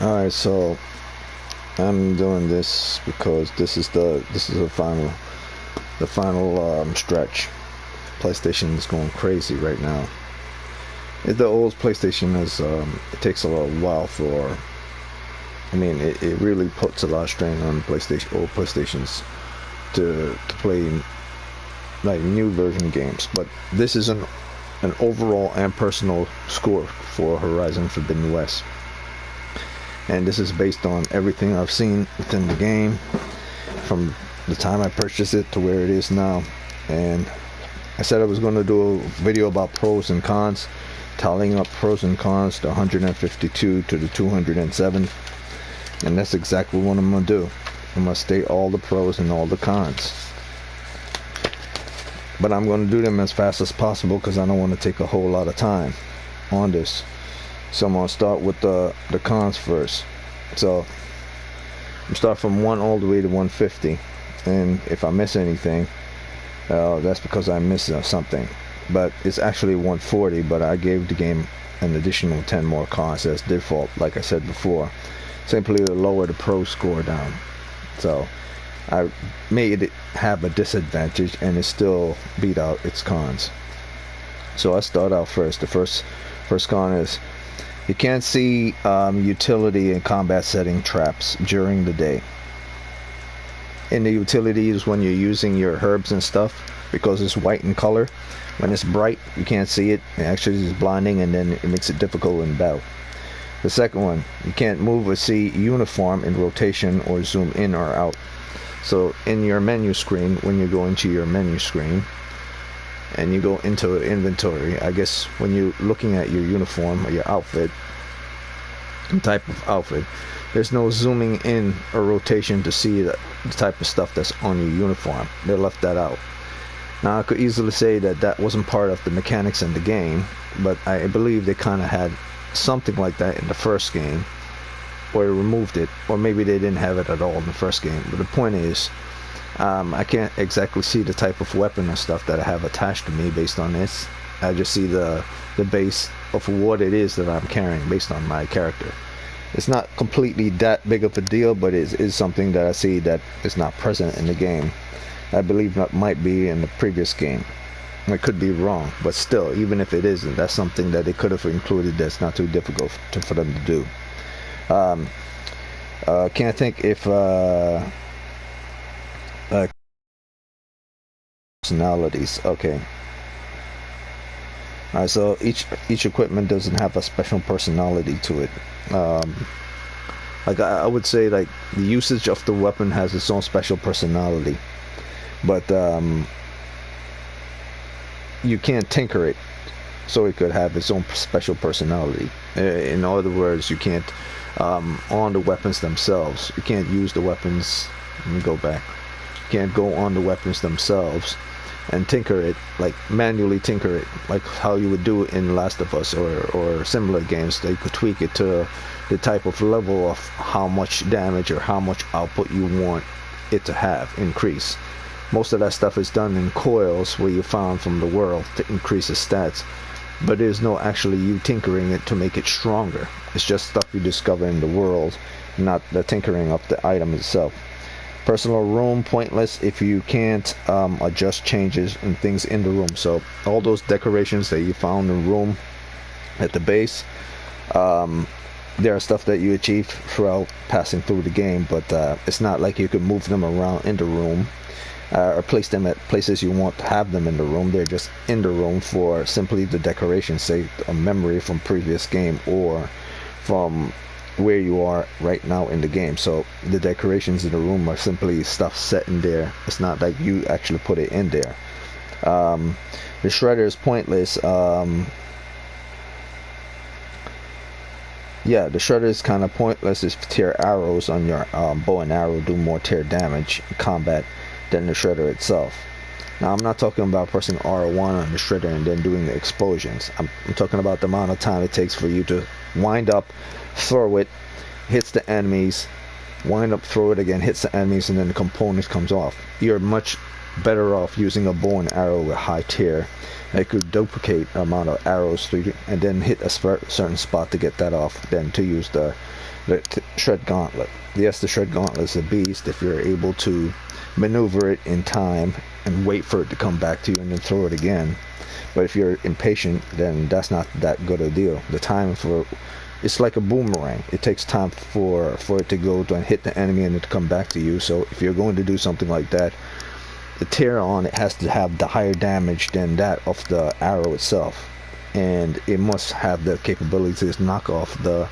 Alright, so I'm doing this because this is the final stretch. PlayStation is going crazy right now. The old PlayStation is it takes a little while for. I mean, it really puts a lot of strain on old PlayStations to play like new version games. But this is an overall and personal score for Horizon Forbidden West. And this is based on everything I've seen within the game from the time I purchased it to where it is now. And I said I was going to do a video about pros and cons, tallying up pros and cons, the 152 to the 207, and that's exactly what I'm going to do. I'm going to state all the pros and all the cons, but I'm going to do them as fast as possible because I don't want to take a whole lot of time on this. So I'm going to start with the cons first. So I'm start from 1 all the way to 150, and if I miss anything, that's because I missed something. But it's actually 140, but I gave the game an additional 10 more cons as default, like I said before, simply to lower the pro score down. So I made it have a disadvantage and it still beat out its cons. So I start out first. The first con is you can't see utility and combat setting traps during the day. In the utilities, when you're using your herbs and stuff, because it's white in color, when it's bright you can't see it. It actually is blinding, and then it makes it difficult in battle. The second one, you can't move or see uniform in rotation or zoom in or out. So in your menu screen, when you go into your menu screen and you go into inventory, I guess when you're looking at your uniform or your outfit, type of outfit, there's no zooming in or rotation to see the type of stuff that's on your uniform. They left that out. Now I could easily say that wasn't part of the mechanics in the game, but I believe they kind of had something like that in the first game, or removed it, or maybe they didn't have it at all in the first game. But the point is, I can't exactly see the type of weapon or stuff that I have attached to me based on this. I just see the base of what it is that I'm carrying based on my character. It's not completely that big of a deal, but it is something that I see that is not present in the game. I believe that might be in the previous game. I could be wrong, but still, even if it isn't, that's something that they could have included that's not too difficult for them to do. Can't think if personalities. Okay. Alright, so each equipment doesn't have a special personality to it. Like I would say, like the usage of the weapon has its own special personality, but you can't tinker it, so it could have its own special personality. In other words, you can't on the weapons themselves. You can't use the weapons. Let me go back. You can't go on the weapons themselves and tinker it, like manually tinker it, like how you would do in Last of Us or similar games. They could tweak it to the type of level of how much damage or how much output you want it to have increase. Most of that stuff is done in coils where you found from the world to increase the stats, but there's no actually you tinkering it to make it stronger. It's just stuff you discover in the world, not the tinkering of the item itself. Personal room, pointless if you can't adjust changes and things in the room. So all those decorations that you found in the room at the base, there are stuff that you achieve throughout passing through the game, but it's not like you can move them around in the room or place them at places you want to have them in the room. They're just in the room for simply the decoration, say a memory from previous game or from where you are right now in the game. So the decorations in the room are simply stuff set in there. It's not like you actually put it in there. The shredder is pointless. Yeah, the shredder is kind of pointless. If tear arrows on your bow and arrow do more tear damage in combat than the shredder itself. Now I'm not talking about pressing R1 on the shredder and then doing the explosions. I'm talking about the amount of time it takes for you to wind up, throw it, hits the enemies, wind up, throw it again, hits the enemies, and then the components comes off. You're much better off using a bow and arrow with high tier. It could duplicate the amount of arrows through and then hit a certain spot to get that off, then to use the Shred Gauntlet. Yes, the Shred Gauntlet is a beast if you're able to maneuver it in time and wait for it to come back to you and then throw it again. But if you're impatient, then that's not that good a deal. The time for it's like a boomerang. It takes time for it to go to and hit the enemy and it to come back to you. So if you're going to do something like that, the tear on it has to have the higher damage than that of the arrow itself, and it must have the capability to knock off the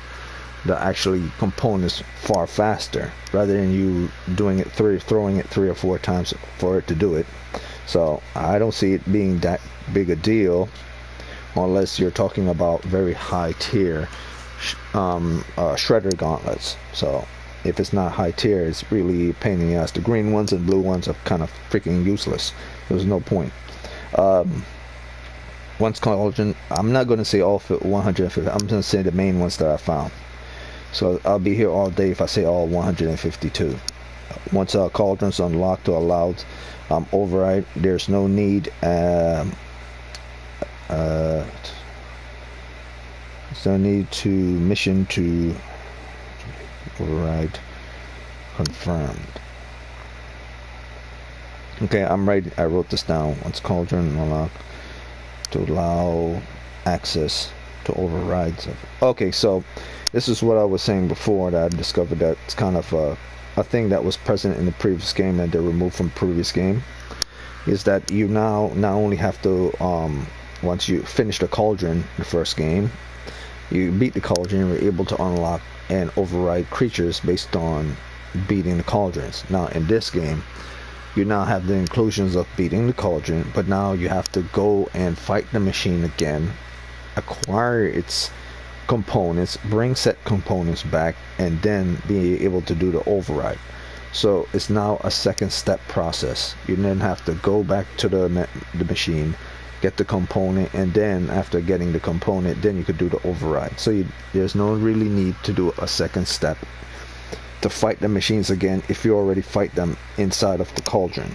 actually components far faster, rather than you doing it throwing it 3 or 4 times for it to do it. So I don't see it being that big a deal unless you're talking about very high tier shredder gauntlets. So if it's not high tier, it's really a pain in the ass. The green ones and blue ones are kind of freaking useless. There's no point. Once Cauldron, I'm not going to say all 150. I'm going to say the main ones that I found. So I'll be here all day if I say all 152. Once Cauldron's unlocked or allowed override, there's no need. There's no need to mission to override confirmed. Okay, I'm ready. I wrote this down. Once Cauldron unlocked to allow access to overrides. Okay, so this is what I was saying before, that I discovered that it's kind of a thing that was present in the previous game that they removed from previous game, is that you now not only have to once you finish the Cauldron, the first game, you beat the Cauldron, you're able to unlock and override creatures based on beating the Cauldrons. Now in this game, you now have the inclusions of beating the Cauldron, but now you have to go and fight the machine again, acquire its components, bring set components back, and then be able to do the override. So it's now a second step process. You then have to go back to the machine, get the component, and then after getting the component, then you could do the override. So there's no really need to do a second step to fight the machines again if you already fight them inside of the Cauldron.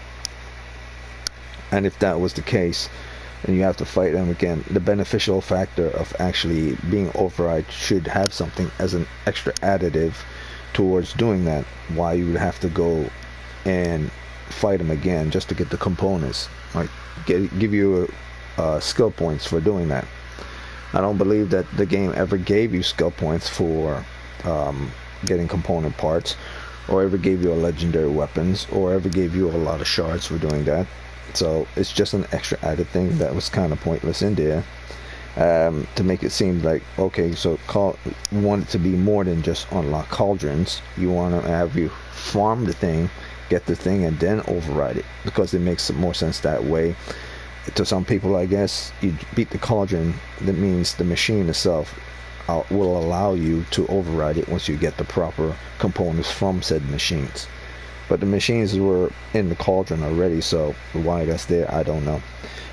And if that was the case, and you have to fight them again, the beneficial factor of actually being override should have something as an extra additive towards doing that. Why you would have to go and fight them again just to get the components, like give you skill points for doing that. I don't believe that the game ever gave you skill points for getting component parts, or ever gave you a legendary weapons, or ever gave you a lot of shards for doing that. So it's just an extra added thing that was kind of pointless in there, to make it seem like, okay, so you want it to be more than just unlock Cauldrons. You want to have you farm the thing, get the thing, and then override it, because it makes more sense that way. To some people, I guess, you beat the Cauldron, that means the machine itself will allow you to override it once you get the proper components from said machines. But the machines were in the Cauldron already, so why that's there, I don't know.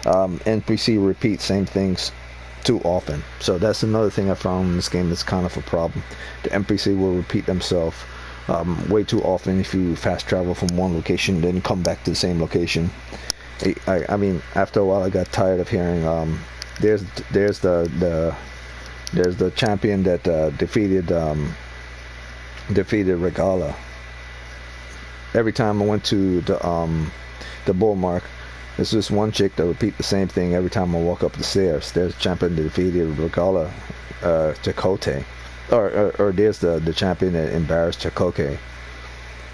NPC repeat same things too often, so that's another thing I found in this game that's kind of a problem. The NPC will repeat themselves way too often. If you fast travel from one location, then come back to the same location. I mean, after a while, I got tired of hearing there's the champion that defeated Regala. Every time I went to the bull mark, there's this one chick that repeat the same thing every time I walk up the stairs. There's a champion that defeated Regala, Chakotay, or there's the champion that embarrassed Chakotay.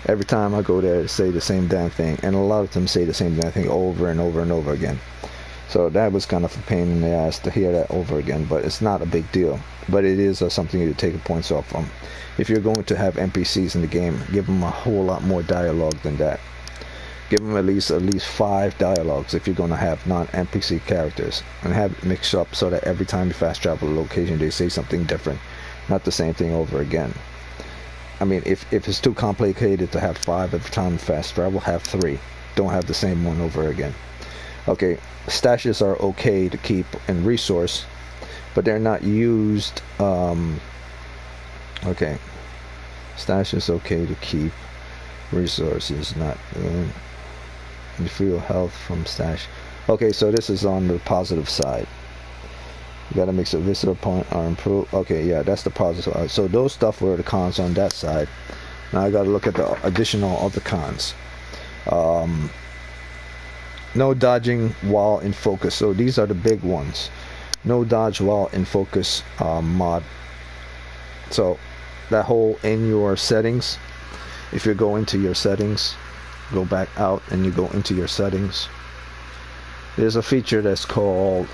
Every time I go there, they say the same damn thing, and a lot of them say the same damn thing over and over and over again. So that was kind of a pain in the ass to hear that over again, but it's not a big deal. But it is something to take points off from. If you're going to have NPCs in the game, give them a whole lot more dialogue than that. Give them at least 5 dialogues if you're going to have non-NPC characters, and have it mixed up so that every time you fast travel a location, they say something different, not the same thing over again. I mean, if it's too complicated to have 5 every time you fast travel, have 3. Don't have the same one over again. Okay, stashes are okay to keep in resource, but they're not used. Okay, stashes okay to keep, resources not. refuel health from stash. Okay, so this is on the positive side. You gotta make a visitor point or improve. Okay, yeah, that's the positive side. So those stuff were the cons on that side. Now I gotta look at the additional other cons. No dodging while in focus. So these are the big ones. No dodge while in focus mod. So that whole in your settings, if you go into your settings, go back out and you go into your settings, there's a feature that's called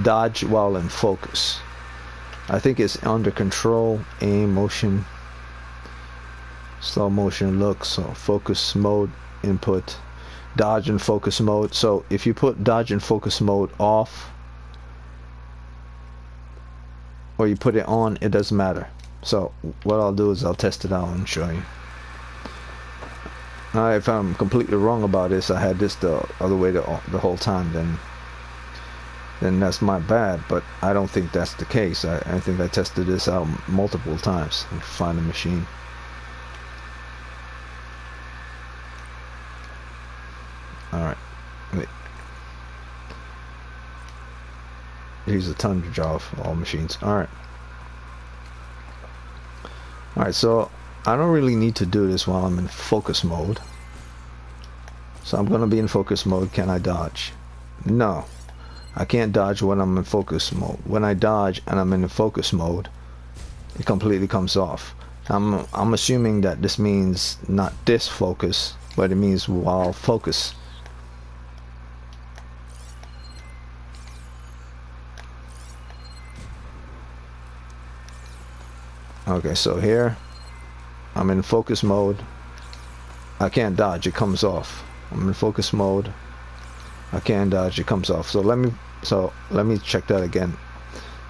dodge while in focus. I think it's under control, aim, motion, slow motion, look, so focus mode, input, dodge and focus mode. So if you put dodge and focus mode off or you put it on, it doesn't matter. So what I'll do is I'll test it out and show you. Now if I'm completely wrong about this, I had this the other way the whole time, then that's my bad, but I don't think that's the case. I think I tested this out multiple times and find a machine. Alright, wait. Here's a tundra job for all machines. Alright, so I don't really need to do this while I'm in focus mode. So I'm gonna be in focus mode. Can I dodge? No, I can't dodge when I'm in focus mode. When I dodge and I'm in the focus mode, it completely comes off. I'm assuming that this means not this focus, but it means while focus. Okay, so here I'm in focus mode. I can't dodge, it comes off. I'm in focus mode. I can't dodge, it comes off. So let me check that again.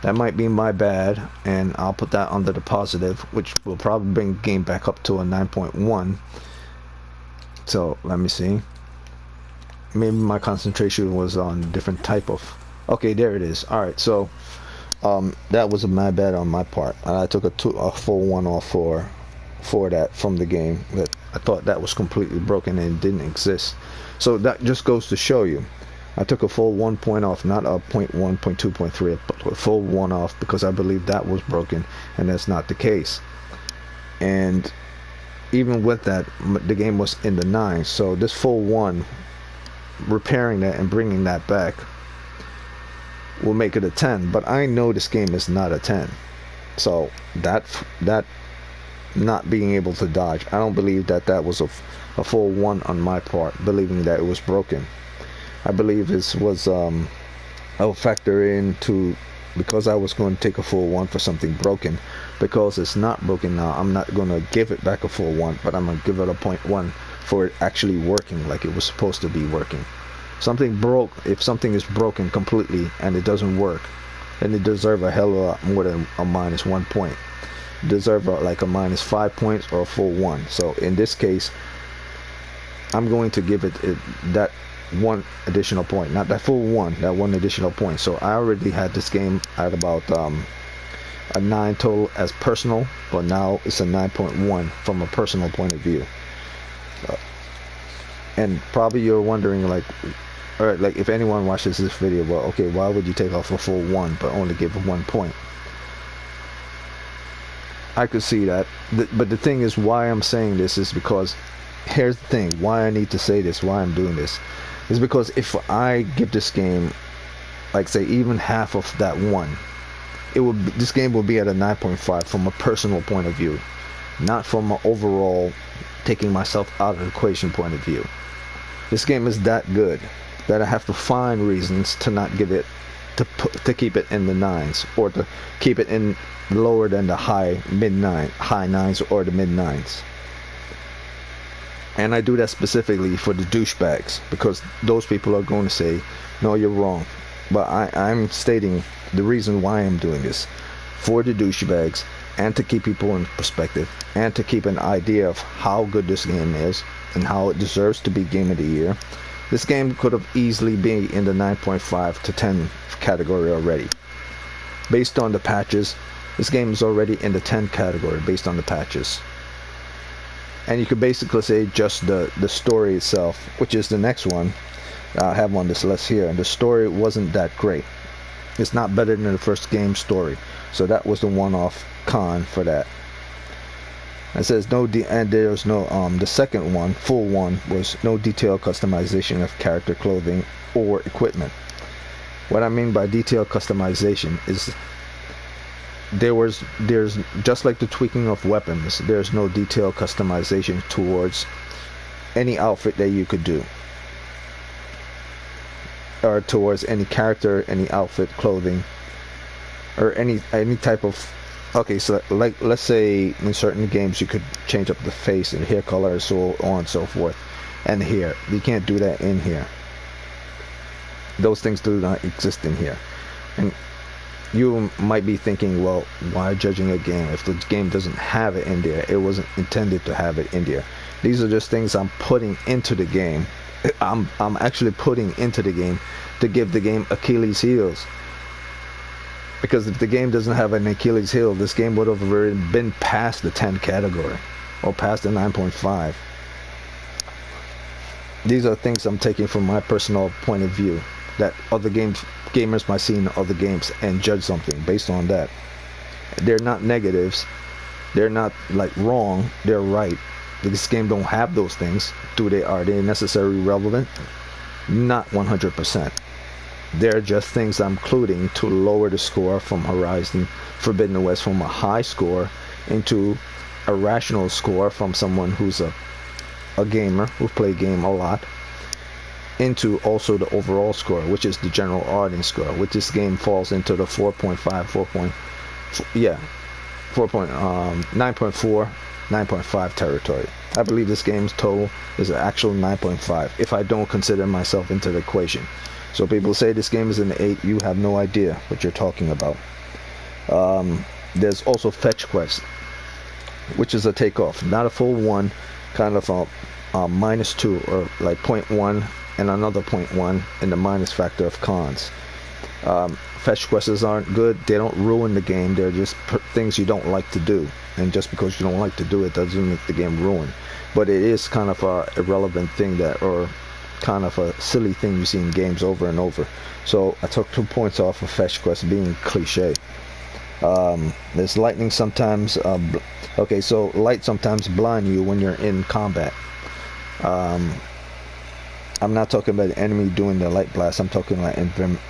That might be my bad, and I'll put that under the positive, which will probably bring the game back up to a 9.1. So let me see. Maybe my concentration was on a different type of. Okay, there it is. All right, so that was my bad on my part, and I took a full one off for that from the game. That I thought that was completely broken and didn't exist. So that just goes to show you, I took a full 1 point off, not a 0.1, 0.2, 0.3, but a full one off because I believe that was broken, and that's not the case. And even with that, the game was in the 9, so this full one, repairing that and bringing that back, will make it a 10. But I know this game is not a 10, so that not being able to dodge, I don't believe that was a full 1 on my part, believing that it was broken. I believe this was I'll factor into, because I was going to take a full 1 for something broken. Because it's not broken now, I'm not going to give it back a full 1, but I'm going to give it a 0.1 for it actually working like it was supposed to be working. Something broke. If something is broken completely and it doesn't work, then it deserves a hell of a lot more than a -1 point. It deserves like a -5 points or a full 1. So in this case, I'm going to give it that 1 additional point, not that full 1, that 1 additional point. So I already had this game at about a 9 total as personal, but now it's a 9.1 from a personal point of view. And probably you're wondering, like, alright, like if anyone watches this video, well, okay, why would you take off a full 1 but only give 1 point? I could see that, but the thing is, why I'm saying this is because, here's the thing, why I need to say this, why I'm doing this, is because if I give this game, like, say, even half of that 1, this game will be at a 9.5 from a personal point of view, not from an overall taking myself out of the equation point of view. This game is that good that I have to find reasons to not give it, to keep it in the 9s, or to keep it in lower than the high 9s or the mid 9s. And I do that specifically for the douchebags, because those people are going to say, no, you're wrong. But I'm stating the reason why I'm doing this, for the douchebags, and to keep people in perspective, and to keep an idea of how good this game is and how it deserves to be Game of the Year. This game could have easily been in the 9.5 to 10 category already. Based on the patches, this game is already in the 10 category based on the patches. And you could basically say just the story itself, which is the next one I have on this list here, and the story wasn't that great. It's not better than the first game story, so that was the one-off con for that. It says and there's no the second one, full one, was no detailed customization of character clothing or equipment. What I mean by detailed customization is there's just like the tweaking of weapons, there's no detailed customization towards any outfit that you could do, or towards any character, any outfit, clothing, or any type of. Okay, so like let's say in certain games you could change up the face and hair color, so on and so forth, and hair. You can't do that in here. Those things do not exist in here. And you might be thinking, well, why judging a game if the game doesn't have it in there? It wasn't intended to have it in there. These are just things I'm putting into the game. I'm actually putting into the game to give the game Achilles heels. Because if the game doesn't have an Achilles heel, this game would have already been past the 10 category or past the 9.5. These are things I'm taking from my personal point of view that other gamers might see in other games and judge something based on that. They're not negatives. They're not like wrong. They're right. This game don't have those things. Are they necessarily relevant? Not 100%. They're just things I'm including to lower the score from Horizon Forbidden West from a high score into a rational score from someone who's a gamer who played game a lot, into also the overall score, which is the general audience score, which this game falls into the 9.4, 9.5 territory. I believe this game's total is an actual 9.5 if I don't consider myself into the equation. So people say this game is an 8, you have no idea what you're talking about. There's also Fetch Quest, which is a takeoff, not a full 1, kind of a -2 or like 0.1 and another 0.1 in the minus factor of cons. Fetch quests aren't good. They don't ruin the game. They're just things you don't like to do. And just because you don't like to do it doesn't make the game ruin. But it is kind of a irrelevant thing or kind of a silly thing you see in games over and over. So I took 2 points off of fetch quests being cliche. There's lightning sometimes. Okay, so light sometimes blind you when you're in combat. I'm not talking about the enemy doing the light blast. I'm talking like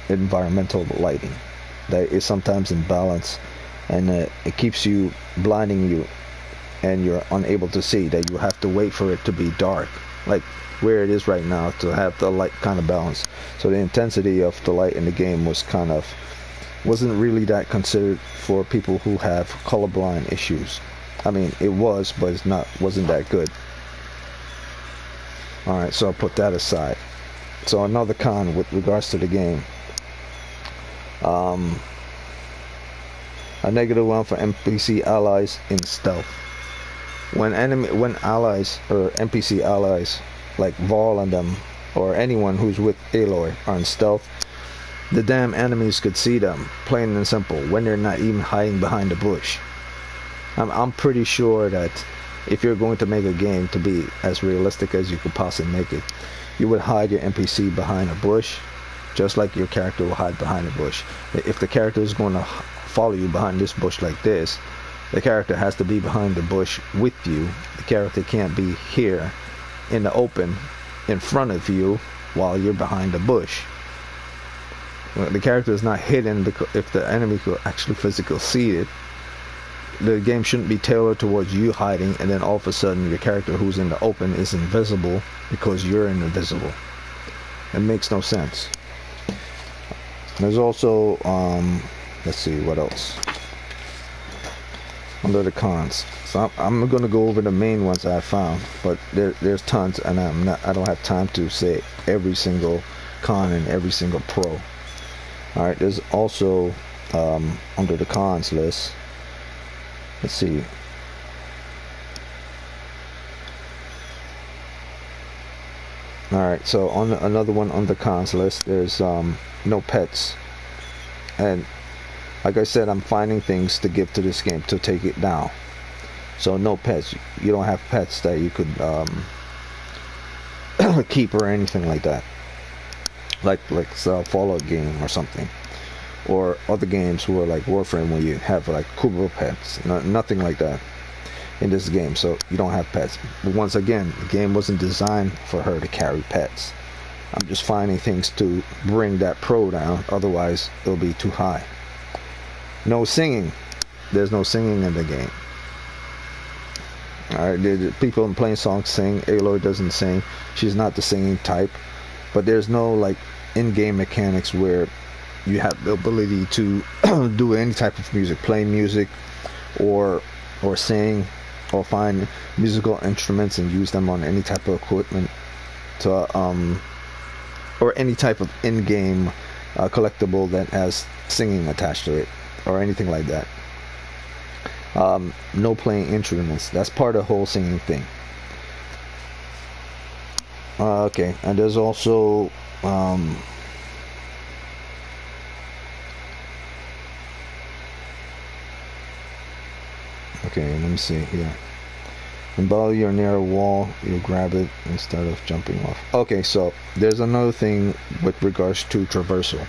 environmental lighting that is sometimes imbalance, and it keeps you blinding you, and you're unable to see. That you have to wait for it to be dark, like where it is right now, to have the light kind of balance. So the intensity of the light in the game wasn't really that considered for people who have colorblind issues. I mean, it was, but wasn't that good. Alright, so I'll put that aside. So another con with regards to the game. A negative one for NPC allies in stealth. When allies or NPC allies like Vol and them, or anyone who's with Aloy, are in stealth, the damn enemies could see them, plain and simple, when they're not even hiding behind a bush. I'm pretty sure that if you're going to make a game to be as realistic as you could possibly make it, you would hide your NPC behind a bush, just like your character will hide behind a bush. If the character is going to follow you behind this bush like this, the character has to be behind the bush with you. The character can't be here in the open in front of you while you're behind the bush. The character is not hidden because if the enemy could actually physically see it, the game shouldn't be tailored towards you hiding, and then all of a sudden your character who's in the open is invisible because you're invisible. It makes no sense. There's also let's see what else under the cons. So I'm gonna go over the main ones I found, but there's tons, and I don't have time to say every single con and every single pro. All right, there's also under the cons list. Let's see. Alright, so on another one on the cons list, there's no pets. And like I said, I'm finding things to give to this game to take it down. So no pets. You don't have pets that you could keep or anything like that. Like a Fallout game or something, or other games where like Warframe, where you have like Kubo pets. Nothing like that in this game. So you don't have pets. But once again, the game wasn't designed for her to carry pets. I'm just finding things to bring that pro down. Otherwise, it'll be too high. No singing. There's no singing in the game. Alright, the people playing songs sing. Aloy doesn't sing. She's not the singing type. But there's no like in-game mechanics where you have the ability to do any type of music, play music, or sing, or find musical instruments and use them on any type of equipment to or any type of in-game collectible that has singing attached to it, or anything like that. No playing instruments. That's part of the whole singing thing. Okay, and there's also okay, let me see here. While you're near a wall, you grab it instead of jumping off. Okay, so there's another thing with regards to traversal.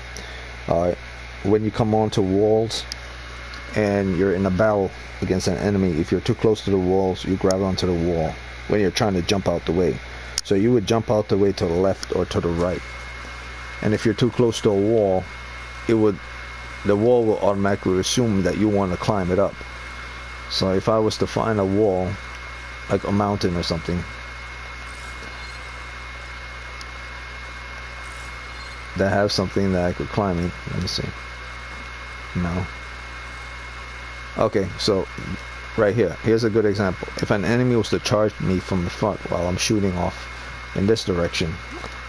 When you come onto walls and you're in a battle against an enemy, if you're too close to the walls, you grab onto the wall when you're trying to jump out the way. So you would jump out the way to the left or to the right. And if you're too close to a wall, the wall will automatically assume that you want to climb it up. So if I was to find a wall, like a mountain or something, that have something that I could climb in. Let me see. No. Okay, so right here. Here's a good example. If an enemy was to charge me from the front while I'm shooting off in this direction,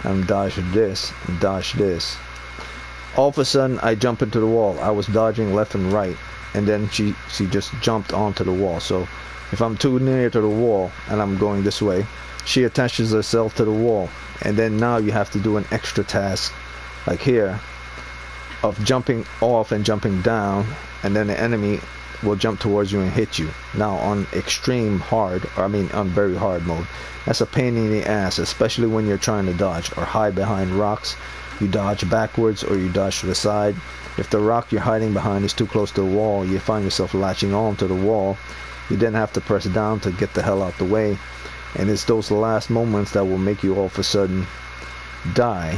and dodge this, and dodge this, all of a sudden I jump into the wall. I was dodging left and right, and then she just jumped onto the wall. So if I'm too near to the wall and I'm going this way, she attaches herself to the wall, and then now you have to do an extra task like here of jumping off and jumping down, and then the enemy will jump towards you and hit you. Now on extreme hard, or I mean on very hard mode, that's a pain in the ass, especially when you're trying to dodge or hide behind rocks. You dodge backwards or you dodge to the side. If the rock you're hiding behind is too close to the wall, you find yourself latching on to the wall. You then have to press down to get the hell out the way, and it's those last moments that will make you all of a sudden die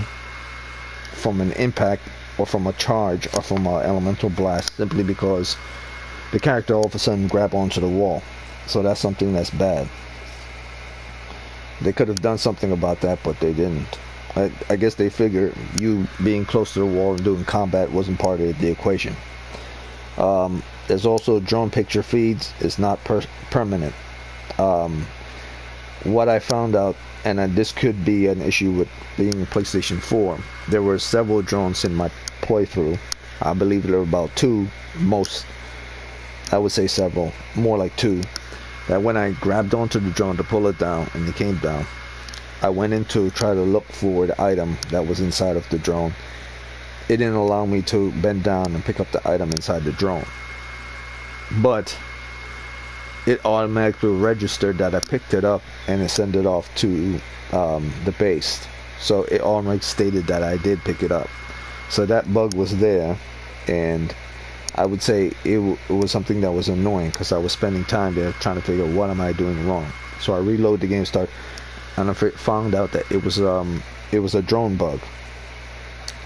from an impact or from a charge or from an elemental blast, simply because the character all of a sudden grab onto the wall. So that's something that's bad. They could have done something about that, but they didn't. I guess they figured you being close to the wall and doing combat wasn't part of the equation. There's also drone picture feeds. It's not permanent. What I found out, and this could be an issue with being PlayStation 4, there were several drones in my playthrough. I believe there were about 2, most, I would say several, more like 2, that when I grabbed onto the drone to pull it down and it came down, I went in to try to look for the item that was inside of the drone. It didn't allow me to bend down and pick up the item inside the drone, but it automatically registered that I picked it up and it sent it off to the base. So it already stated that I did pick it up. So that bug was there, and I would say it was something that was annoying, because I was spending time there trying to figure out what am I doing wrong. So I reload the game, and I found out that it was a drone bug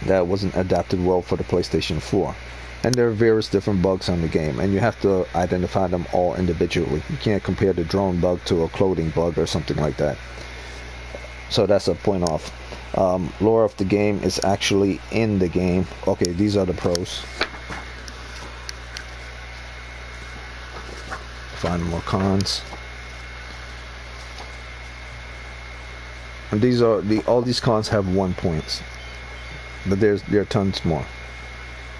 that wasn't adapted well for the PlayStation 4. And there are various different bugs on the game, and you have to identify them all individually. You can't compare the drone bug to a clothing bug or something like that. So that's a point off. Lore of the game is actually in the game. Okay, these are the pros. Find more cons. And these are all these cons have 1 points, but there are tons more.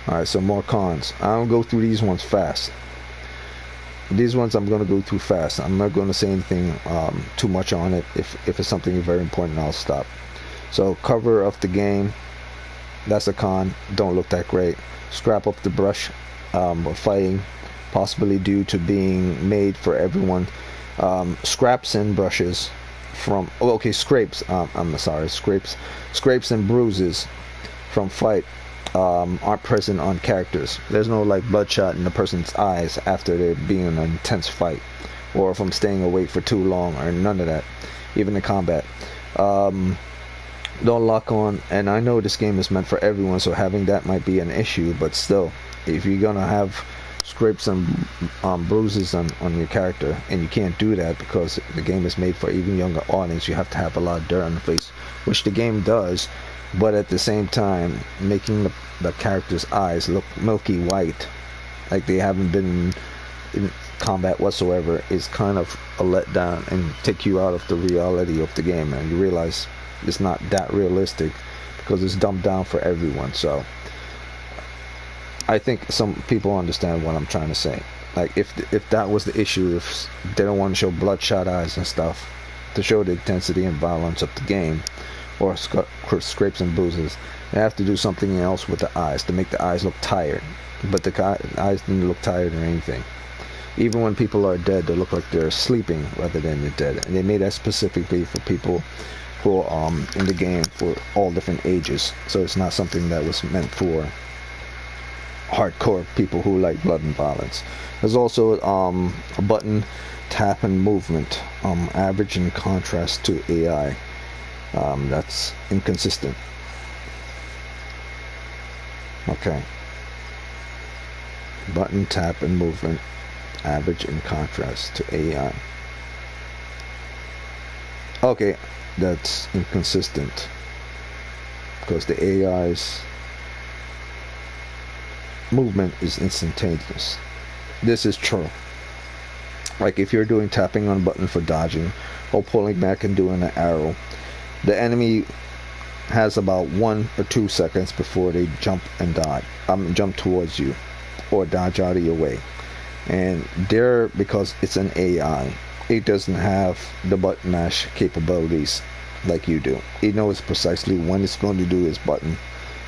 Alright, so more cons. I'll go through these ones fast. These ones I'm going to go through fast. I'm not going to say anything too much on it. If it's something very important, I'll stop. So cover of the game, that's a con. Don't look that great. Scrap up the brush of fighting. possibly due to being made for everyone. Scraps and brushes from scrapes. I'm sorry, scrapes and bruises from fight aren't present on characters. There's no like bloodshot in a person's eyes after they're being in an intense fight, or from staying awake for too long, or none of that. Even in combat. Don't lock on, and I know this game is meant for everyone, so having that might be an issue, but still, if you're gonna have scrapes and bruises on your character, and you can't do that because the game is made for even younger audience, you have to have a lot of dirt on the face, which the game does, but at the same time making the character's eyes look milky white, like they haven't been in combat whatsoever, is kind of a letdown and take you out of the reality of the game, and you realize it's not that realistic because it's dumbed down for everyone. So I think some people understand what I'm trying to say. Like if that was the issue, if they don't want to show bloodshot eyes and stuff to show the intensity and violence of the game, or scrapes and bruises, they have to do something else with the eyes to make the eyes look tired. But the eyes didn't look tired or anything. Even when people are dead, they look like they're sleeping rather than they're dead. And they made that specifically for people who are in the game for all different ages. So it's not something that was meant for hardcore people who like blood and violence. There's also a button, tap, and movement. Average in contrast to AI. That's inconsistent. Okay. Button, tap, and movement. Average in contrast to AI. Okay, that's inconsistent because the AI's movement is instantaneous. This is true. Like if you're doing tapping on a button for dodging or pulling back and doing an arrow, the enemy has about 1 or 2 seconds before they jump and dodge. Jump towards you or dodge out of your way. And there, because it's an AI, it doesn't have the button mash capabilities like you do. It knows precisely when it's going to do its button,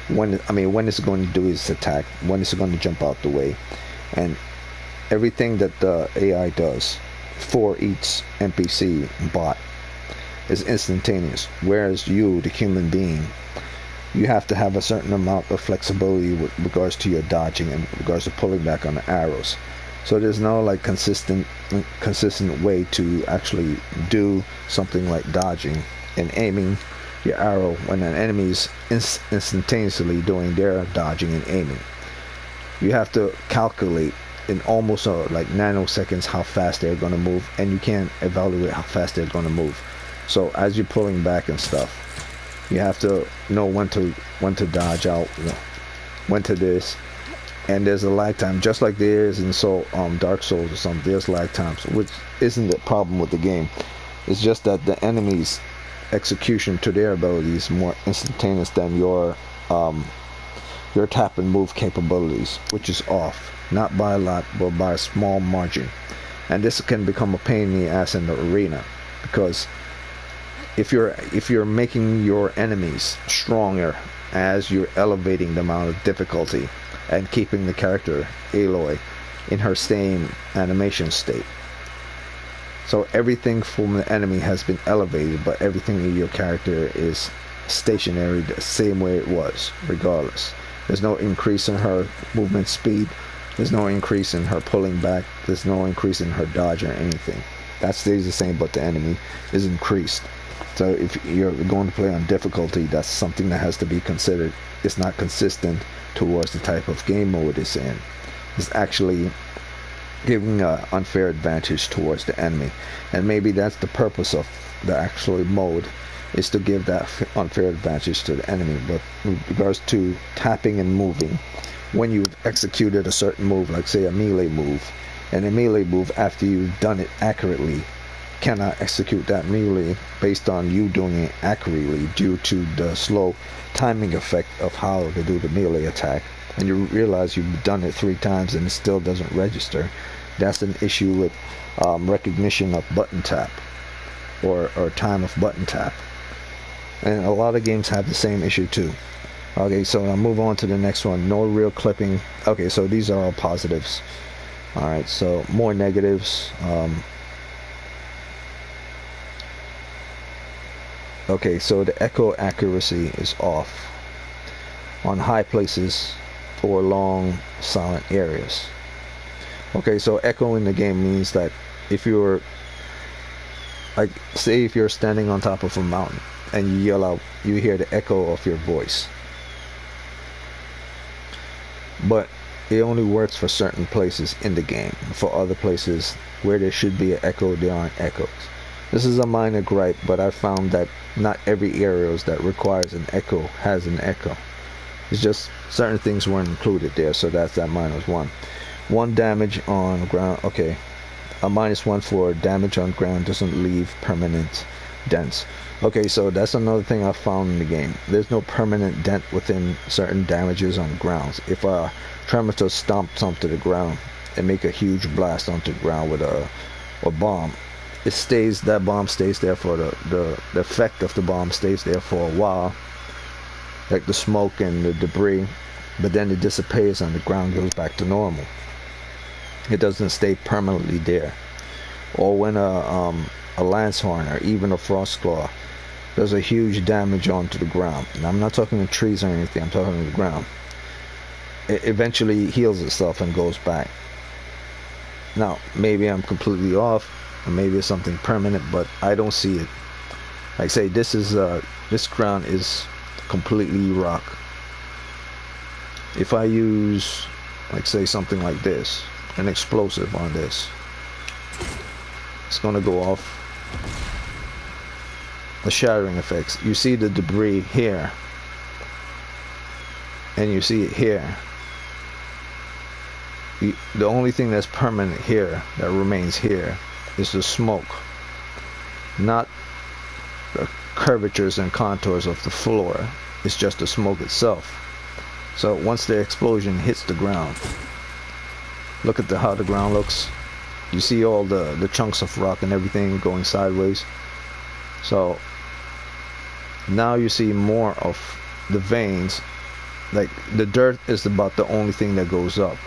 when it's going to do its attack, when it's going to jump out the way, and everything that the AI does for each NPC bot is instantaneous. Whereas you, the human being, you have to have a certain amount of flexibility with regards to your dodging and with regards to pulling back on the arrows. So there's no like consistent way to actually do something like dodging and aiming your arrow when an enemy is instantaneously doing their dodging and aiming. You have to calculate in almost like nanoseconds how fast they're going to move, and you can't evaluate how fast they're going to move. So as you're pulling back and stuff, you have to know when to dodge out, when to this. And there's a lag time, just like there is in Dark Souls or something. There's lag times, which isn't the problem with the game. It's just that the enemy's execution to their abilities is more instantaneous than your tap and move capabilities, which is off, not by a lot, but by a small margin. And this can become a pain in the ass in the arena, because if you're making your enemies stronger as you're elevating the amount of difficulty and keeping the character Aloy in her same animation state, so everything from the enemy has been elevated, but everything in your character is stationary the same way it was, regardless. There's no increase in her movement speed, there's no increase in her pulling back, there's no increase in her dodge or anything. That stays the same, but the enemy is increased. So if you're going to play on difficulty, that's something that has to be considered. It's not consistent towards the type of game mode it's in. It's actually giving an unfair advantage towards the enemy, and maybe that's the purpose of the actual mode, is to give that unfair advantage to the enemy. But with regards to tapping and moving, when you've executed a certain move, like say a melee move, and a melee move after you've done it accurately cannot execute that melee based on you doing it accurately due to the slow timing effect of how to do the melee attack, and you realize you've done it 3 times and it still doesn't register. That's an issue with recognition of button tap or time of button tap, and a lot of games have the same issue too. Okay, so I'll move on to the next one. No real clipping. Okay, so these are all positives. Alright, so more negatives. Okay, so the echo accuracy is off on high places or long silent areas. Okay, so echo in the game means that if you're, like, say if you're standing on top of a mountain and you yell out, you hear the echo of your voice. But it only works for certain places in the game. For other places where there should be an echo, there aren't echoes. This is a minor gripe, but I found that not every area that requires an echo has an echo. It's just certain things weren't included there, so that's that -1. 1 damage on ground. Okay, a -1 for damage on ground doesn't leave permanent dents. Okay, so that's another thing I found in the game. There's no permanent dent within certain damages on grounds. If a Tremor stomps onto the ground and make a huge blast onto the ground with a bomb, it stays, that bomb stays there for the effect of the bomb stays there for a while, like the smoke and the debris, but then it dissipates and the ground goes back to normal. It doesn't stay permanently there. Or when a Lancehorn or even a Frostclaw does a huge damage onto the ground, and I'm not talking to trees or anything, I'm talking to the ground, it eventually heals itself and goes back. Now maybe I'm completely off, or maybe it's something permanent, but I don't see it. Like say this ground is completely rock. If I use, like say something like this, an explosive on this, it's gonna go off. The shattering effects, you see the debris here and you see it here. The only thing that's permanent here, that remains here, is the smoke, not the curvatures and contours of the floor. It's just the smoke itself. So once the explosion hits the ground, look at how the ground looks. You see all the chunks of rock and everything going sideways. So now you see more of the veins. Like the dirt is about the only thing that goes up,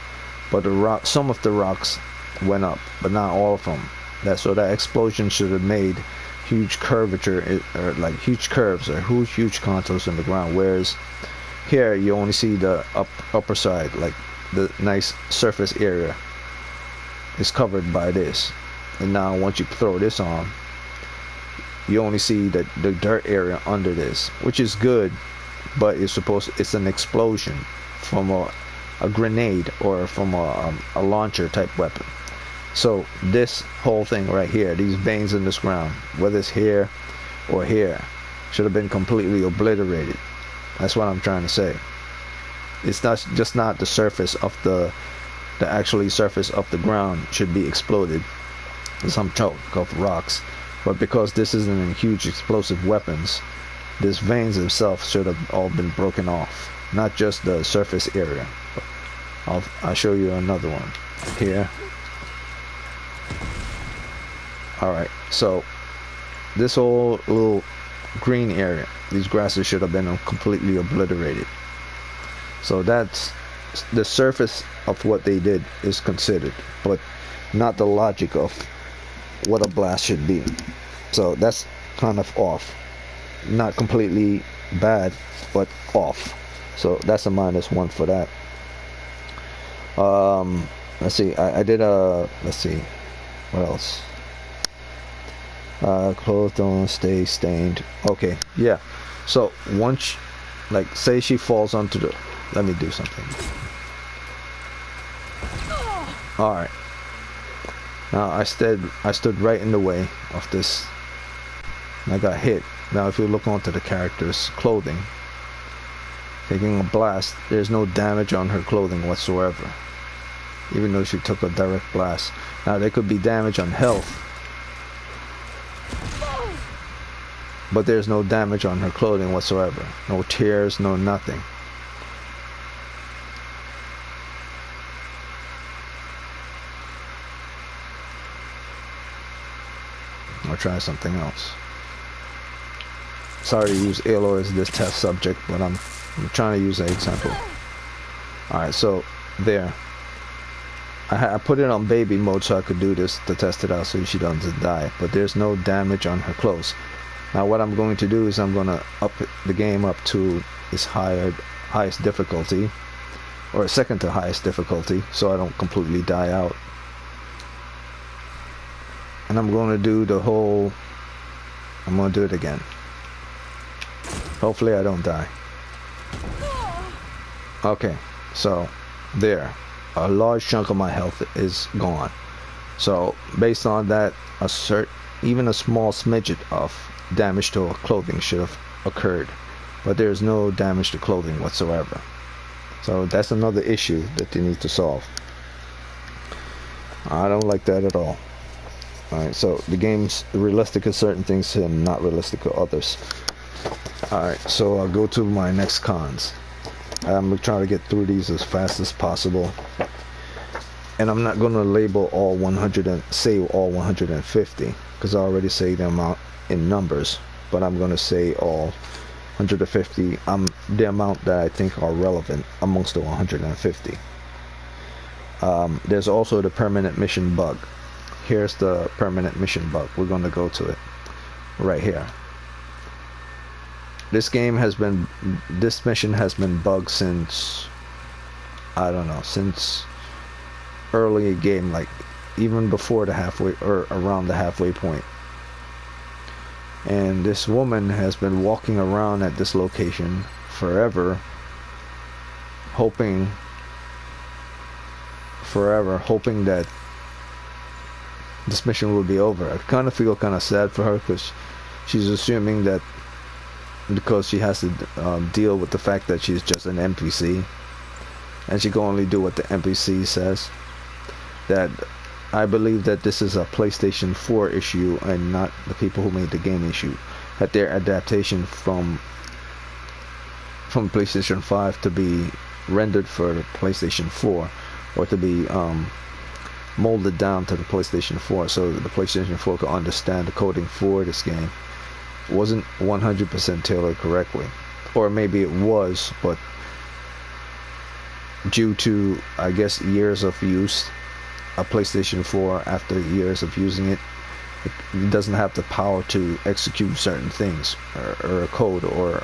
but the rock, some of the rocks went up, but not all of them. So that explosion should have made huge curvature, or like huge curves or huge contours in the ground, whereas here you only see the upper side, like the nice surface area is covered by this. And now once you throw this on, you only see the dirt area under this, which is good, but it's an explosion from a grenade or from a launcher type weapon. So this whole thing right here, these veins in this ground, whether it's here or here, should have been completely obliterated. That's what I'm trying to say. It's not the surface of the actually surface of the ground should be exploded, some chunk of rocks, but because this isn't a huge explosive weapons, these veins themselves should have all been broken off, not just the surface area. I'll show you another one here. Alright, so this whole little green area, these grasses should have been completely obliterated. So that's the surface of what they did is considered, but not the logic of what a blast should be. So that's kind of off. Not completely bad, but off. So that's a -1 for that. Let's see, I did let's see, what else? Clothes don't stay stained. Okay, yeah. So once, like, say she falls onto the, let me do something. Alright. Now I stood right in the way of this. And I got hit. Now if you look onto the character's clothing, taking a blast, there's no damage on her clothing whatsoever, even though she took a direct blast. Now there could be damage on health, but there's no damage on her clothing whatsoever. No tears, no nothing. I'll try something else. Sorry to use Aloy as this test subject, but I'm trying to use an example. Alright, so there. I put it on baby mode so I could do this to test it out so she doesn't die. But there's no damage on her clothes. Now what I'm going to do is I'm going to up the game up to its highest difficulty, or second to highest difficulty, so I don't completely die out. And I'm going to do the whole... I'm going to do it again. Hopefully I don't die. Okay, so there. A large chunk of my health is gone. So based on that, even a small smidget of damage to clothing should have occurred. But there's no damage to clothing whatsoever. So that's another issue that they need to solve. I don't like that at all. Alright, so the game's realistic in certain things and not realistic to others. Alright, so I'll go to my next cons. I'm trying to get through these as fast as possible. And I'm not going to label all 100 and say all 150, because I already say them out in numbers. But I'm going to say all 150, the amount that I think are relevant amongst the 150. There's also the permanent mission bug. Here's the permanent mission bug. We're going to go to it right here. This mission has been bugged since, I don't know, since early game, like even before the halfway, or around the halfway point. And this woman has been walking around at this location forever, hoping that this mission will be over. I kind of feel kind of sad for her, because she's assuming that because she has to deal with the fact that she's just an NPC and she can only do what the NPC says, that I believe that this is a PlayStation 4 issue and not the people who made the game issue, that their adaptation from PlayStation 5 to be rendered for the PlayStation 4, or to be molded down to the PlayStation 4 so that the PlayStation 4 could understand the coding for this game, wasn't 100% tailored correctly. Or maybe it was, but due to, I guess, years of use, a PlayStation 4, after years of using it, it doesn't have the power to execute certain things, or a code, or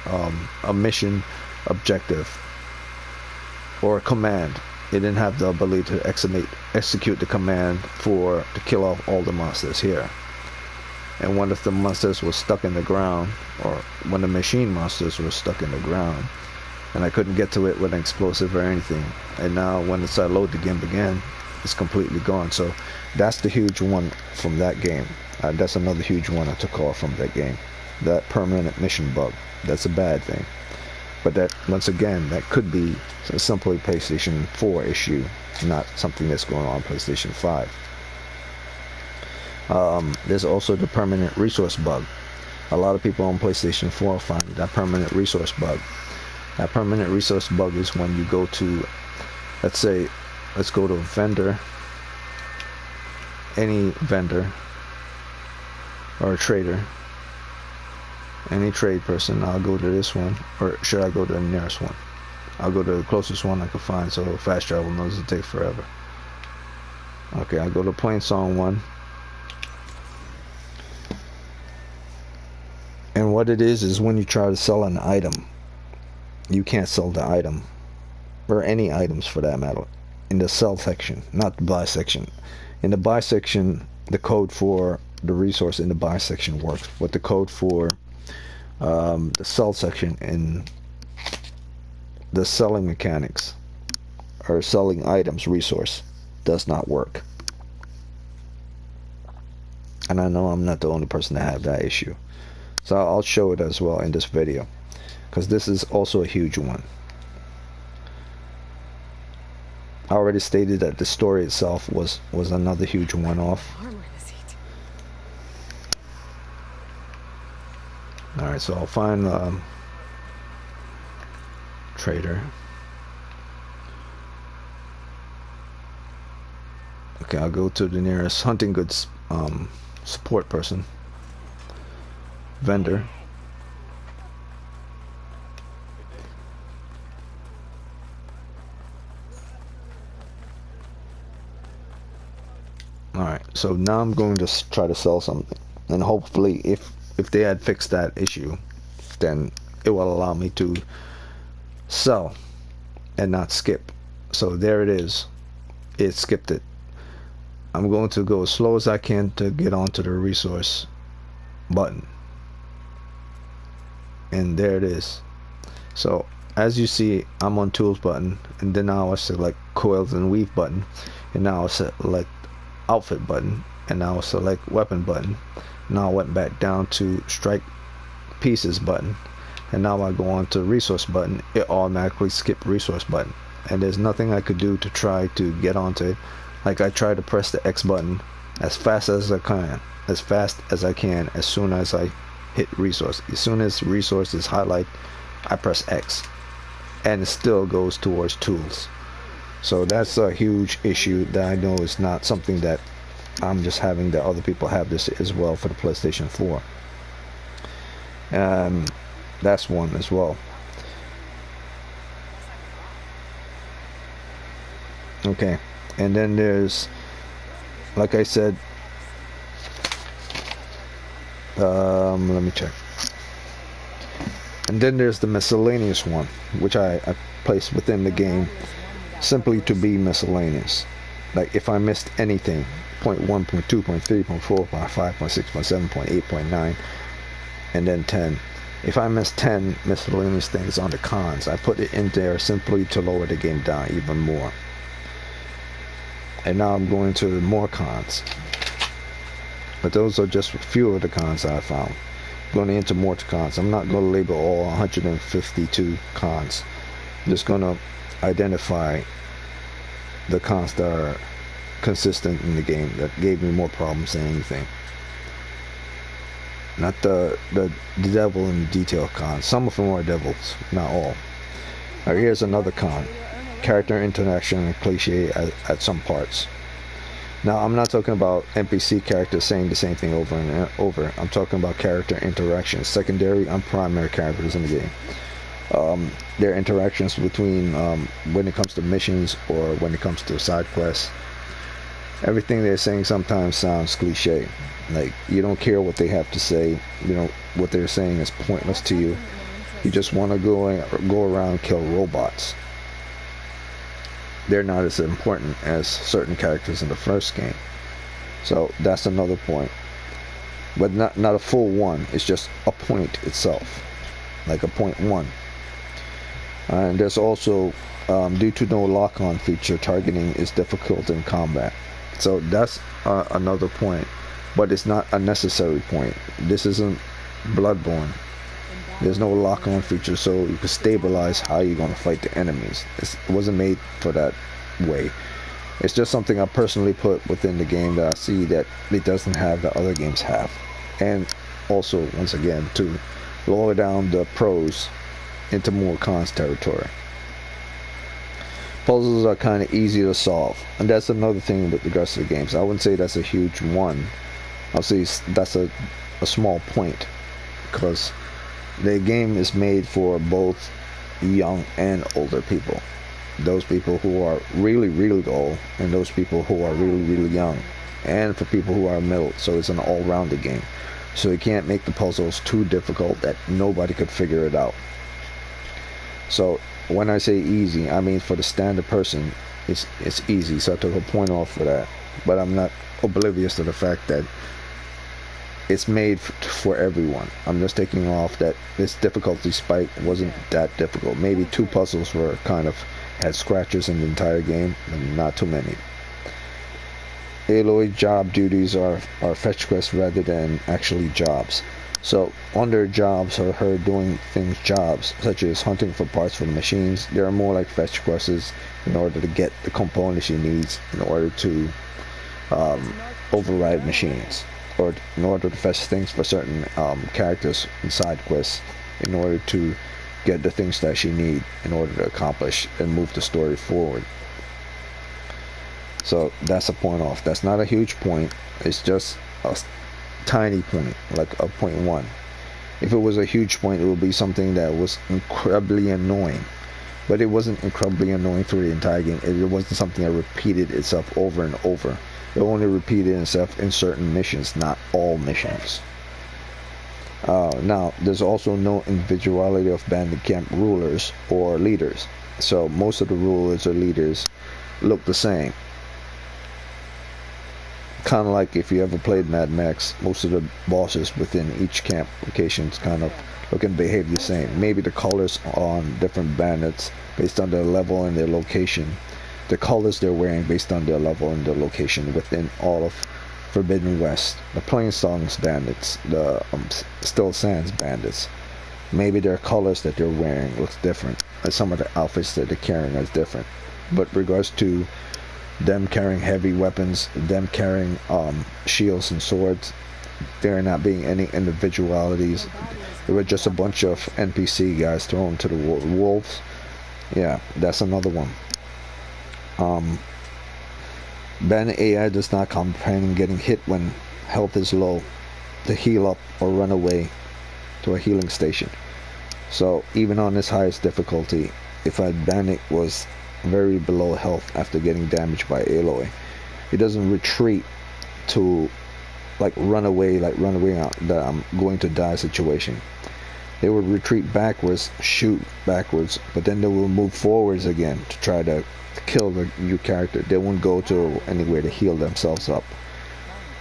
a mission objective, or a command. It didn't have the ability to execute the command to kill off all the monsters here. And one of the monsters was stuck in the ground, or when the machine monsters were stuck in the ground, and I couldn't get to it with an explosive or anything. And now when I load the game again, it's completely gone. So that's the huge one from that game. That's another huge one I took off from that game. That permanent mission bug. That's a bad thing. But that, once again, that could be simply PlayStation 4 issue, not something that's going on PlayStation 5. There's also the permanent resource bug. A lot of people on PlayStation 4 find that permanent resource bug. That permanent resource bug is when you go to, let's go to a vendor, any vendor, or a trader, any trade person. I'll go to this one, or should I go to the nearest one? I'll go to the closest one I can find, so fast travel knows it takes forever. Okay, I'll go to Plain Song 1. And what it is when you try to sell an item, you can't sell the item, or any items for that matter, in the sell section, not the buy section. In the buy section, the code for the resource in the buy section works, but the code for the sell section in the selling mechanics, or selling items resource, does not work. And I know I'm not the only person to have that issue. So I'll show it as well in this video, because this is also a huge one. I already stated that the story itself was another huge one-off. Alright, so I'll find trader. Okay, I'll go to the nearest hunting goods support person. Vendor. Alright, so now I'm going to try to sell something. And hopefully, if they had fixed that issue, then it will allow me to sell and not skip. So there it is. It skipped it. I'm going to go as slow as I can to get onto the resource button. And there it is. So as you see, I'm on tools button, and then now I select coils and weave button, and now I select outfit button, and now I select weapon button. Now I went back down to strike pieces button, and now I go on to resource button. It automatically skipped resource button, and there's nothing I could do to try to get onto it. Like, I try to press the X button as fast as I can, as soon as I hit resource. As soon as resource is highlighted, I press X, and it still goes towards tools. So that's a huge issue that I know is not something that I'm just having, that other people have this as well for the PlayStation 4. That's one as well. Okay, and then there's, like I said, let me check. And then there's the miscellaneous one, which I placed within the game simply to be miscellaneous. Like, if I missed anything, 0.1, 0.2, 0.3, 0.4, 0.5, 0.6, 0.7, 0.8, 0.9, and then 10. If I missed 10 miscellaneous things on the cons, I put it in there simply to lower the game down even more. And now I'm going to more cons. But those are just a few of the cons I found. Going into more cons. I'm not going to label all 152 cons. I'm just going to identify the cons that are consistent in the game, that gave me more problems than anything. Not the devil in the detail cons. Some of them are devils, not all. Alright, here's another con. Character interaction and cliche at some parts. Now, I'm not talking about NPC characters saying the same thing over and over. I'm talking about character interactions, secondary and primary characters in the game. Their interactions between when it comes to missions or when it comes to side quests. Everything they're saying sometimes sounds cliche. Like, you don't care what they have to say. You know, what they're saying is pointless to you. You just want to go around and kill robots. They're not as important as certain characters in the first game. So that's another point. But not a full one. It's just a point itself. Like a 0.1. And there's also, due to no lock-on feature, targeting is difficult in combat. So that's another point. But it's not a necessary point. This isn't Bloodbourne. There's no lock-on feature, so you can stabilize how you're going to fight the enemies. It wasn't made for that way. It's just something I personally put within the game that I see that it doesn't have that other games have. And also, once again, to lower down the pros into more cons territory. Puzzles are kind of easy to solve, and that's another thing with regards to the games. I wouldn't say that's a huge one. I'll say that's a small point, because the game is made for both young and older people. Those people who are really, really old, and those people who are really, really young, and for people who are middle. So it's an all-rounded game. So you can't make the puzzles too difficult that nobody could figure it out. So when I say easy, I mean for the standard person, it's easy. So I took a point off for that. But I'm not oblivious to the fact that it's made for everyone. I'm just taking off that this difficulty spike wasn't that difficult. Maybe 2 puzzles were kind of had scratches in the entire game, and not too many. Aloy job duties are fetch quests rather than actually jobs. So under jobs or her doing things jobs, such as hunting for parts for the machines, they are more like fetch quests in order to get the components she needs in order to override machines, or in order to fetch things for certain characters in side quests in order to get the things that she needs in order to accomplish and move the story forward. So that's a point off. That's not a huge point. It's just a tiny point, like a 0.1. If it was a huge point, it would be something that was incredibly annoying. but it wasn't incredibly annoying through the entire game. It wasn't something that repeated itself over and over. It only repeated itself in certain missions, not all missions. Now, there's also no individuality of bandit camp rulers or leaders. So most of the rulers or leaders look the same. Kind of like if you ever played Mad Max, most of the bosses within each camp locations kind of look and behave the same. Maybe the colors on different bandits based on their level and their location. The colors they're wearing based on their level and their location within all of Forbidden West. The Plainsongs bandits, the Still Sands bandits. Maybe their colors that they're wearing looks different. Some of the outfits that they're carrying is different. But regards to them carrying heavy weapons, them carrying shields and swords, there not being any individualities. They were just a bunch of NPC guys thrown to the wolves. Yeah, that's another one. Bandit AI does not comprehend getting hit when health is low to heal up or run away to a healing station. So even on this highest difficulty, if a bandit was very below health after getting damaged by Aloy, he doesn't retreat to run away out that I'm going to die situation. They would retreat backwards, shoot backwards, but then they will move forwards again to try to kill the new character. They won't go to anywhere to heal themselves up.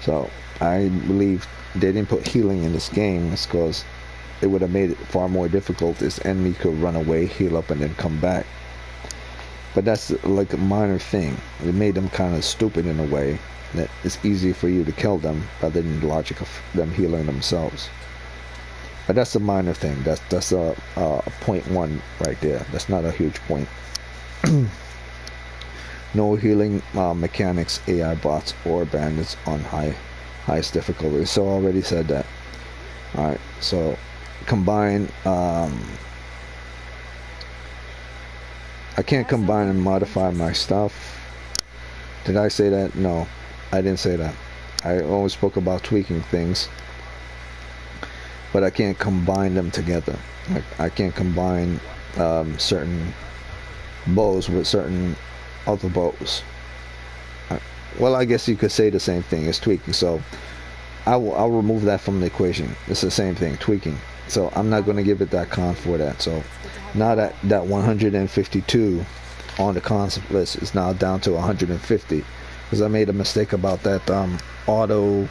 So I believe they didn't put healing in this game because it would have made it far more difficult. This enemy could run away, heal up, and then come back. But that's like a minor thing. It made them kind of stupid in a way that it's easy for you to kill them rather than the logic of them healing themselves. But that's a minor thing. That's a 0.1 right there. That's not a huge point. No healing mechanics, AI bots, or bandits on highest difficulty. So I already said that. Alright, so combine. I can't combine and modify my stuff. Did I say that? No, I didn't say that. I always spoke about tweaking things, but I can't combine them together. I can't combine certain bows with certain other bows. Well, I guess you could say the same thing as tweaking. So I'll remove that from the equation. It's the same thing, tweaking. So I'm not going to give it that con for that. So now that 152 on the cons list is now down to 150 because I made a mistake about that auto.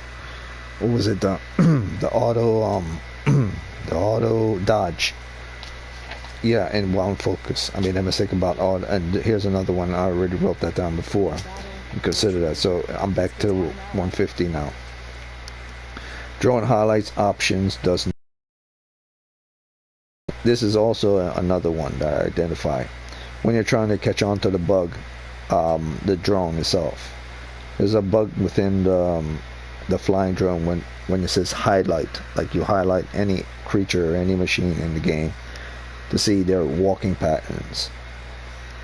What was it? The auto dodge. Yeah, and while in focus, I made a mistake about auto. And here's another one. I already wrote that down before. Consider that. So I'm back to 150 now. Drawing highlights options does. This is also another one that I identify when you're trying to catch on to the bug, the drone itself. There's a bug within the flying drone when it says highlight, like you highlight any creature or any machine in the game to see their walking patterns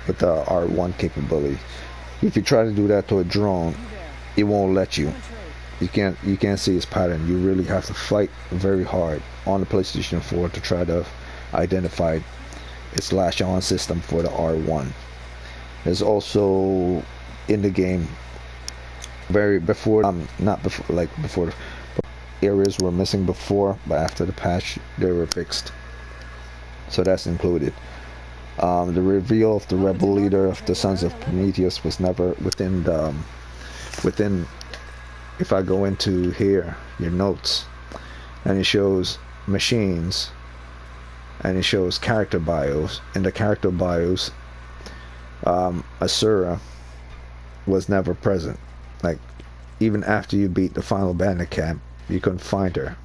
with the R1 capability. If you try to do that to a drone, it won't let you. You can't see its pattern. You really have to fight very hard on the PlayStation 4 to try to identify its latch on system for the R1. There's also in the game before areas were missing before, but after the patch they were fixed. So that's included. The reveal of the rebel leader of the Sons of Prometheus was never within. If I go into here, your notes, and it shows machines, and it shows character bios. In the character bios, Asura was never present. Like, even after you beat the final bandit camp, you couldn't find her.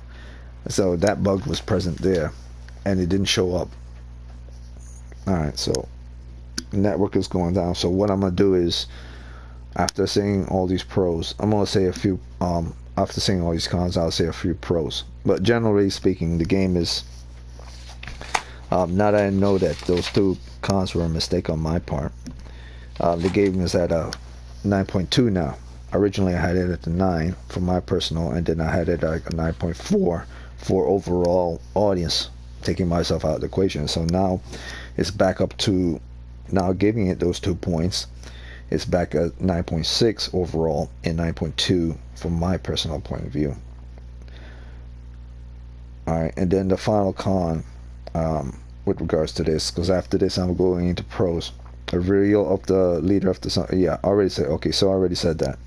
So that bug was present there, and it didn't show up. Alright, so network is going down. So what I'm gonna do is, after saying all these pros, I'm gonna say a few. After saying all these cons, I'll say a few pros. But generally speaking, the game is. Now that I know that those two cons were a mistake on my part, the game is at a 9.2 now. Originally, I had it at the 9 for my personal, and then I had it at a 9.4 for overall audience, taking myself out of the equation. So now it's back up to now giving it those 2 points. It's back at 9.6 overall and 9.2 from my personal point of view. Alright, and then the final con with regards to this, because after this I'm going into pros. A reveal of the leader of the yeah, I already said, okay, so I already said that.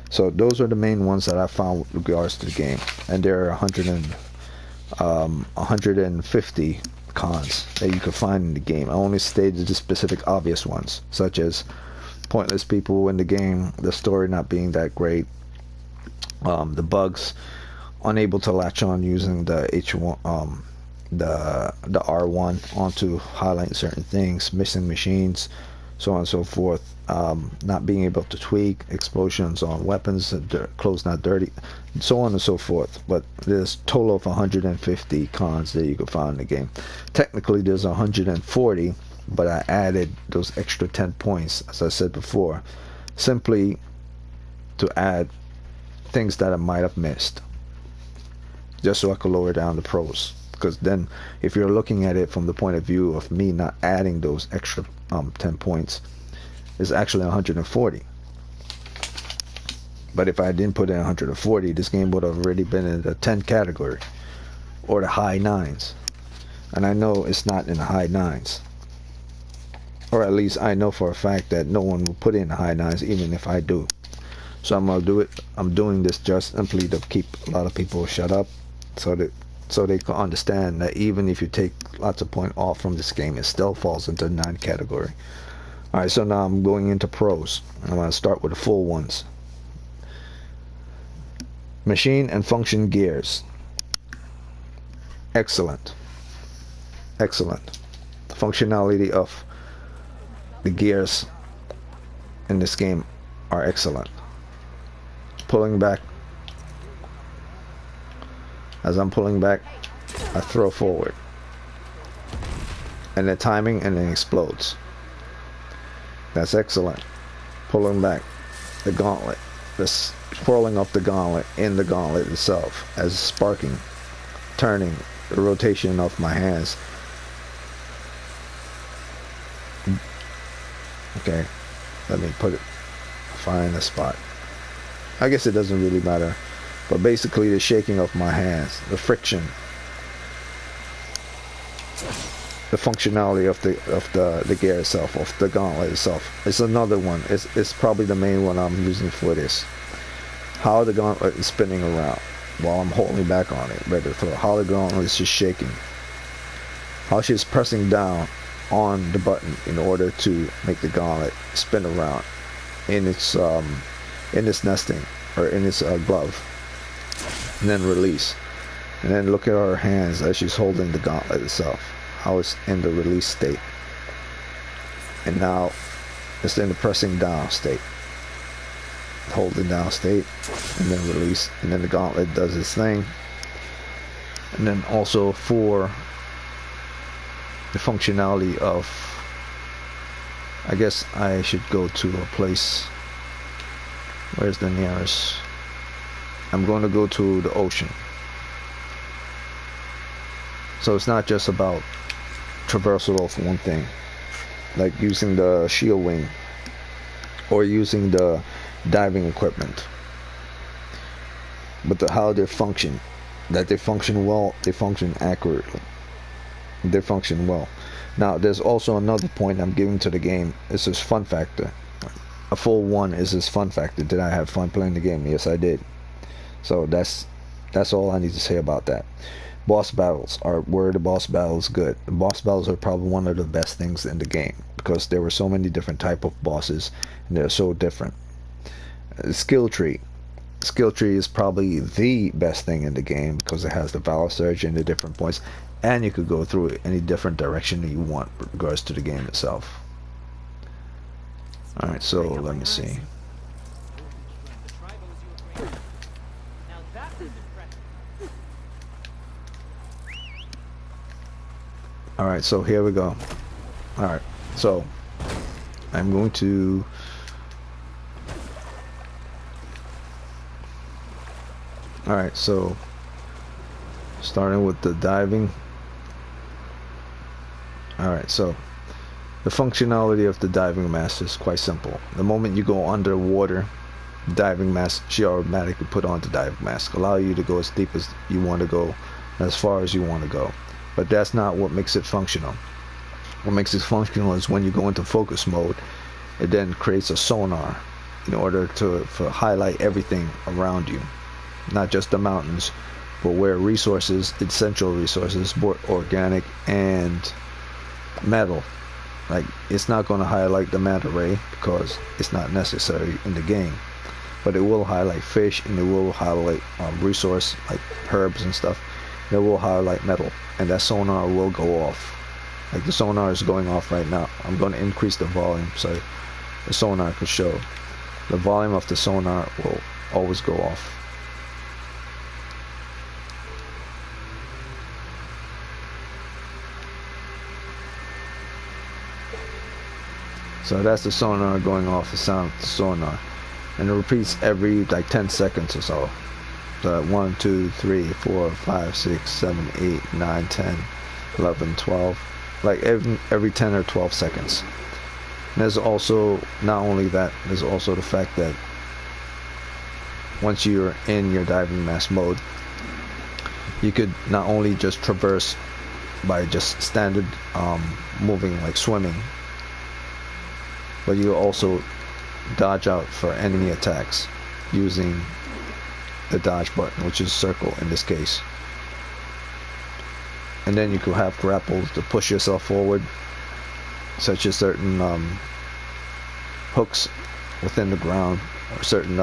So those are the main ones that I found with regards to the game, and there are 150 cons that you can find in the game. I only stated the specific obvious ones, such as pointless people in the game, the story not being that great, the bugs, unable to latch on using the H1, the R1 onto highlight certain things, missing machines, so on and so forth, not being able to tweak, explosions on weapons, clothes not dirty, so on and so forth. But there's a total of 150 cons that you can find in the game. Technically there's 140, but I added those extra 10 points, as I said before, simply to add things that I might have missed, just so I could lower down the pros. Because then if you're looking at it from the point of view of me not adding those extra 10 points, it's actually 140. But if I didn't put in 140, this game would have already been in the 10 category or the high 9s, and I know it's not in the high 9s, or at least I know for a fact that no one will put in the high 9s even if I do. So I'm gonna do it. I'm doing this just simply to keep a lot of people shut up, so they can understand that even if you take lots of points off from this game, it still falls into the 9 category. Alright, so now I'm going into pros. I'm going to start with the full ones. Machine and function gears. Excellent. Excellent. The functionality of the gears in this game are excellent. Pulling back. As I'm pulling back, I throw forward, and the timing, and then explodes. That's excellent. Pulling back, the gauntlet, the swirling of the gauntlet in the gauntlet itself, as sparking, turning, the rotation of my hands. Okay, let me find a spot. I guess it doesn't really matter. But basically the shaking of my hands, the friction, the functionality of the gear itself, of the gauntlet itself. It's another one. It's probably the main one I'm using for this. How the gauntlet is spinning around while I'm holding back on it, ready to throw. How the gauntlet is just shaking. How she's pressing down on the button in order to make the gauntlet spin around in its nesting, or in its glove. And then release, and then look at her hands as she's holding the gauntlet itself, how it's in the release state, and now it's in the pressing down state, holding down state, and then release, and then the gauntlet does its thing. And then also for the functionality of, I guess I should go to a place, where's the nearest? I'm going to go to the ocean. So it's not just about traversal of one thing, like using the shield wing or using the diving equipment, but how they function, that they function well, they function accurately, they function well. Now there's also another point I'm giving to the game. It's this fun factor. A full one is this fun factor. Did I have fun playing the game? Yes, I did. So that's all I need to say about that. Boss battles were the boss battles good. The boss battles are probably one of the best things in the game, because there were so many different type of bosses and they're so different. Skill tree is probably the best thing in the game, because it has the valor surge and the different points, and you could go through it any different direction that you want with regards to the game itself. Alright, so let me see. Alright, so here we go. Alright, so I'm going to alright, so starting with the diving. Alright, so The functionality of the diving mask is quite simple. The moment you go underwater, diving mask, she automatically put on the diving mask, allow you to go as deep as you want to go, as far as you want to go. But that's not what makes it functional. What makes it functional is when you go into focus mode, it then creates a sonar in order to highlight everything around you, not just the mountains, but where resources, essential resources, both organic and metal. Like, it's not going to highlight the manta ray because it's not necessary in the game, but it will highlight fish, and it will highlight resource like herbs and stuff. It will highlight metal, and that sonar will go off. Like, the sonar is going off right now. I'm going to increase the volume so the sonar could show. The volume of the sonar will always go off. So that's the sonar going off, the sound of the sonar. And it repeats every like 10 seconds or so. So 1, 2, 3, 4, 5, 6, 7, 8, 9, 10, 11, 12. Like every 10 or 12 seconds. And there's also, not only that, there's also the fact that once you're in your diving mask mode, you could not only just traverse by just standard moving like swimming, but you also dodge out for enemy attacks using the dodge button, which is circle in this case. And then you could have grapples to push yourself forward, such as certain hooks within the ground, or certain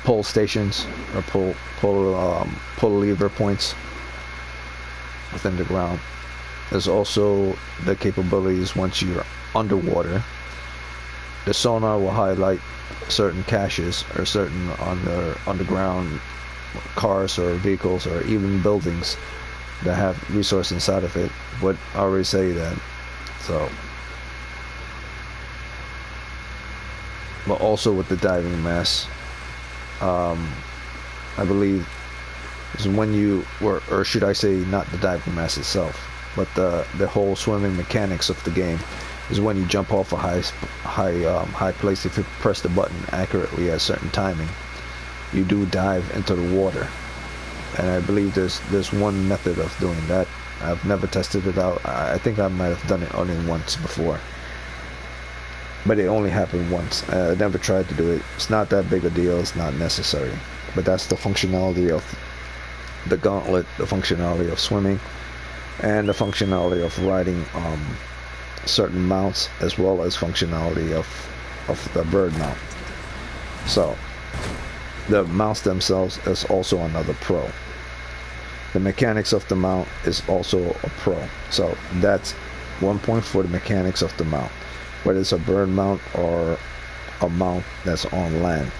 pull stations, or pull lever points within the ground. There's also the capabilities once you're underwater. The sonar will highlight certain caches or certain underground cars or vehicles or even buildings that have resource inside of it. But I already say that. So, but also with the diving mask, I believe is when you were, or should I say, not the diving mask itself, but the whole swimming mechanics of the game is when you jump off a high place. If you press the button accurately at a certain timing, you do dive into the water. And I believe there's one method of doing that. I've never tested it out. I think I might have done it only once before, but it only happened once. I never tried to do it. It's not that big a deal. It's not necessary. But that's the functionality of the gauntlet, the functionality of swimming, and the functionality of riding certain mounts, as well as functionality of the bird mount. So the mounts themselves is also another pro. The mechanics of the mount is also a pro. So that's 1 point for the mechanics of the mount, whether it's a bird mount or a mount that's on land.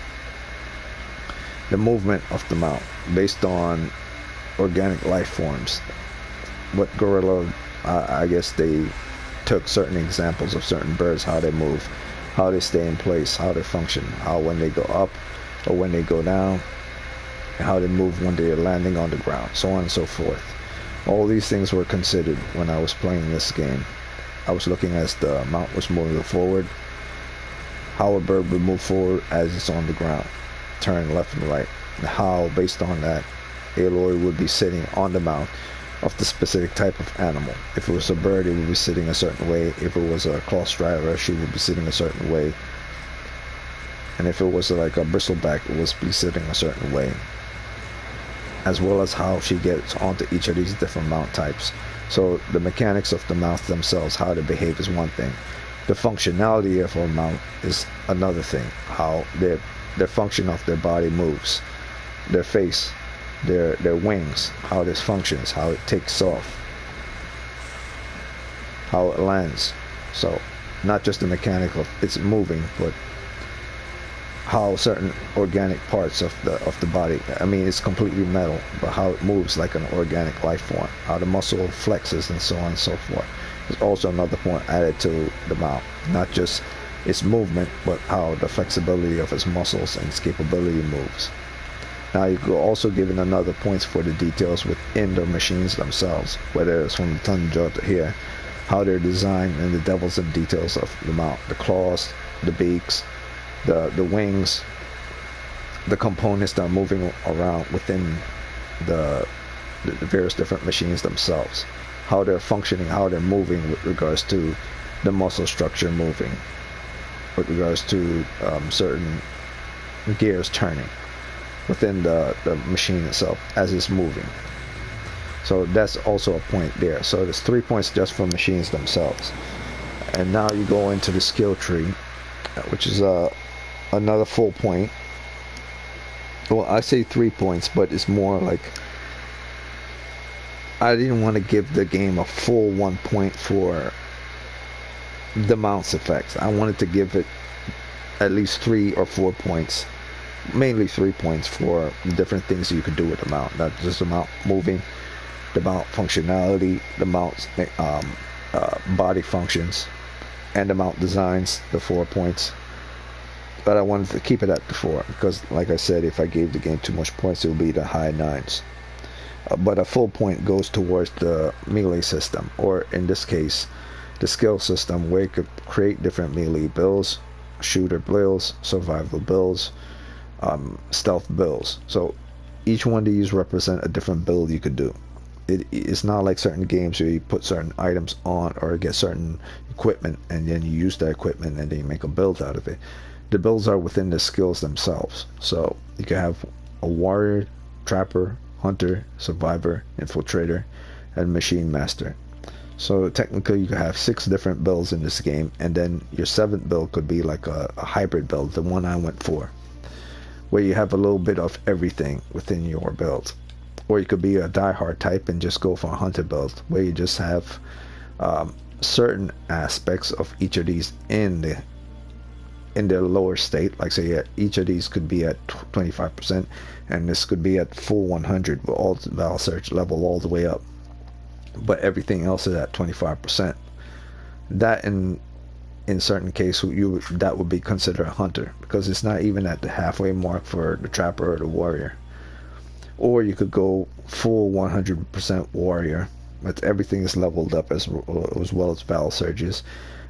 The movement of the mount based on organic life forms. What gorilla, I guess they took certain examples of certain birds, how they move, how they stay in place, how they function, how when they go up or when they go down, and how they move when they're landing on the ground, so on and so forth. All these things were considered when I was playing this game. I was looking as the mount was moving forward, how a bird would move forward as it's on the ground, turn left and right, and how, based on that, Aloy would be sitting on the mount of the specific type of animal. If it was a bird, it would be sitting a certain way. If it was a claw strider, she would be sitting a certain way. And if it was like a bristleback, it would be sitting a certain way. As well as how she gets onto each of these different mount types. So the mechanics of the mount themselves, how they behave, is one thing. The functionality of a mount is another thing. How their function of their body moves, their face, their wings, how this functions, how it takes off, how it lands. So not just the mechanic of it's moving, but how certain organic parts of the body, I mean, it's completely metal, but how it moves like an organic life form, how the muscle flexes and so on and so forth. There's also another point added to the mount, not just its movement, but how the flexibility of its muscles and its capability moves. Now you could also give in another points for the details within the machines themselves, whether it's from the tundra to here, how they're designed, and the devils and details of the mount, the claws, the beaks, the wings, the components that are moving around within the various different machines themselves, how they're functioning, how they're moving with regards to the muscle structure moving, with regards to certain gears turning within the machine itself as it's moving. So that's also a point there. So there's 3 points just for machines themselves. And now you go into the skill tree, which is another full point. Well, I say 3 points, but it's more like I didn't want to give the game a full 1 point for the mounts effects. I wanted to give it at least 3 or 4 points, mainly 3 points for the different things you could do with the mount. Not just the mount moving, the mount functionality, the mount's body functions, and the mount designs, the 4 points. But I wanted to keep it at the 4 because, like I said, if I gave the game too much points, it would be the high 9s. But a full point goes towards the melee system, or in this case, the skill system, where you could create different melee builds, shooter builds, survival builds, stealth builds. So each one of these represent a different build you could do. It's not like certain games where you put certain items on or get certain equipment and then you use that equipment and then you make a build out of it. The builds are within the skills themselves. So you can have a warrior, trapper, hunter, survivor, infiltrator, and machine master. So technically you could have 6 different builds in this game, and then your 7th build could be like a hybrid build, the one I went for, where you have a little bit of everything within your build. Or you could be a diehard type and just go for a hunter build, where you just have certain aspects of each of these in their lower state. Like say each of these could be at 25%, and this could be at full 100 with all the Val Search level all the way up, but everything else is at 25%. That in certain cases that would be considered a hunter, because it's not even at the halfway mark for the trapper or the warrior. Or you could go full 100% warrior, but everything is leveled up as well as Val Surges,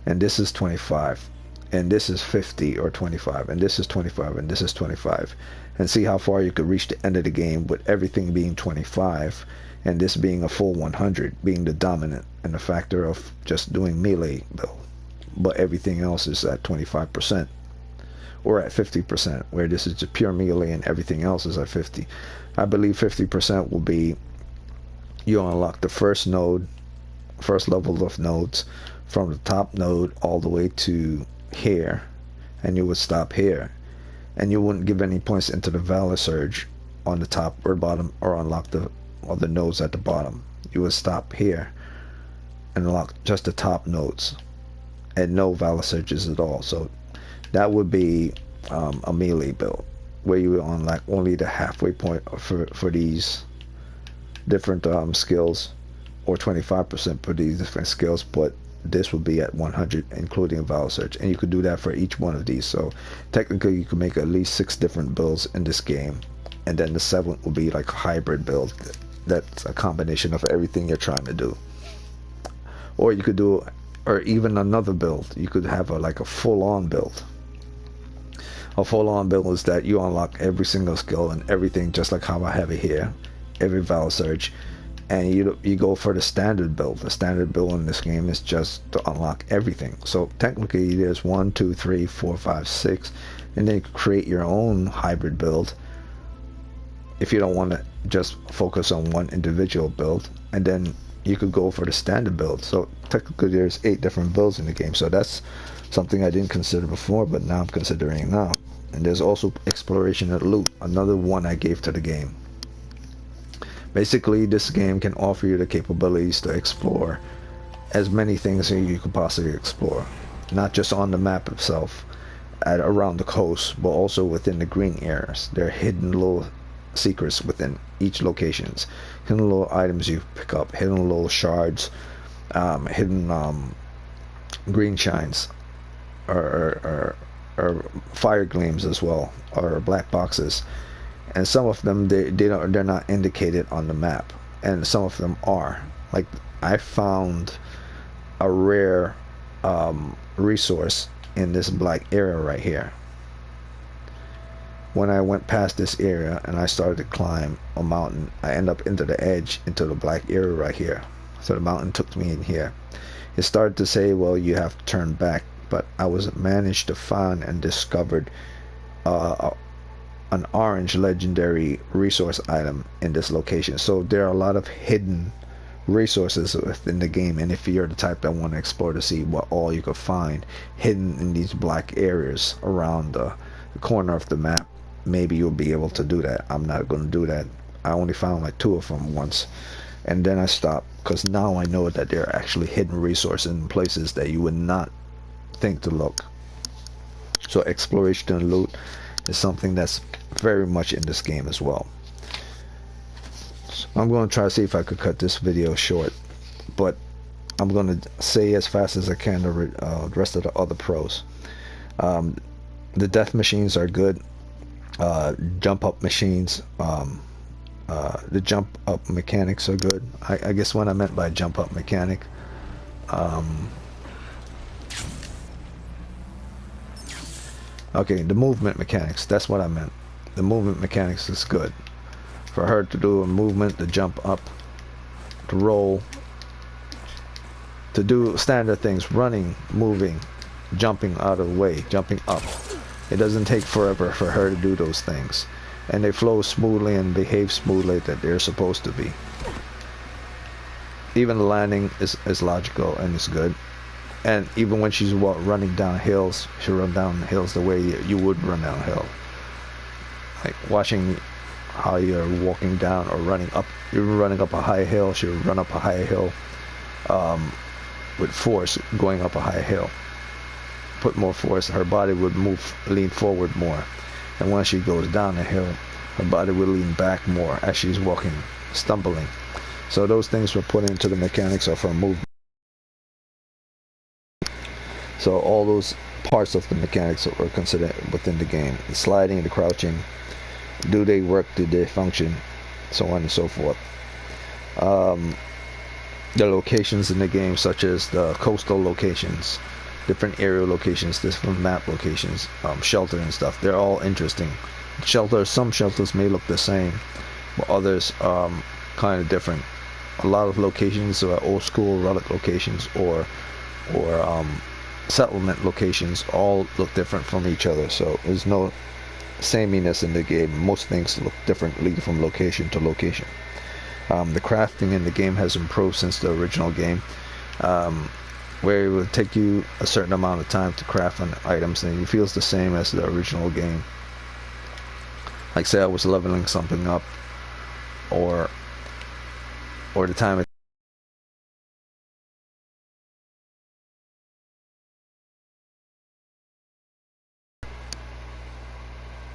and this is 25, and this is 50 or 25, and this is 25, and this is 25, and see how far you could reach the end of the game with everything being 25, and this being a full 100, being the dominant, and the factor of just doing melee build, but everything else is at 25%, or at 50%, where this is just pure melee and everything else is at 50. I believe 50% will be you unlock the first node, first level of nodes, from the top node all the way to here, and you would stop here, and you wouldn't give any points into the Valor Surge on the top or bottom, or unlock the other nodes at the bottom. You would stop here and unlock just the top nodes and no Valor Surges at all. So that would be a melee build, where you will unlock only the halfway point for these different skills, or 25% for these different skills, but this would be at 100 including a Valor Search, and you could do that for each one of these. So technically you could make at least 6 different builds in this game, and then the 7th will be like a hybrid build that's a combination of everything you're trying to do. Or you could do, or even another build, you could have like a full-on build. A full-on build is that you unlock every single skill and everything, just like how I have it here, every Valor Surge, and you go for the standard build. The standard build in this game is just to unlock everything. So technically there's 1, 2, 3, 4, 5, 6, and then you can create your own hybrid build if you don't want to just focus on one individual build, and then you could go for the standard build. So technically there's 8 different builds in the game. So that's something I didn't consider before, but now I'm considering now. And there's also exploration and loot, another one I gave to the game. Basically this game can offer you the capabilities to explore as many things as you could possibly explore, not just on the map itself around the coast, but also within the green areas. There are hidden little secrets within each locations, hidden little items you pick up, hidden little shards, hidden green shines, or fire gleams as well, or black boxes. And some of them they're not indicated on the map, and some of them are. Like I found a rare resource in this black area right here. When I went past this area and I started to climb a mountain, I end up into the edge, into the black area right here. So the mountain took me in here. It started to say, well, you have to turn back, but I was managed to find and discovered an orange legendary resource item in this location. So there are a lot of hidden resources within the game, and if you're the type that want to explore to see what all you could find hidden in these black areas around the corner of the map, maybe you'll be able to do that. I'm not going to do that. I only found like 2 of them once, and then I stopped, because now I know that there are actually hidden resources in places that you would not think to look. So exploration and loot is something that's very much in this game as well. So I'm going to try to see if I could cut this video short, but I'm going to say as fast as I can the rest of the other pros. The death machines are good. Jump up machines, the jump up mechanics are good. I guess what I meant by jump up mechanic, okay, the movement mechanics, that's what I meant. The movement mechanics is good. For her to do a movement, to jump up, to roll, to do standard things, running, moving, jumping out of the way, jumping up. It doesn't take forever for her to do those things, and they flow smoothly and behave smoothly that they're supposed to be. Even the landing is logical and it's good. And even when she's running down hills, she'll run down hills the way you would run down hill. Like watching how you're walking down or running up. You're running up a high hill, she'll run up a high hill with force going up a high hill. Put more force, her body would lean forward more, and when she goes down a hill, her body will lean back more as she's walking, stumbling. So those things were put into the mechanics of her movement. So all those parts of the mechanics were considered within the game. The sliding, the crouching, do they work, do they function, so on and so forth. The locations in the game, such as the coastal locations, different aerial locations, different map locations, shelter and stuff, they're all interesting. Some shelters may look the same, but others kind of different. A lot of locations are old school relic locations or settlement locations, all look different from each other, so there's no sameness in the game. Most things look differently from location to location. The crafting in the game has improved since the original game, where it would take you a certain amount of time to craft on items, and it feels the same as the original game. Like say I was leveling something up, or the time it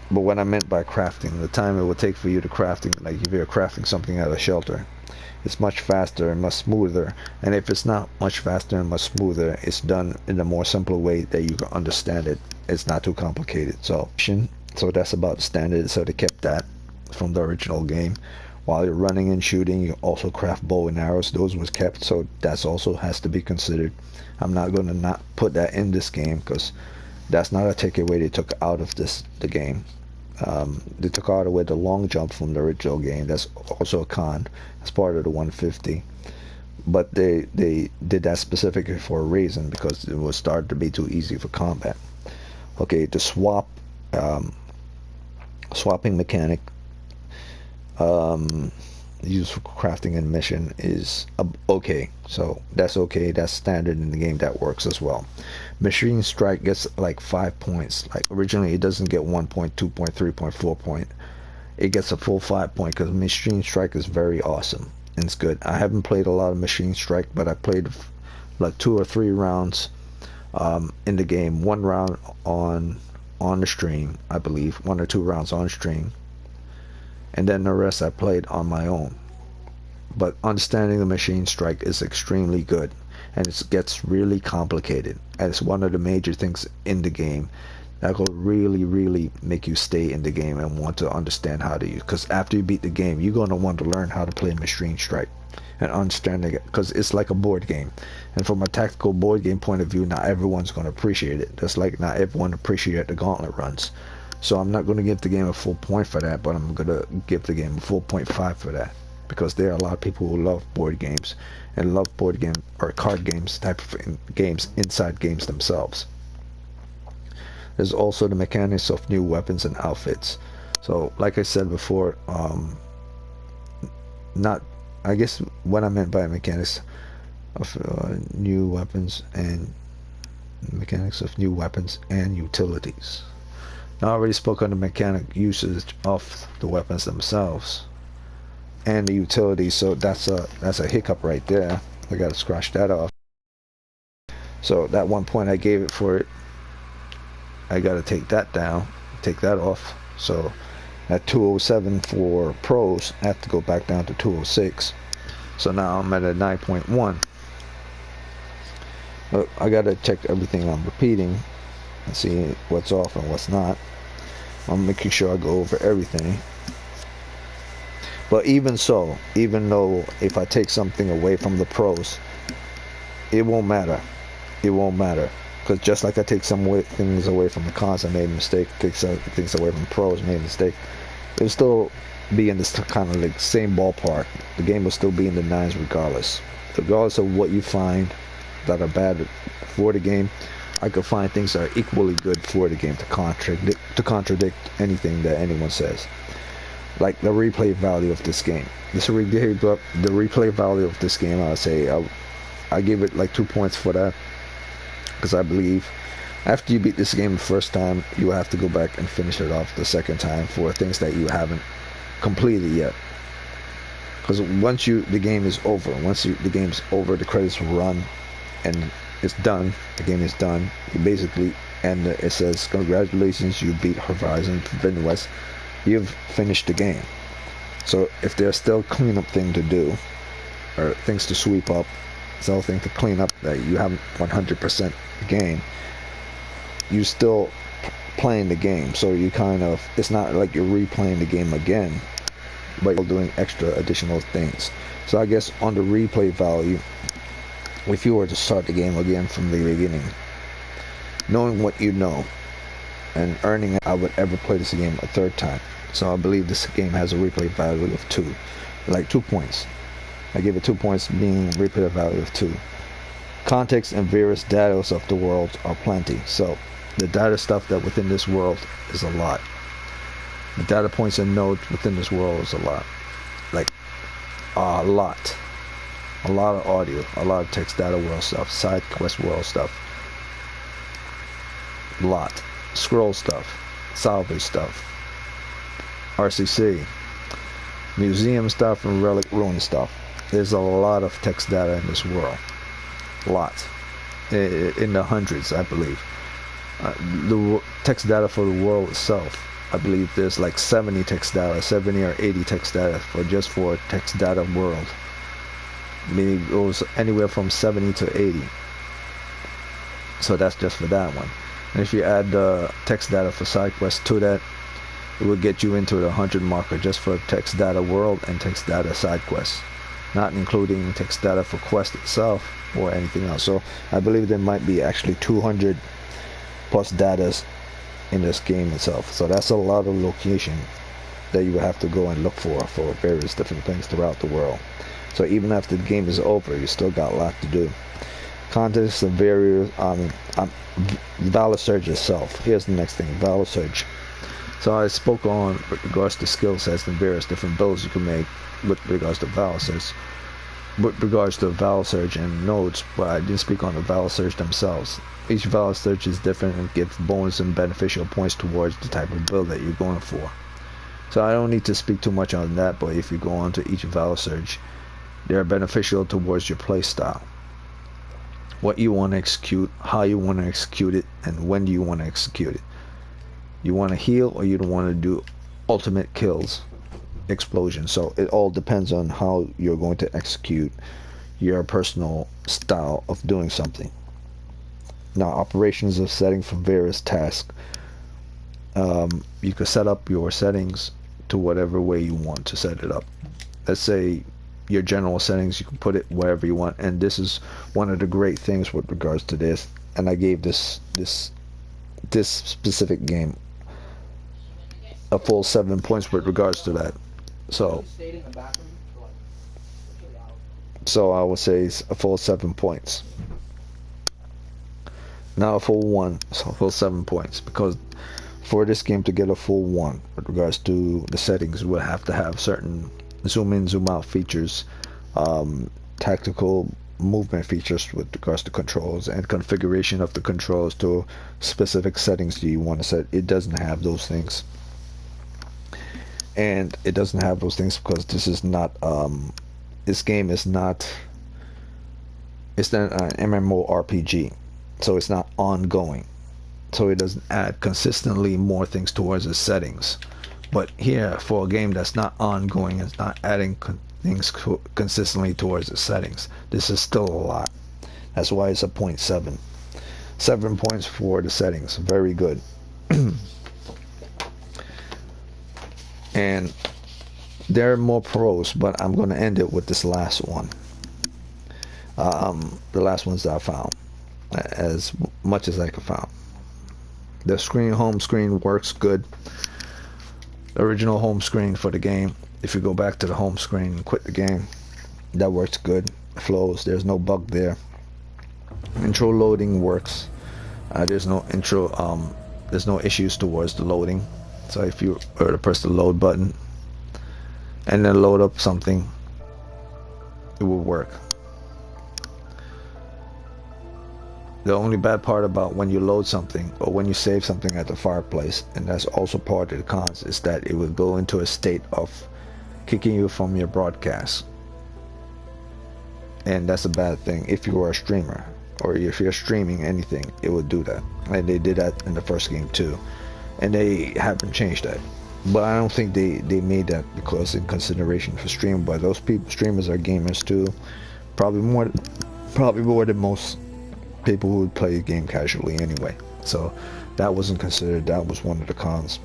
but what I meant by crafting, the time it would take for you to crafting, like if you're crafting something out of shelter, it's much faster and much smoother. And if it's not much faster and much smoother, it's done in a more simple way that you can understand it. It's not too complicated. So that's about standard. So they kept that from the original game. While you're running and shooting, you also craft bow and arrows. Those was kept, so that's also has to be considered. I'm not going to not put that in this game, because that's not a takeaway they took out of the game. They took out away the long jump from the original game. That's also a con. That's part of the 150. But they did that specifically for a reason, because it was started to be too easy for combat. Okay, the swapping mechanic used for crafting and mission is okay. So that's okay. That's standard in the game. That works as well. Machine strike gets like 5 points. Like originally it doesn't get 1 point, 2 point, 3 point, 4 point. It gets a full 5 point, because machine strike is very awesome and it's good. I haven't played a lot of machine strike, but I played like 2 or 3 rounds in the game. 1 round on the stream, I believe. 1 or 2 rounds on stream, and then the rest I played on my own. But understanding the machine strike is extremely good, and it gets really complicated, and it's one of the major things in the game That will really make you stay in the game and want to understand how to use. Because after you beat the game, you're gonna want to learn how to play Machine Strike and understanding it. Because it's like a board game, and from a tactical board game point of view, not everyone's gonna appreciate it. Just like not everyone appreciates the gauntlet runs. So I'm not gonna give the game a full point for that, but I'm gonna give the game a full 0.5 for that. Because there are a lot of people who love board games and love board game or card games type of games inside games themselves. There's also the mechanics of new weapons and outfits. So like I said before, not, I guess what I meant by mechanics of new weapons and mechanics of new weapons and utilities. Now I already spoke on the mechanic usage of the weapons themselves and the utilities, so that's a hiccup right there. I gotta scratch that off. So that 1 point I gave it for it, I gotta take that down, take that off. So at 207 for pros, I have to go back down to 206. So now I'm at a 9.1. But I gotta check everything I'm repeating and see what's off and what's not. I'm making sure I go over everything. But even so, even though if I take something away from the pros, it won't matter. It won't matter. Because just like I take some things away from the cons, I made a mistake. Take some things away from the pros, made a mistake. It'll still be in this kind of like same ballpark. The game will still be in the nines regardless. Regardless of what you find that are bad for the game, I could find things that are equally good for the game to contradict anything that anyone says. Like the replay value of this game. The replay value of this game, I would say I give it like 2 points for that. Because I believe after you beat this game the first time, you have to go back and finish it off the second time for things that you haven't completed yet. Because once the game is over, the credits run and it's done, the game is done, you basically, and it says congratulations, you beat Horizon Forbidden West, you've finished the game. So if there's still cleanup thing to do or things to sweep up, something to clean up that you haven't 100% the game, you still playing the game. So you kind of, it's not like you're replaying the game again, but you're doing extra additional things. So I guess on the replay value, if you were to start the game again from the beginning, knowing what you know and earning it, I would ever play this game a third time. So I believe this game has a replay value of 2, like 2 points. I give it 2 points, being replay value of 2. Context and various data of the world are plenty. So the data stuff that within this world is a lot. The data points and nodes within this world is a lot. Like a lot. A lot of audio, a lot of text data world stuff, side quest world stuff. A lot. Scroll stuff, salvage stuff, RCC, museum stuff, and relic ruin stuff. There's a lot of text data in this world. A lot. In the hundreds, I believe. The text data for the world itself, I believe there's like 70 text data, 70 or 80 text data for text data world. Maybe it goes anywhere from 70 to 80. So that's just for that one. And if you add the text data for side quests to that, it will get you into the 100 marker just for text data world and text data side quests, not including text data for quest itself or anything else. So I believe there might be actually 200 plus datas in this game itself. So that's a lot of location that you would have to go and look for various different things throughout the world. So even after the game is over, you still got a lot to do. Context of various Valor Surge itself. Here's the next thing, Valor Surge. So I spoke on with regards to skill sets and various different builds you can make with regards to Valor Surge. With regards to Valor Surge and nodes, but I didn't speak on the Valor Surge themselves. Each Valor Surge is different and gives bonus and beneficial points towards the type of build that you're going for. So I don't need to speak too much on that, but if you go on to each Valor Surge, they're beneficial towards your play style. What you want to execute, how you want to execute it, and when do you want to execute it. You want to heal or you don't want to do ultimate kills, explosion. So it all depends on how you're going to execute your personal style of doing something. Now, operations are setting for various tasks. You could set up your settings to whatever way you want to set it up. Let's say your general settings, you can put it wherever you want, and this is one of the great things with regards to this. And I gave this specific game a full 7 points with regards to that. So I would say it's a full 7 points. Not a full 1, so a full 7 points, because for this game to get a full 1 with regards to the settings, we'll have to have certain zoom in, zoom out features, tactical movement features with regards to controls, and configuration of the controls to specific settings do you want to set. It doesn't have those things, and it doesn't have those things because this is not this game is not, it's not an MMORPG, so it's not ongoing, so it doesn't add consistently more things towards its settings. But here, for a game that's not ongoing, it's not adding things consistently towards the settings, this is still a lot. That's why it's a 0.7. 7 points for the settings, very good. And there are more pros, but I'm going to end it with this last one. The last ones that I found, as much as I could find. The home screen works good. The original home screen for the game, if you go back to the home screen and quit the game, that works good. It flows. There's no bug there. Intro loading works. There's no issues towards the loading. So if you were to press the load button and then load up something, it will work. The only bad part about when you load something or when you save something at the fireplace, and that's also part of the cons, is that it will go into a state of kicking you from your broadcast. And that's a bad thing if you are a streamer, or if you're streaming anything, it would do that. And they did that in the first game too, and they haven't changed that. But I don't think they made that because in consideration for stream. But those streamers are gamers too, probably more than most people who would play a game casually anyway. So that wasn't considered. That was one of the cons.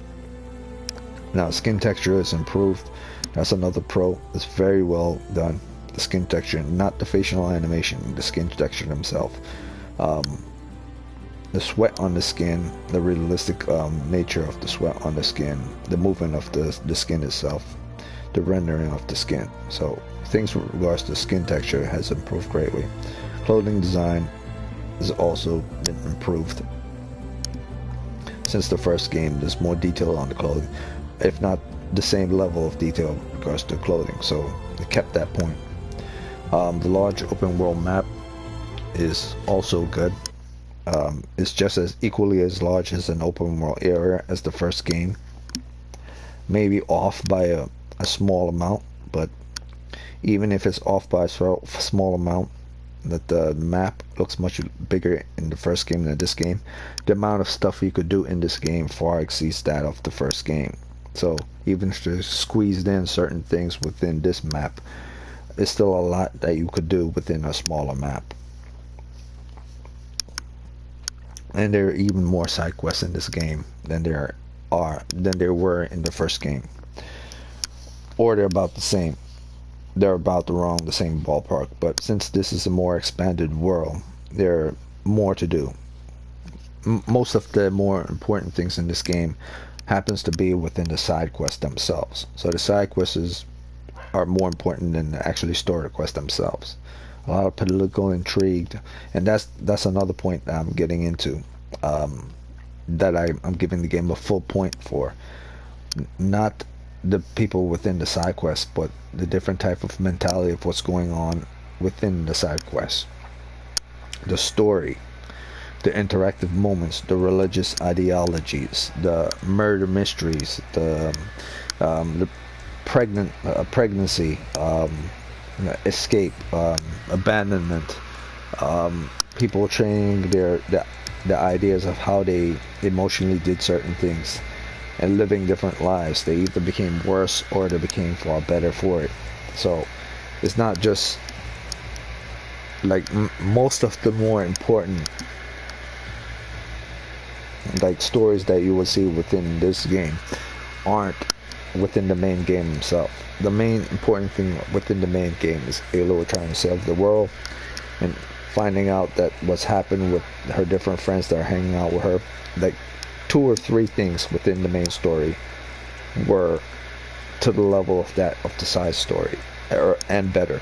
Now skin texture is improved. That's another pro. It's very well done. The skin texture, not the facial animation, the skin texture themselves. The sweat on the skin, the realistic nature of the sweat on the skin, the movement of the skin itself, the rendering of the skin. So things with regards to skin texture has improved greatly. Clothing design has also been improved since the first game. There's more detail on the clothing, if not the same level of detail with regards to clothing, so they kept that point. The large open world map is also good. It's just as equally as large as an open world area as the first game, maybe off by a small amount, but even if it's off by a small amount, that the map looks much bigger in the first game than this game. The amount of stuff you could do in this game far exceeds that of the first game. So even if there's squeezed in certain things within this map, it's still a lot that you could do within a smaller map. And there are even more side quests in this game than there were in the first game, or they're about the same. They're about the same ballpark, but since this is a more expanded world, there are more to do. Most of the more important things in this game happens to be within the side quests themselves. So the side quests are more important than the actually story quests themselves. A lot of political intrigue, and that's another point that I'm getting into, that I'm giving the game a full point for. Not the people within the side quests, but the different type of mentality of what's going on within the side quests. The story, the interactive moments, the religious ideologies, the murder mysteries, the pregnancy, escape, abandonment, people training the ideas of how they emotionally did certain things and living different lives. They either became worse or they became far better for it. So it's not just like most of the more important like stories that you will see within this game aren't within the main game itself. The main important thing within the main game is Aloy trying to save the world and finding out that what's happened with her different friends that are hanging out with her. Like 2 or 3 things within the main story were to the level of that of the side story, and better.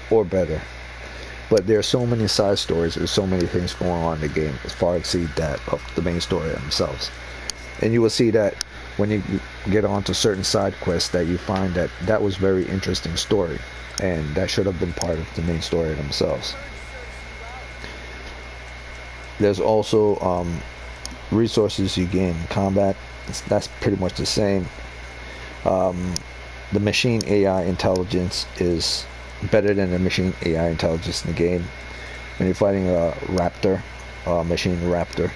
But there are so many side stories, there's so many things going on in the game as far exceed that of the main story themselves. And you will see that when you get onto certain side quests, that you find that that was very interesting story, and that should have been part of the main story themselves. There's also resources you gain in combat. That's pretty much the same. The machine AI intelligence is better than the machine AI intelligence in the game. When you're fighting a raptor, machine raptor,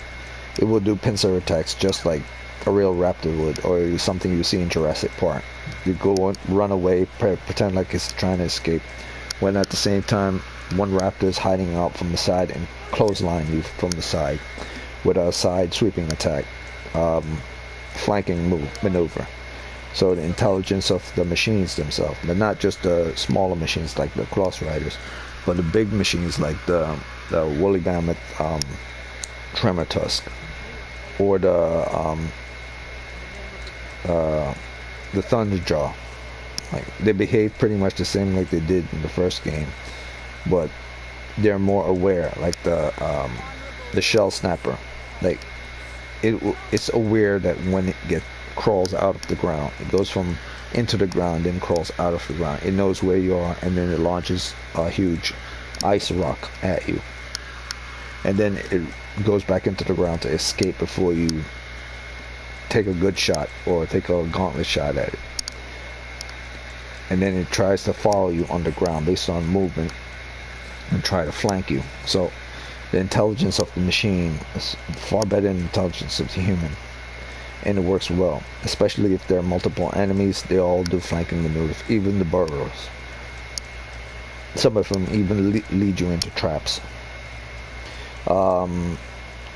it will do pincer attacks just like a real raptor would, or something you see in Jurassic Park. You go on, run away, pretend like it's trying to escape, when at the same time one raptor is hiding out from the side and clothesline you from the side with a side sweeping attack, flanking maneuver. So the intelligence of the machines themselves, but not just the smaller machines like the Cross Riders, but the big machines like the woolly mammoth tremor tusk, or the thunderjaw. Like, they behave pretty much the same like they did in the first game, but they're more aware. Like the shell snapper, like it's aware that when it crawls out of the ground, it goes from into the ground, then crawls out of the ground. It knows where you are, and then it launches a huge ice rock at you, and then it goes back into the ground to escape before you take a good shot or take a gauntlet shot at it. And then it tries to follow you on the ground based on movement and try to flank you. So the intelligence of the machine is far better than the intelligence of the human, and it works well, especially if there are multiple enemies. They all do flanking maneuvers, even the burrows. Some of them even lead you into traps.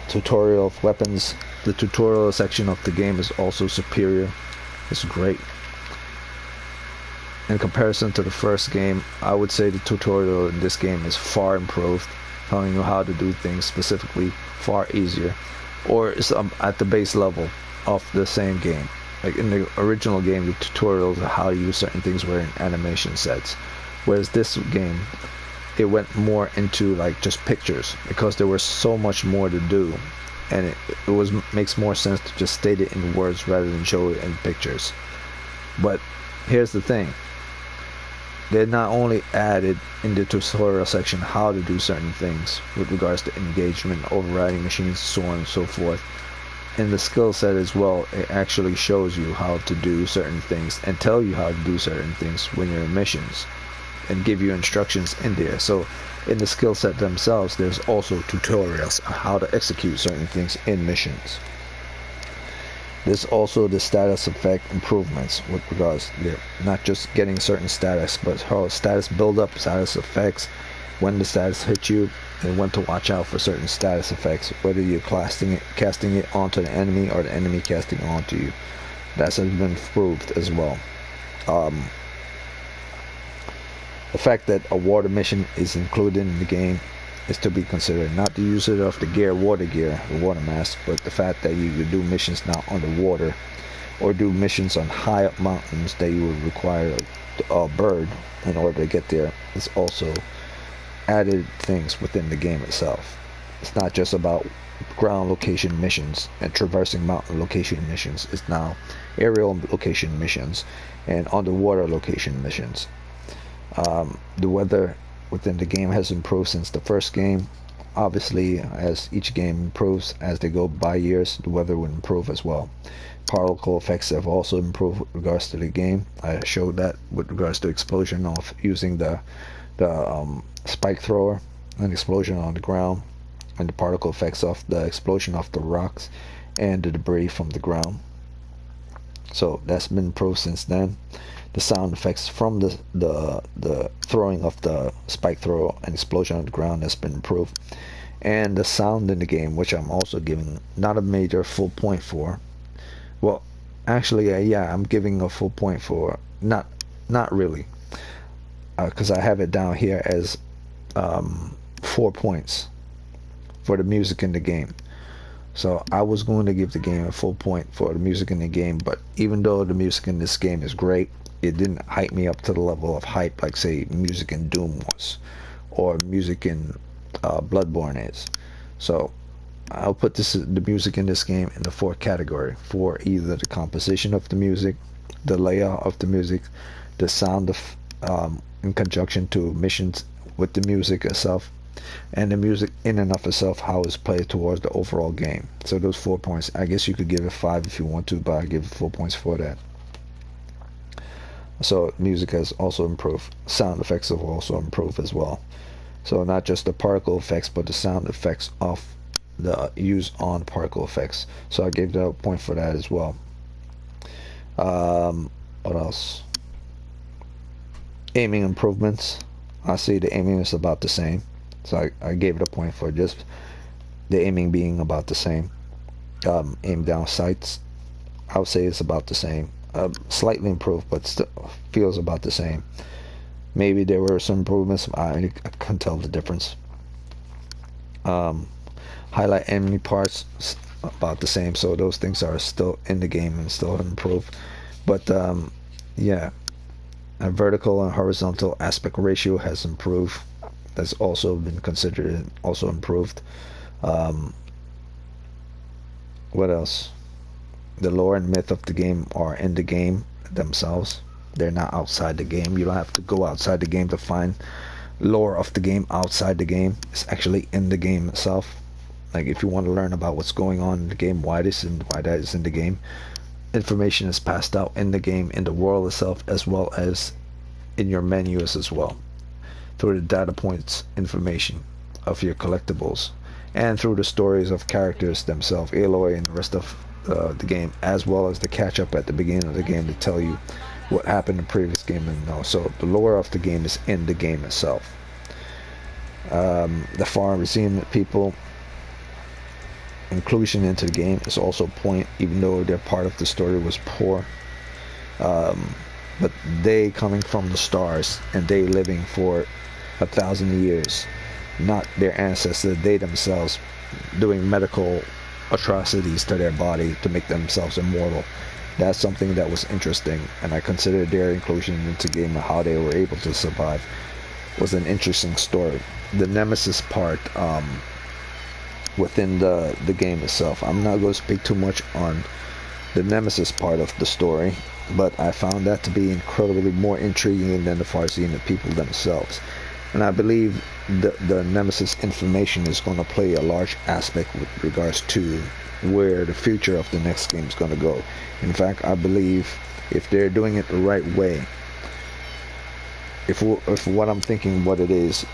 Tutorial of weapons. The tutorial section of the game is also superior. It's great. In comparison to the first game, I would say the tutorial in this game is far improved, telling you how to do things specifically, far easier, or it's at the base level of the same game. Like in the original game, the tutorials of how to use certain things were in animation sets, whereas this game, it went more into like just pictures, because there was so much more to do, and it makes more sense to just state it in words rather than show it in pictures. But here's the thing. They not only added in the tutorial section how to do certain things with regards to engagement, overriding machines, so on and so forth. In the skill set as well, it actually shows you how to do certain things and tell you how to do certain things when you're in missions, and give you instructions in there. So in the skill set themselves, there's also tutorials on how to execute certain things in missions. There's also the status effect improvements with regards to not just getting certain status, but how status build up, status effects, when the status hit you, and when to watch out for certain status effects, whether you're casting it onto the enemy or the enemy casting it onto you. That's been improved as well. The fact that a water mission is included in the game is to be considered. Not the usage of the water gear, the water mask, but the fact that you could do missions now underwater, or do missions on high up mountains that you would require a bird in order to get there. It's also added things within the game itself. It's not just about ground location missions and traversing mountain location missions. It's now aerial location missions and underwater location missions. The weather within the game has improved since the first game. Obviously, as each game improves, as they go by years, the weather will improve as well. Particle effects have also improved with regards to the game. I showed that with regards to explosion of using the spike thrower, and explosion on the ground, and the particle effects of the explosion of the rocks and the debris from the ground. So that's been improved since then. The sound effects from the throwing of the spike thrower and explosion on the ground has been improved, and the sound in the game, which I'm also giving not a major full point for. Well, actually, yeah, I'm giving a full point for, not really, because I have it down here as 4 points for the music in the game. So I was going to give the game a full point for the music in the game, but even though the music in this game is great, it didn't hype me up to the level of hype like, say, music in Doom was, or music in Bloodbourne is. So I'll put the music in this game in the fourth category for either the composition of the music, the layout of the music, the sound of in conjunction to missions with the music itself, and the music in and of itself, how it's played towards the overall game. So those 4 points. I guess you could give it 5 if you want to, but I give it 4 points for that. So music has also improved. Sound effects have also improved as well. So not just the particle effects, but the sound effects of the use on particle effects. So I gave that a point for that as well. What else? Aiming improvements. I see the aiming is about the same. So I gave it a point for just the aiming being about the same. Aim down sights, I would say it's about the same. Slightly improved, but still feels about the same. Maybe there were some improvements. I couldn't tell the difference. Highlight enemy parts, about the same. So those things are still in the game and still improved. But yeah, a vertical and horizontal aspect ratio has improved. That's also been considered and also improved. What else? The lore and myth of the game are in the game themselves. They're not outside the game. You don't have to go outside the game to find lore of the game outside the game. It's actually in the game itself. Like if you want to learn about what's going on in the game, why this and why that is in the game, information is passed out in the game, in the world itself, as well as in your menus as well, through the data points information of your collectibles, and through the stories of characters themselves, Aloy and the rest of the game, as well as the catch up at the beginning of the game to tell you what happened in the previous game. And so the lore of the game is in the game itself. The foreign regime people inclusion into the game is also a point, even though their part of the story was poor. But they coming from the stars and they living for 1,000 years, not their ancestors, they themselves doing medical atrocities to their body to make themselves immortal. That's something that was interesting, and I considered their inclusion into the game and how they were able to survive was an interesting story. The Nemesis part within the game itself, I'm not going to speak too much on the Nemesis part of the story, but I found that to be incredibly more intriguing than the Farsi the people themselves. And I believe the Nemesis information is going to play a large aspect with regards to where the future of the next game is going to go. In fact, I believe if they're doing it the right way, if what I'm thinking what it is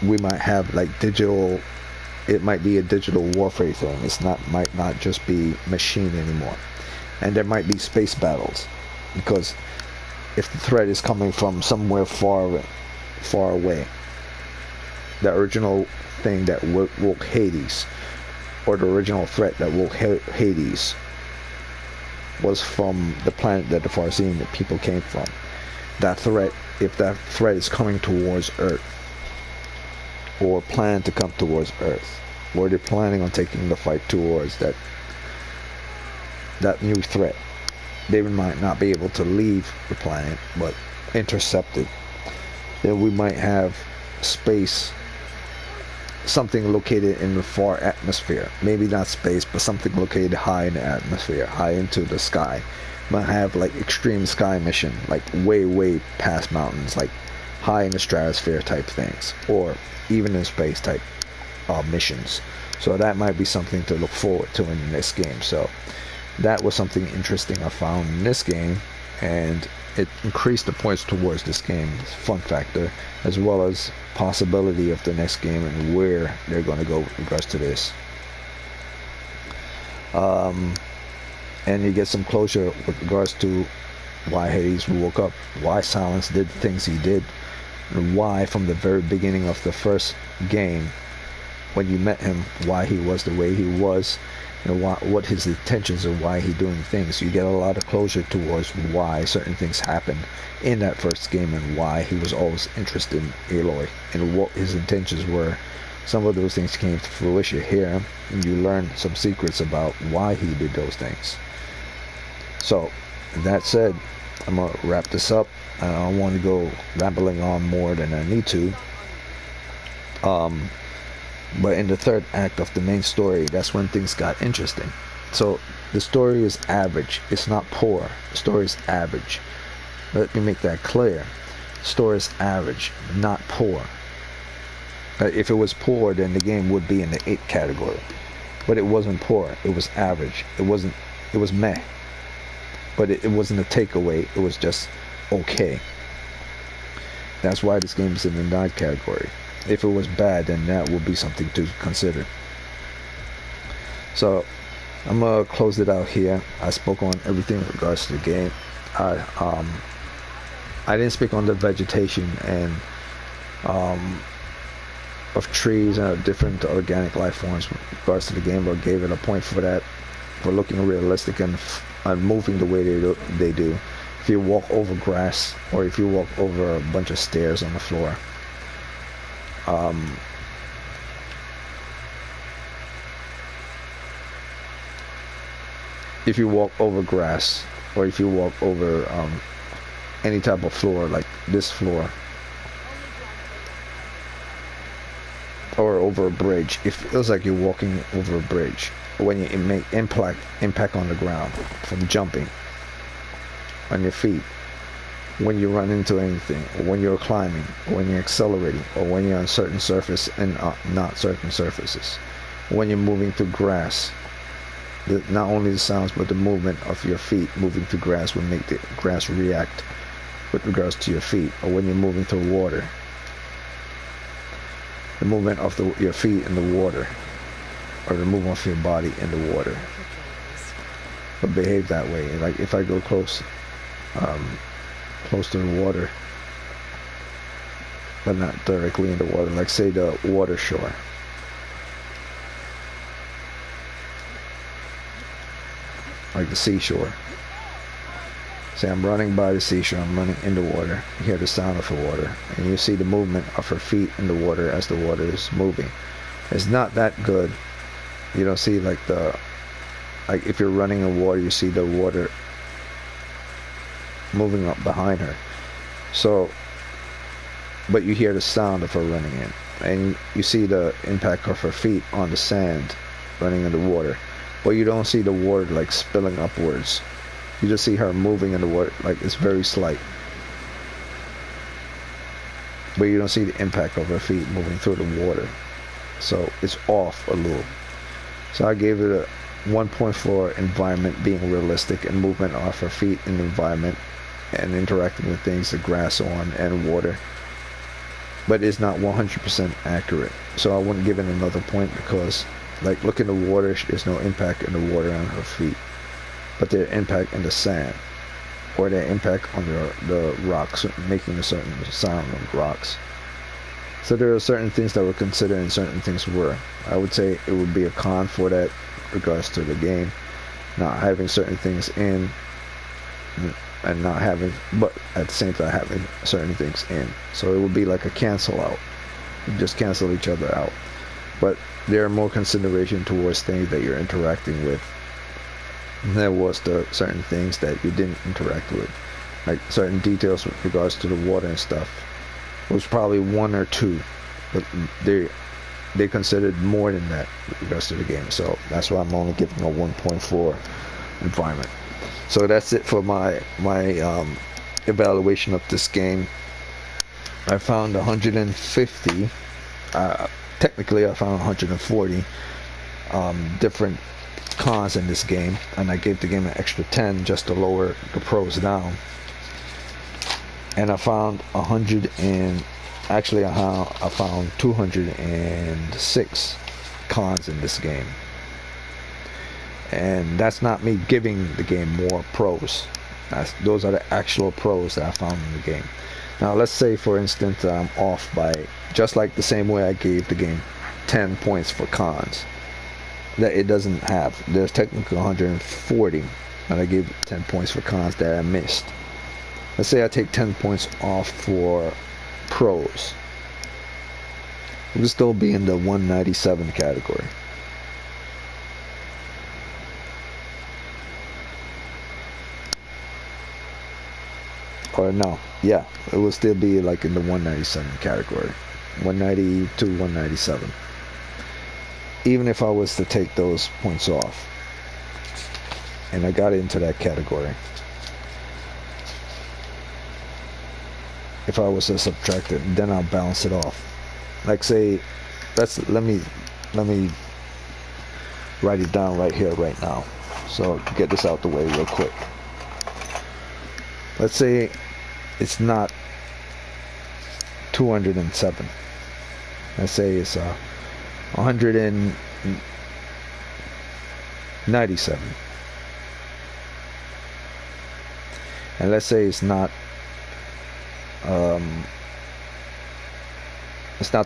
we might have like digital, it might be a digital warfare thing. Might not just be machine anymore. And there might be space battles, because if the threat is coming from somewhere far away, the original thing that woke Hades, or the original threat that woke Hades, was from the planet that the Farsian people came from. That threat, if that threat is coming towards Earth, or plan to come towards Earth, or they're planning on taking the fight towards that new threat, they might not be able to leave the planet, but intercept it. Then we might have space, something located in the far atmosphere, maybe not space, but something located high in the atmosphere, high into the sky. Might have like extreme sky mission, like way past mountains, like high in the stratosphere type things, or even in space type missions. So that might be something to look forward to in the next game. So that was something interesting I found in this game, and it increased the points towards this game, fun factor, as well as possibility of the next game and where they're going to go with regards to this. And you get some closure with regards to why Hades woke up, why Silence did the things he did, and why from the very beginning of the first game, when you met him, why he was the way he was, and what his intentions and why he doing things. You get a lot of closure towards why certain things happened in that first game and why he was always interested in Aloy and what his intentions were. Some of those things came to fruition here, and you learn some secrets about why he did those things. So, that said, I'm going to wrap this up. I don't want to go rambling on more than I need to. But in the third act of the main story, that's when things got interesting. So, the story is average. It's not poor. The story is average. Let me make that clear. The story is average, not poor. If it was poor, then the game would be in the 8 category. But it wasn't poor. It was average. It was meh. But it wasn't a takeaway. It was just okay. That's why this game is in the 9 category. If it was bad, then that would be something to consider. So, I'm going to close it out here. I spoke on everything in regards to the game. I didn't speak on the vegetation and of trees and different organic life forms with regards to the game, but gave it a point for that, for looking realistic and moving the way they do. If you walk over grass, or if you walk over a bunch of stairs on the floor, if you walk over grass, or if you walk over any type of floor, like this floor, or over a bridge, it feels like you're walking over a bridge when you make impact on the ground from jumping on your feet, when you run into anything, or when you're climbing, or when you're accelerating, or when you're on certain surface and not certain surfaces, when you're moving through grass. Not only the sounds, but the movement of your feet moving through grass will make the grass react with regards to your feet. Or when you're moving through water, the movement of your feet in the water, or the movement of your body in the water, but behave that way. Like if I go close to the water, but not directly in the water, like say the water shore, like the seashore. Say I'm running by the seashore, I'm running in the water, you hear the sound of the water, and you see the movement of her feet in the water as the water is moving. It's not that good. You don't see like if you're running in water, you see the water moving up behind her. So, but you hear the sound of her running in, and you see the impact of her feet on the sand running in the water. But you don't see the water like spilling upwards. You just see her moving in the water, like it's very slight. But you don't see the impact of her feet moving through the water. So it's off a little. So I gave it a 1.4 environment being realistic and movement of her feet in the environment and interacting with things, the grass on and water. But it's not 100% accurate. So I wouldn't give it another point because like look in the water, there's no impact in the water on her feet. But their impact in the sand, or their impact on the rocks, making a certain sound on rocks. So there are certain things that were considered and certain things were. I would say it would be a con for that regards to the game, not having certain things in, and not having, but at the same time having certain things in. So it would be like a cancel out. You just cancel each other out. But there are more consideration towards things that you're interacting with. And there was the certain things that you didn't interact with, like certain details with regards to the water and stuff. It was probably 1 or 2, but they considered more than that with regards to the game. So that's why I'm only giving a 1.4 environment. So that's it for my evaluation of this game. I found 150. Technically, I found 140 different cons in this game, and I gave the game an extra 10 just to lower the pros down. And I found I found 206 cons in this game. And that's not me giving the game more pros. Those are the actual pros that I found in the game. Now let's say for instance that I'm off by, just like the same way I gave the game 10 points for cons that it doesn't have. There's technically 140, and I gave 10 points for cons that I missed. Let's say I take 10 points off for pros. It would still be in the 197 category. Or no, yeah, it will still be like in the 197 category. 190 to 197. Even if I was to take those points off. And I got into that category. If I was to subtract it, then I'll balance it off. Like say, let me write it down right here, right now. So get this out the way real quick. Let's say it's not 207. Let's say it's 197. And let's say it's not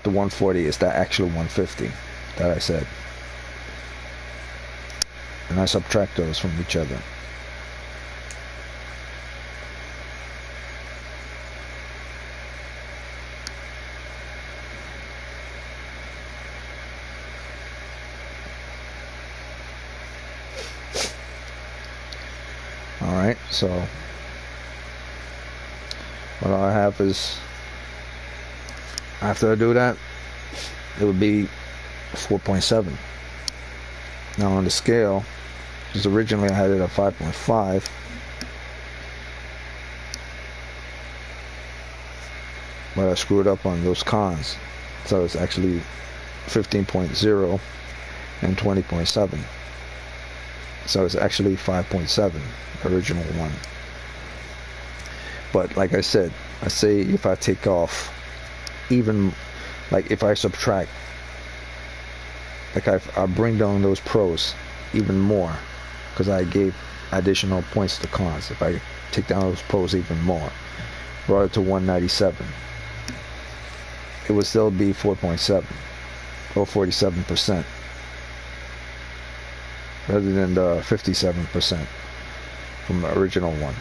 the 140, it's the actual 150 that I said. And I subtract those from each other. Alright, so what I have is, after I do that, it would be 4.7. Now on the scale, because originally I had it at 5.5, but I screwed up on those cons, so it's actually 15.0 and 20.7. So it's actually 5.7, original one. But like I said, I say if I take off, even like if I subtract, like I bring down those pros even more, because I gave additional points to cons. If I take down those pros even more, brought it to 197, it would still be 4.7 or 47%. Rather than the 57% from the original one.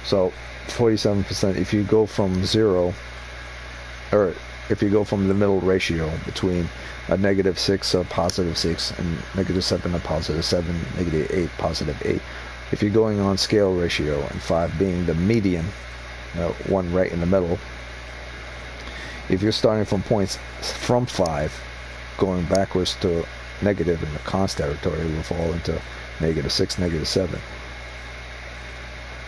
So 47%, if you go from 0, or if you go from the middle ratio between a -6, a +6, and -7, a +7, -8, +8, if you're going on scale ratio and 5 being the median, one right in the middle, if you're starting from points from 5 going backwards to negative in the cons territory, will fall into -6, -7.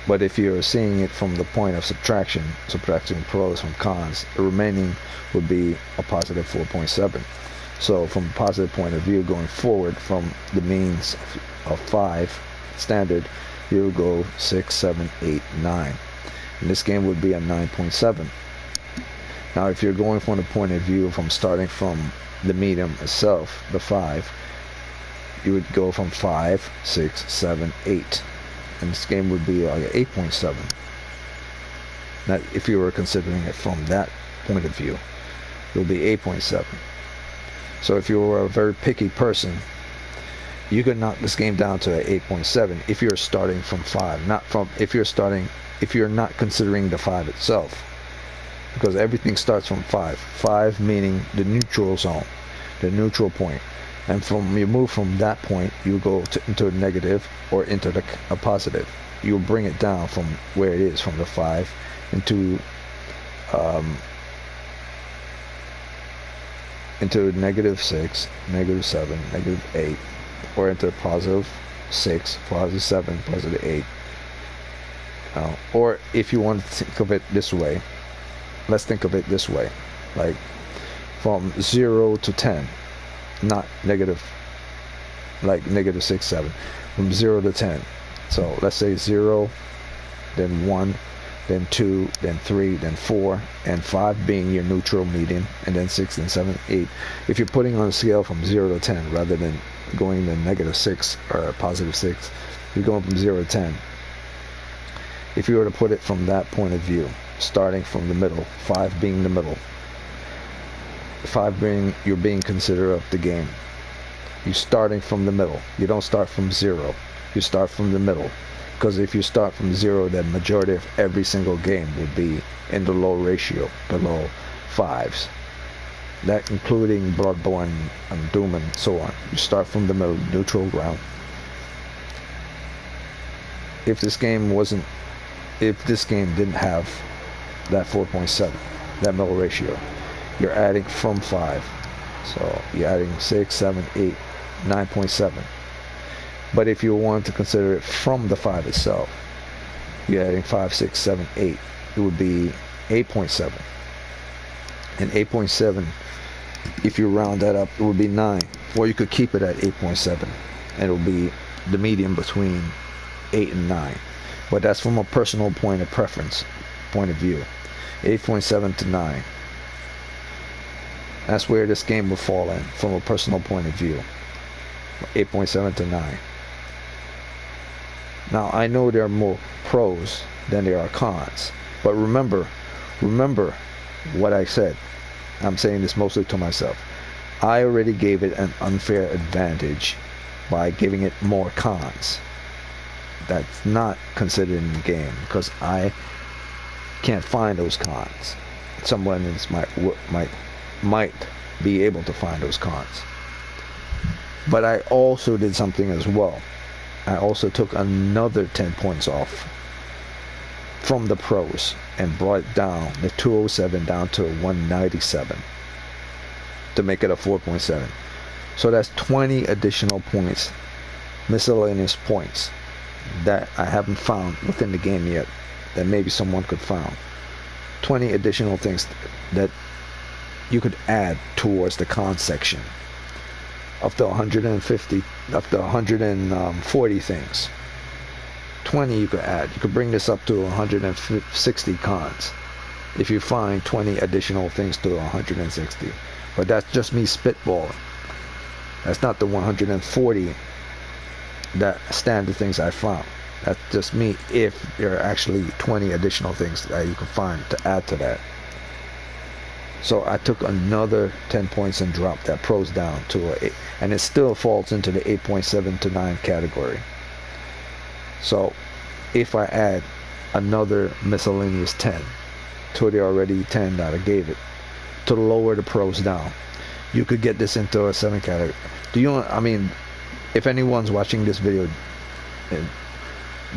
But if you're seeing it from the point of subtraction, subtracting pros from cons, the remaining would be a +4.7. So from a positive point of view, going forward from the means of 5 standard, you go 6, 7, 8, 9. And this game would be a 9.7. Now if you're going from the point of view from starting from the medium itself, the 5, you would go from 5, 6, 7, 8. And this game would be like 8.7. Now, if you were considering it from that point of view, it would be 8.7. So if you were a very picky person, you could knock this game down to 8.7 if you're starting from 5, not from if you're not considering the 5 itself. Because everything starts from 5. 5 meaning the neutral zone, the neutral point. And from you move from that point, you go into a negative or into a positive. You'll bring it down from where it is, from the 5, into -6, -7, -8, or into +6, +7, +8. Or if you want to think of it this way, let's think of it this way, like from 0 to 10, not negative, like -6, 7, from 0 to 10. So let's say 0, then 1, then 2, then 3, then 4, and 5 being your neutral median, and then 6, and 7, 8. If you're putting on a scale from 0 to 10 rather than going to -6 or +6, you're going from 0 to 10. If you were to put it from that point of view, starting from the middle, 5 being the middle, you're being considerate of the game. You're starting from the middle. You don't start from zero. You start from the middle. Because if you start from zero, then majority of every single game will be in the low ratio, below 5s. That including Bloodbourne and Doom and so on. You start from the middle, neutral ground. If this game didn't have that 4.7, that middle ratio, you're adding from 5. So you're adding 6, 7, 8, 9.7. But if you want to consider it from the 5 itself, you're adding 5, 6, 7, 8. It would be 8.7. And 8.7, if you round that up, it would be 9. Or you could keep it at 8.7. And it will be the medium between 8 and 9. But that's from a personal point of preference, point of view. 8.7 to 9. That's where this game will fall in, from a personal point of view. 8.7 to 9. Now, I know there are more pros than there are cons. But remember what I said. I'm saying this mostly to myself. I already gave it an unfair advantage by giving it more cons. That's not considered in the game because I can't find those cons. Someone else might be able to find those cons. But I also did something as well. I also took another 10 points off from the pros and brought down the 207 down to 197 to make it a 4.7. So that's 20 additional points, miscellaneous points that I haven't found within the game yet that maybe someone could find. 20 additional things that you could add towards the con section of the 150, of the 140 things. 20 you could add. You could bring this up to 160 cons if you find 20 additional things to 160. But that's just me spitballing. That's not the 140 that standard things I found. That's just me if there are actually 20 additional things that you can find to add to that. So I took another 10 points and dropped that pros down to a 8, and it still falls into the 8.7 to 9 category. So if I add another miscellaneous 10 to the already 10 that I gave it to lower the pros down, you could get this into a 7 category. I mean, if anyone's watching this video,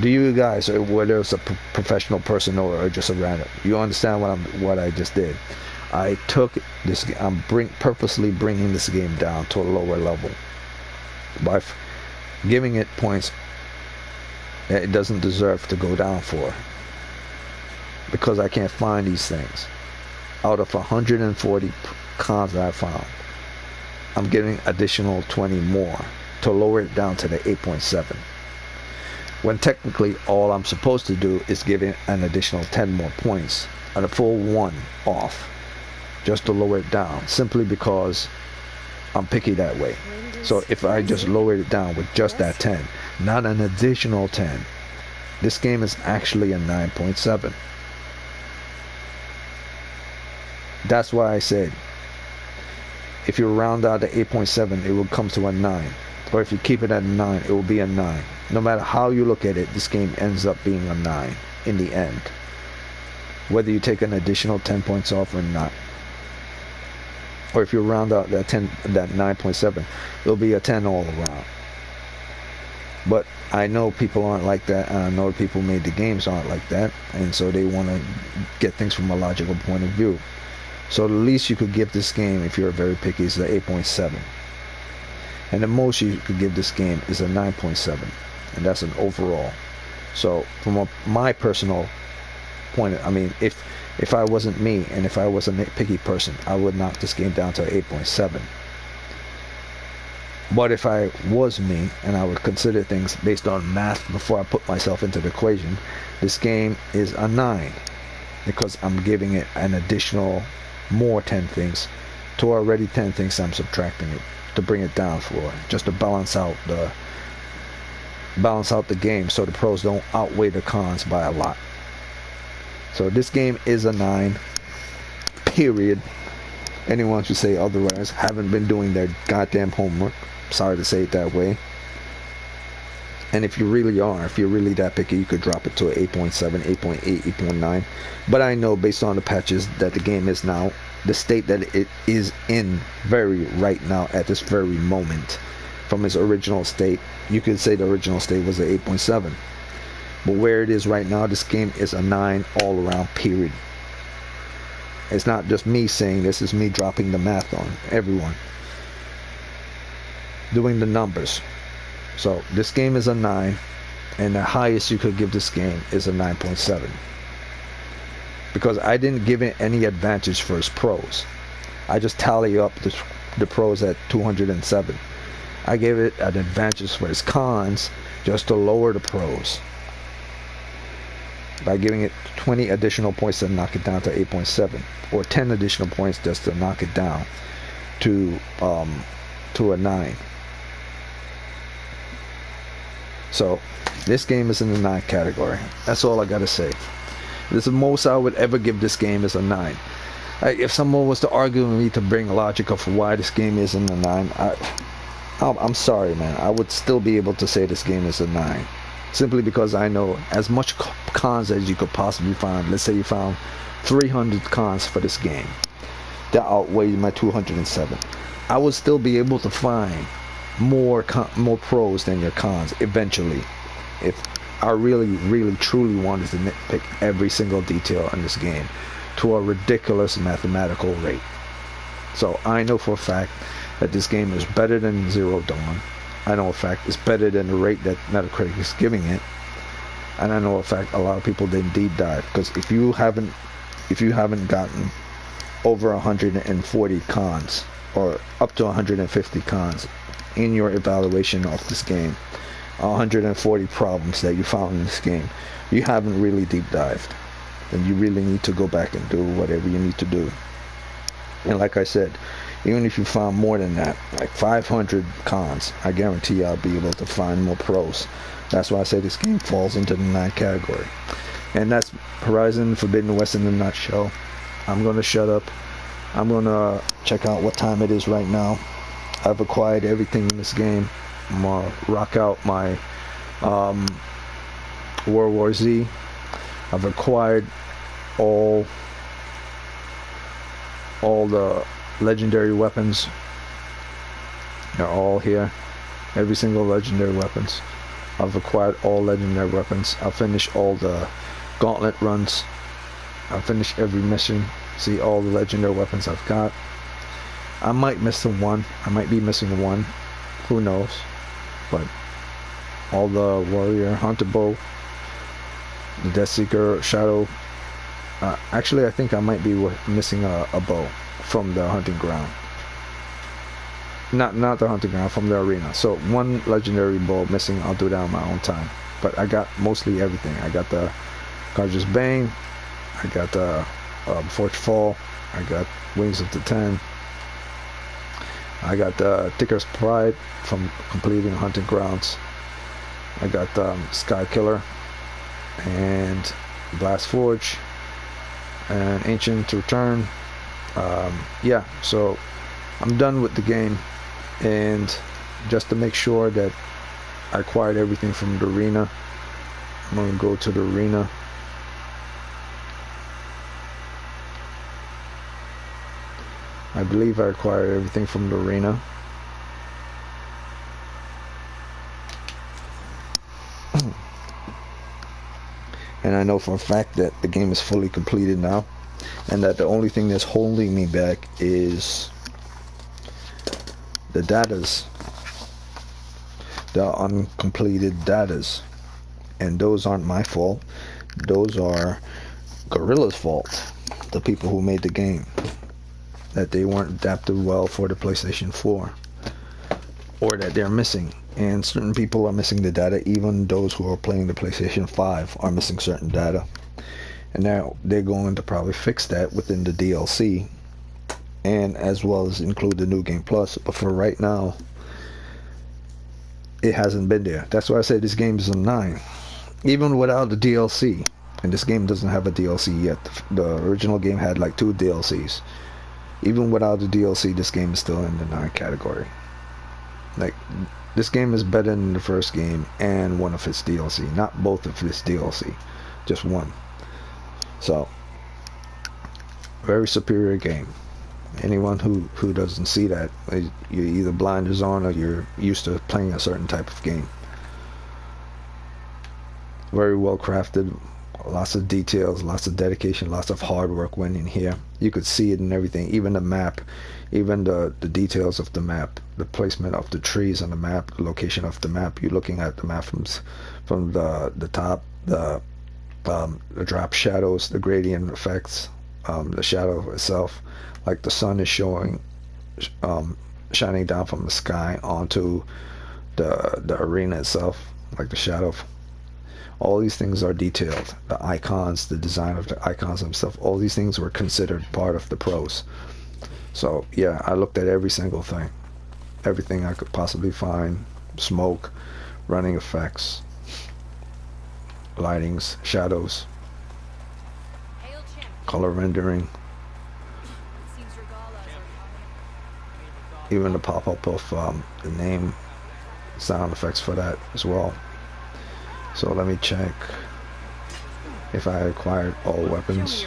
do you guys, whether it's a professional person or just a random, you understand what I just did? I took this. I'm purposely bringing this game down to a lower level by giving it points that it doesn't deserve to go down for, because I can't find these things. Out of 140 cons that I found, I'm giving additional 20 more to lower it down to the 8.7. When technically all I'm supposed to do is give it an additional 10 more points and a full 1 off, just to lower it down, simply because I'm picky that way. So if I just lower it down with just that 10, not an additional 10, this game is actually a 9.7. That's why I said if you round out to 8.7, it will come to a 9. Or if you keep it at 9, it will be a 9. No matter how you look at it, this game ends up being a 9 in the end, whether you take an additional 10 points off or not. Or if you round out that 9.7, it'll be a 10 all around. But I know people aren't like that, and I know people made the games aren't like that, and so they want to get things from a logical point of view. So the least you could give this game, if you're very picky, is the 8.7. And the most you could give this game is a 9.7, and that's an overall. So from my personal point, I mean, if I wasn't me, and if I was a nitpicky person, I would knock this game down to 8.7. But if I was me, and I would consider things based on math before I put myself into the equation, this game is a 9, because I'm giving it an additional more 10 things to already 10 things I'm subtracting it to bring it down for, just to balance out the game, so the pros don't outweigh the cons by a lot. So this game is a 9, period. Anyone who say otherwise haven't been doing their goddamn homework. Sorry to say it that way. And if you really are, if you're really that picky, you could drop it to an 8.7, 8.8, 8.9. But I know based on the patches that the game is now, the state that it is in right now at this very moment, from its original state, you could say the original state was an 8.7. But where it is right now, this game is a 9 all around, period. It's not just me saying this, is me dropping the math on everyone. Doing the numbers. So this game is a 9, and the highest you could give this game is a 9.7. Because I didn't give it any advantage for its pros. I just tally up the pros at 207. I gave it an advantage for its cons just to lower the pros. By giving it 20 additional points to knock it down to 8.7. Or 10 additional points just to knock it down to a 9. So this game is in the 9 category. That's all I gotta say. This is the most I would ever give this game is a 9. If someone was to argue with me to bring logic of why this game is in the 9, I'm sorry, man. I would still be able to say this game is a 9. Simply because I know as much cons as you could possibly find. Let's say you found 300 cons for this game. That outweighs my 207. I would still be able to find more pros than your cons eventually, if I really truly wanted to nitpick every single detail in this game to a ridiculous mathematical rate. So I know for a fact that this game is better than Zero Dawn. I know for a fact it's better than the rate that Metacritic is giving it, and I know for a fact a lot of people didn't deep dive, because if you haven't gotten over 140 cons or up to 150 cons in your evaluation of this game, 140 problems that you found in this game, you haven't really deep dived. Then you really need to go back and do whatever you need to do. And like I said, even if you found more than that, like 500 cons, I guarantee I'll be able to find more pros. That's why I say this game falls into the 9 category. And that's Horizon Forbidden West in a nutshell. I'm gonna shut up. I'm gonna check out what time it is right now. I've acquired everything in this game. I'm gonna rock out my World War Z. I've acquired all the legendary weapons. They're all here. Every single legendary weapons. I've acquired all legendary weapons. I've finished all the gauntlet runs. I've finished every mission. See all the legendary weapons I've got. I might miss one. I might be missing one. Who knows? But all the warrior, hunter bow, the Death Seeker, shadow. Actually, I think I might be missing a bow from the hunting ground. Not the hunting ground, from the arena. So one legendary bow missing. I'll do that on my own time. But I got mostly everything. I got the Carja's Bane. I got the Forge Fall. I got Wings of the Ten. I got the Ticker's Pride from completing Hunting Grounds. I got Sky Killer and Blast Forge and Ancient Return. Yeah, so I'm done with the game, and just to make sure that I acquired everything from the arena, I'm going to go to the arena. I believe I acquired everything from the arena. And I know for a fact that the game is fully completed now, and that the only thing that's holding me back is the datas, the uncompleted datas. And those aren't my fault. Those are Guerrilla's fault, the people who made the game, that they weren't adapted well for the PlayStation 4, or that they're missing. And certain people are missing the data. Even those who are playing the PlayStation 5 are missing certain data, and now they're going to probably fix that within the DLC, and as well as include the New Game Plus. But for right now, it hasn't been there. That's why I say this game is a 9, even without the DLC. And this game doesn't have a DLC yet. The original game had like 2 DLCs. Even without the DLC, this game is still in the 9 category. Like, this game is better than the first game and one of its DLC. Not both of its DLC, just one. So, very superior game. Anyone who doesn't see that, you're either blinders on or you're used to playing a certain type of game. Very well crafted, lots of details, lots of dedication, lots of hard work went in here. You could see it in everything, even the map, even the details of the map, the placement of the trees on the map, the location of the map. You're looking at the map from the top, the drop shadows, the gradient effects, the shadow itself, like the sun is showing, shining down from the sky onto the arena itself, like the shadow. All these things are detailed. The icons, the design of the icons themselves, all these things were considered part of the pros. So yeah, I looked at every single thing, everything I could possibly find: smoke, running effects, lightings, shadows, color rendering, even the pop-up of the name, sound effects for that as well. So let me check if I acquired all weapons.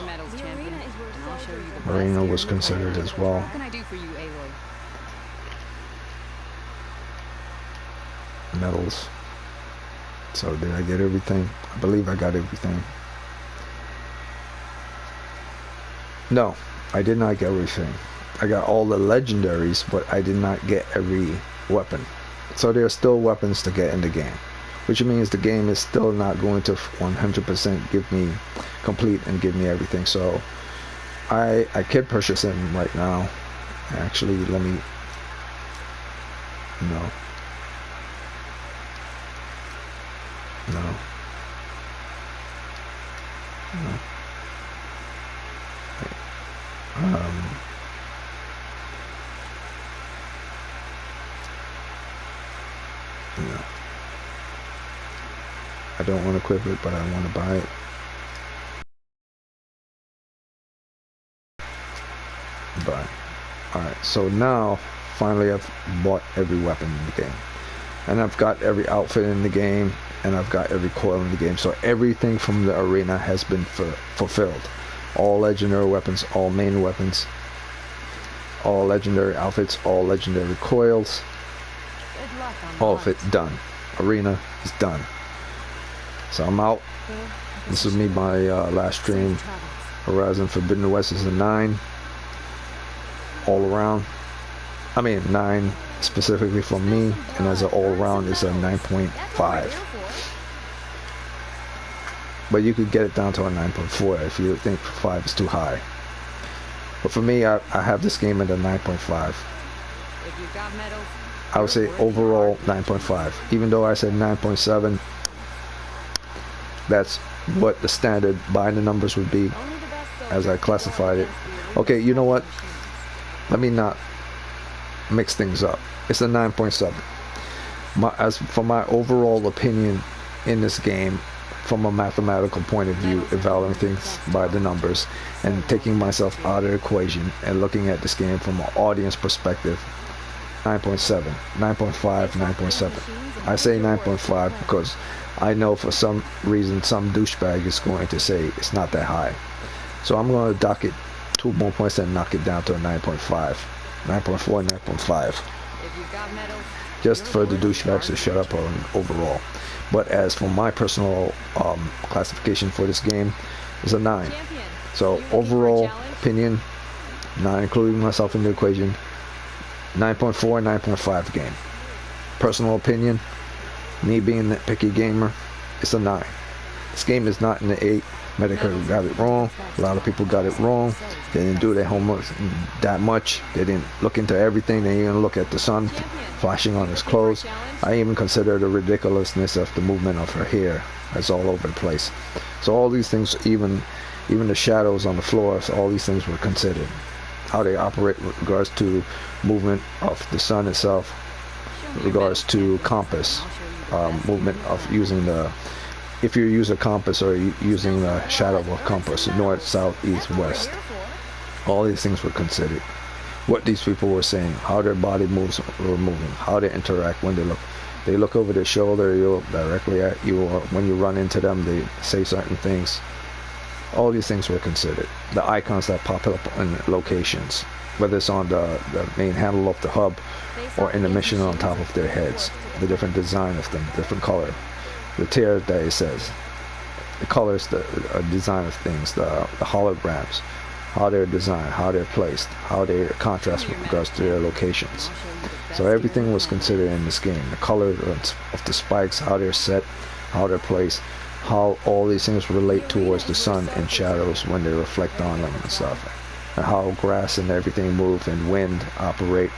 Marina was considered as well. What can I do for you, Aloy? Medals. So did I get everything? I believe I got everything. No, I did not get everything. I got all the legendaries, but I did not get every weapon. So there are still weapons to get in the game, which means the game is still not going to 100% give me complete and give me everything. So I could purchase them right now. Actually, let me, no, no. I don't want to equip it, but I want to buy it. Buy. Alright, so now finally I've bought every weapon in the game, and I've got every outfit in the game, and I've got every coil in the game. So everything from the arena has been fulfilled. All legendary weapons, all main weapons, all legendary outfits, all legendary coils, all of it done. Arena is done. So I'm out. This is me, my last stream. Horizon Forbidden West is a 9 all around. I mean 9 specifically for me, and as an all around is a 9.5. But you could get it down to a 9.4 if you think 5 is too high. But for me, I have this game at a 9.5. I would say overall 9.5. Even though I said 9.7, that's what the standard by the numbers would be as I classified it. Okay, you know what? Let me not mix things up. It's a 9.7. As for my overall opinion in this game, from a mathematical point of view, evaluating things by the numbers and taking myself out of the equation and looking at this game from an audience perspective, 9.7, 9.5, 9.7. I say 9.5 because I know for some reason some douchebag is going to say it's not that high. So I'm going to dock it 2 more points and knock it down to a 9.5, 9.4, 9.5. Just for the douchebags to shut up on overall. But as for my personal classification for this game, is a 9. So overall opinion, 9, including myself in the equation, 9.4, 9.5 game. Personal opinion, me being a nitpicky gamer, it's a 9. This game is not in the 8. Metacritic got it wrong. A lot of people got it wrong. They didn't do their homework that much. They didn't look into everything. They didn't look at the sun flashing on his clothes. I even consider the ridiculousness of the movement of her hair. That's all over the place. So all these things, even the shadows on the floors, all these things were considered. How they operate with regards to movement of the sun itself, with regards to compass, movement of using the, if you use a compass or using the shadow of a compass, north, south, east, west. All these things were considered. what these people were saying, how their body moves were moving, how they interact when they look over their shoulder, you look directly at you, or when you run into them, they say certain things. All these things were considered. The icons that pop up in locations, whether it's on the main handle of the hub or in the mission on top of their heads, the different design of them, different color, the tier that it says, the colors, the design of things, the holograms, how they're designed, how they're placed, how they contrast with regards to their locations. So everything was considered in this game. The color of the spikes, how they're set, how they're placed, how all these things relate towards the sun and shadows when they reflect on them and stuff, and how grass and everything move and wind operate,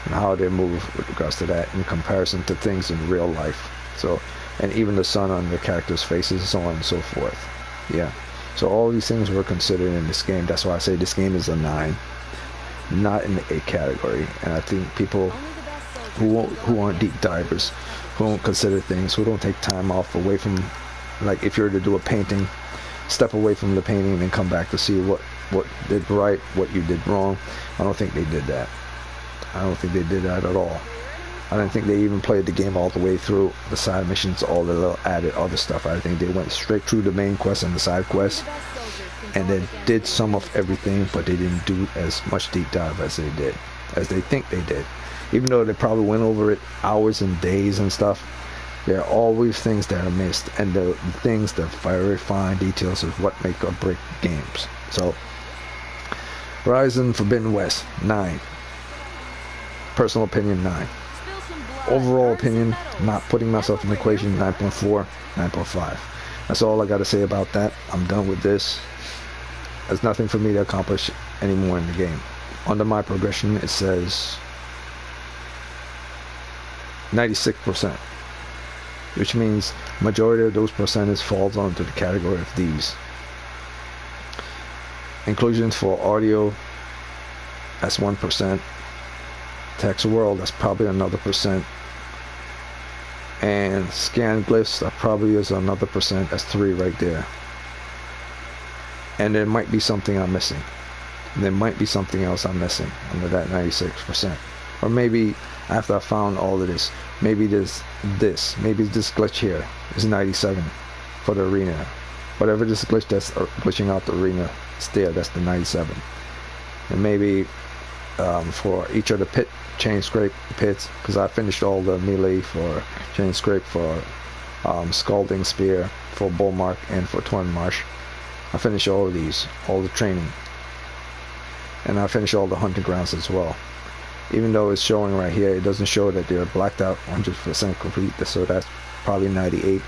and how they move with regards to that in comparison to things in real life. So, and even the sun on the characters' faces, so on and so forth. Yeah. So all these things were considered in this game. That's why I say this game is a 9, not in the 8 category. And I think people who aren't deep divers, who don't consider things, who don't take time off away from, like if you were to do a painting, step away from the painting and then come back to see what did right, what you did wrong. I don't think they did that. I don't think they did that at all. I don't think they even played the game all the way through, the side missions, all the little added other stuff. I think they went straight through the main quest and the side quest, and then did some of everything, but they didn't do as much deep dive as they think they did. Even though they probably went over it hours and days and stuff, there are always things that are missed, and the things, the very fine details of what make or break games. So, Horizon Forbidden West, 9. Personal opinion, 9. Overall opinion, not putting myself in the equation, 9.4, 9.5. That's all I got to say about that. I'm done with this. There's nothing for me to accomplish anymore in the game. Under my progression, it says 96%, which means majority of those percentages falls onto the category of these. Inclusions for audio, that's 1%. Text world, that's probably another percent. And scan glyphs, that probably is another percent. That's 3 right there. And there might be something I'm missing. There might be something else I'm missing under that 96%. Or maybe after I found all of this, maybe maybe this glitch here is 97 for the arena. Whatever this glitch that's glitching out the arena is there, that's the 97. And maybe for each of the chain scrape pits, because I finished all the melee for chain scrape, for scalding spear, for bull mark, and for torn marsh. I finished all of these, all the training, and I finished all the hunting grounds as well. Even though it's showing right here, it doesn't show that they're blacked out 100% complete, so that's probably 98.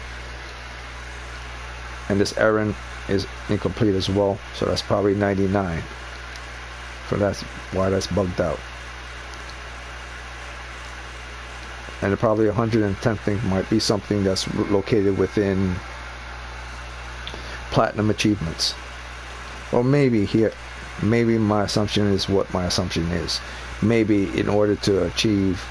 And this errand is incomplete as well, so that's probably 99. So that's why that's bugged out. And probably 110th thing might be something that's located within platinum achievements. Or maybe here, maybe my assumption is what my assumption is. Maybe in order to achieve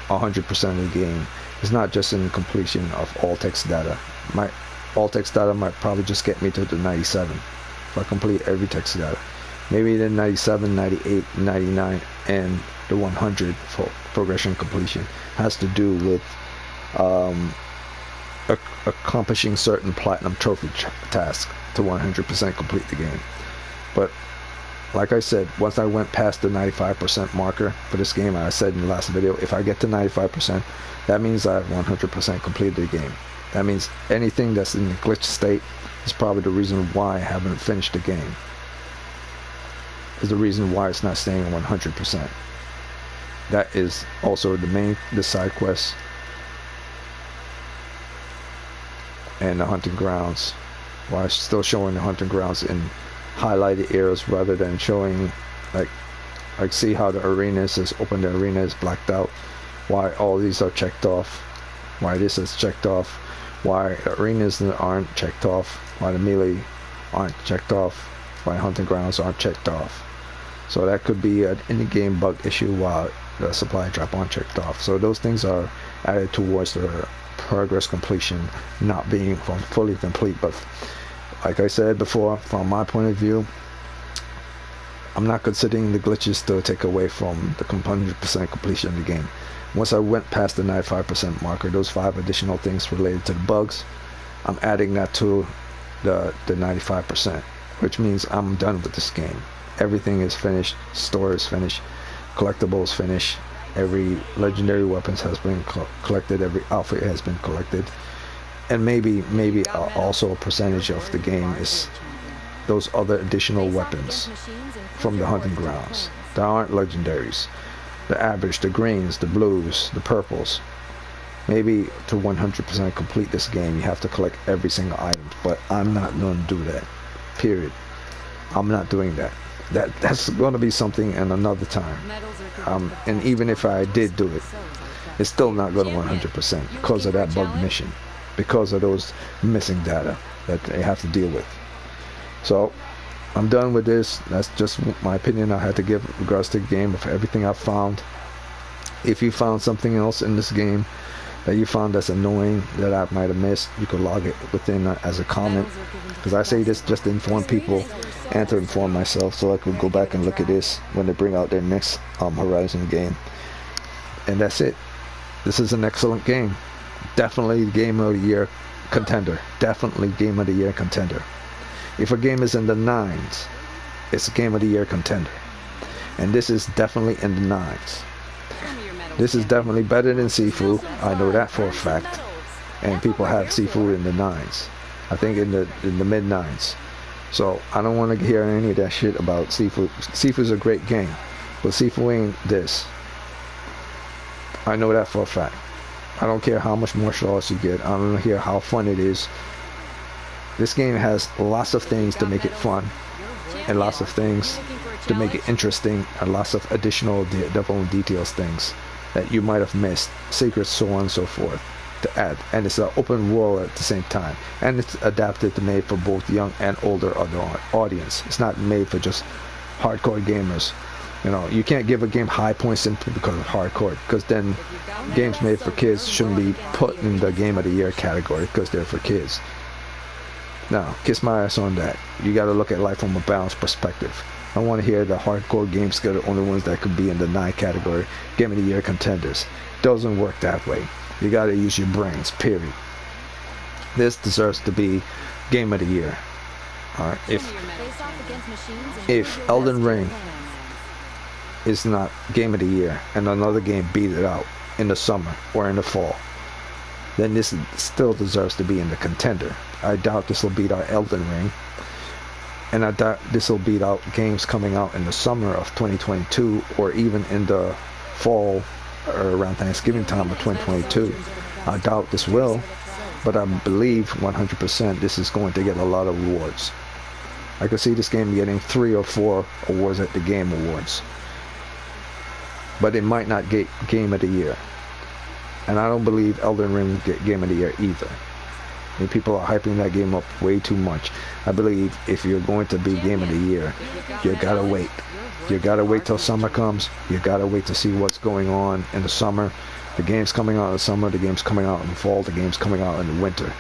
100% of the game, it's not just in completion of all text data. My all text data might probably just get me to the 97 if I complete every text data. Maybe the 97, 98, 99, and the 100 for progression completion has to do with accomplishing certain platinum trophy tasks to 100% complete the game. But like I said, once I went past the 95% marker for this game, I said in the last video, if I get to 95%, that means I've 100% completed the game. That means anything that's in the glitch state is probably the reason why I haven't finished the game. Is the reason why it's not staying 100%. That is also the side quests and the hunting grounds. Why it's still showing the hunting grounds in highlighted areas rather than showing like see how the arena says open, the arena is blacked out. Why all these are checked off. Why this is checked off. Why arenas aren't checked off. Why the melee aren't checked off. Why hunting grounds aren't checked off. So that could be an in-game bug issue while the supply drop aren't checked off. So those things are added towards the progress completion not being fully complete. But like I said before, from my point of view, I'm not considering the glitches to take away from the 100% completion of the game. Once I went past the 95% marker, those 5 additional things related to the bugs, I'm adding that to the 95%, which means I'm done with this game. Everything is finished, store is finished, collectibles finished, every legendary weapons has been collected, every outfit has been collected, and maybe also a percentage of the game is those other additional weapons from the hunting grounds that aren't legendaries. The average, the greens, the blues, the purples. Maybe to 100% complete this game, you have to collect every single item, but I'm not going to do that. Period. I'm not doing that. That's going to be something in another time. And even if I did do it, it's still not going to 100% because of that bug mission, because of those missing data that they have to deal with. So I'm done with this. That's just my opinion I had to give in regards to the game of everything I found. If you found something else in this game that you found that's annoying that I might have missed, you could log it within as a comment, because I say this just to inform people and to inform myself, so I could go back and look at this when they bring out their next Horizon game. And that's it. This is an excellent game. Definitely Game of the Year contender. Definitely Game of the Year contender. If a game is in the 9s, it's a Game of the Year contender. And this is definitely in the 9s. This is definitely better than Sifu. I know that for a fact. And people have Sifu in the 9s. I think in the mid 9s. So I don't want to hear any of that shit about Sifu. Sifu's a great game, but Sifu ain't this. I know that for a fact. I don't care how much martial arts you get. I don't care how fun it is. This game has lots of things to make it fun, and lots of things to make it interesting, and lots of additional devil and details things that you might have missed, secrets, so on and so forth, to add. And it's an open world at the same time, and it's adapted to made for both young and older audience. It's not made for just hardcore gamers. You know, you can't give a game high points simply because of hardcore, because then games made for kids shouldn't be put in the Game of the Year category because they're for kids. Now, kiss my ass on that. You got to look at life from a balanced perspective. I want to hear the hardcore games are the only ones that could be in the 9 category, Game of the Year contenders. Doesn't work that way. You got to use your brains, period. This deserves to be Game of the Year. Alright, if Elden Ring is not Game of the Year and another game beat it out in the summer or in the fall, then this still deserves to be in the contender. I doubt this will beat out Elden Ring, and I doubt this will beat out games coming out in the summer of 2022 or even in the fall or around Thanksgiving time of 2022. I doubt this will, but I believe 100% this is going to get a lot of awards. I could see this game getting 3 or 4 awards at the Game Awards, but it might not get Game of the Year. And I don't believe Elden Ring will get Game of the Year either. I mean, people are hyping that game up way too much. I believe if you're going to be Game of the Year, you gotta wait. You gotta wait till summer comes. You gotta wait to see what's going on in the summer. The game's coming out in the summer. The game's coming out in the fall. The game's coming out in the winter.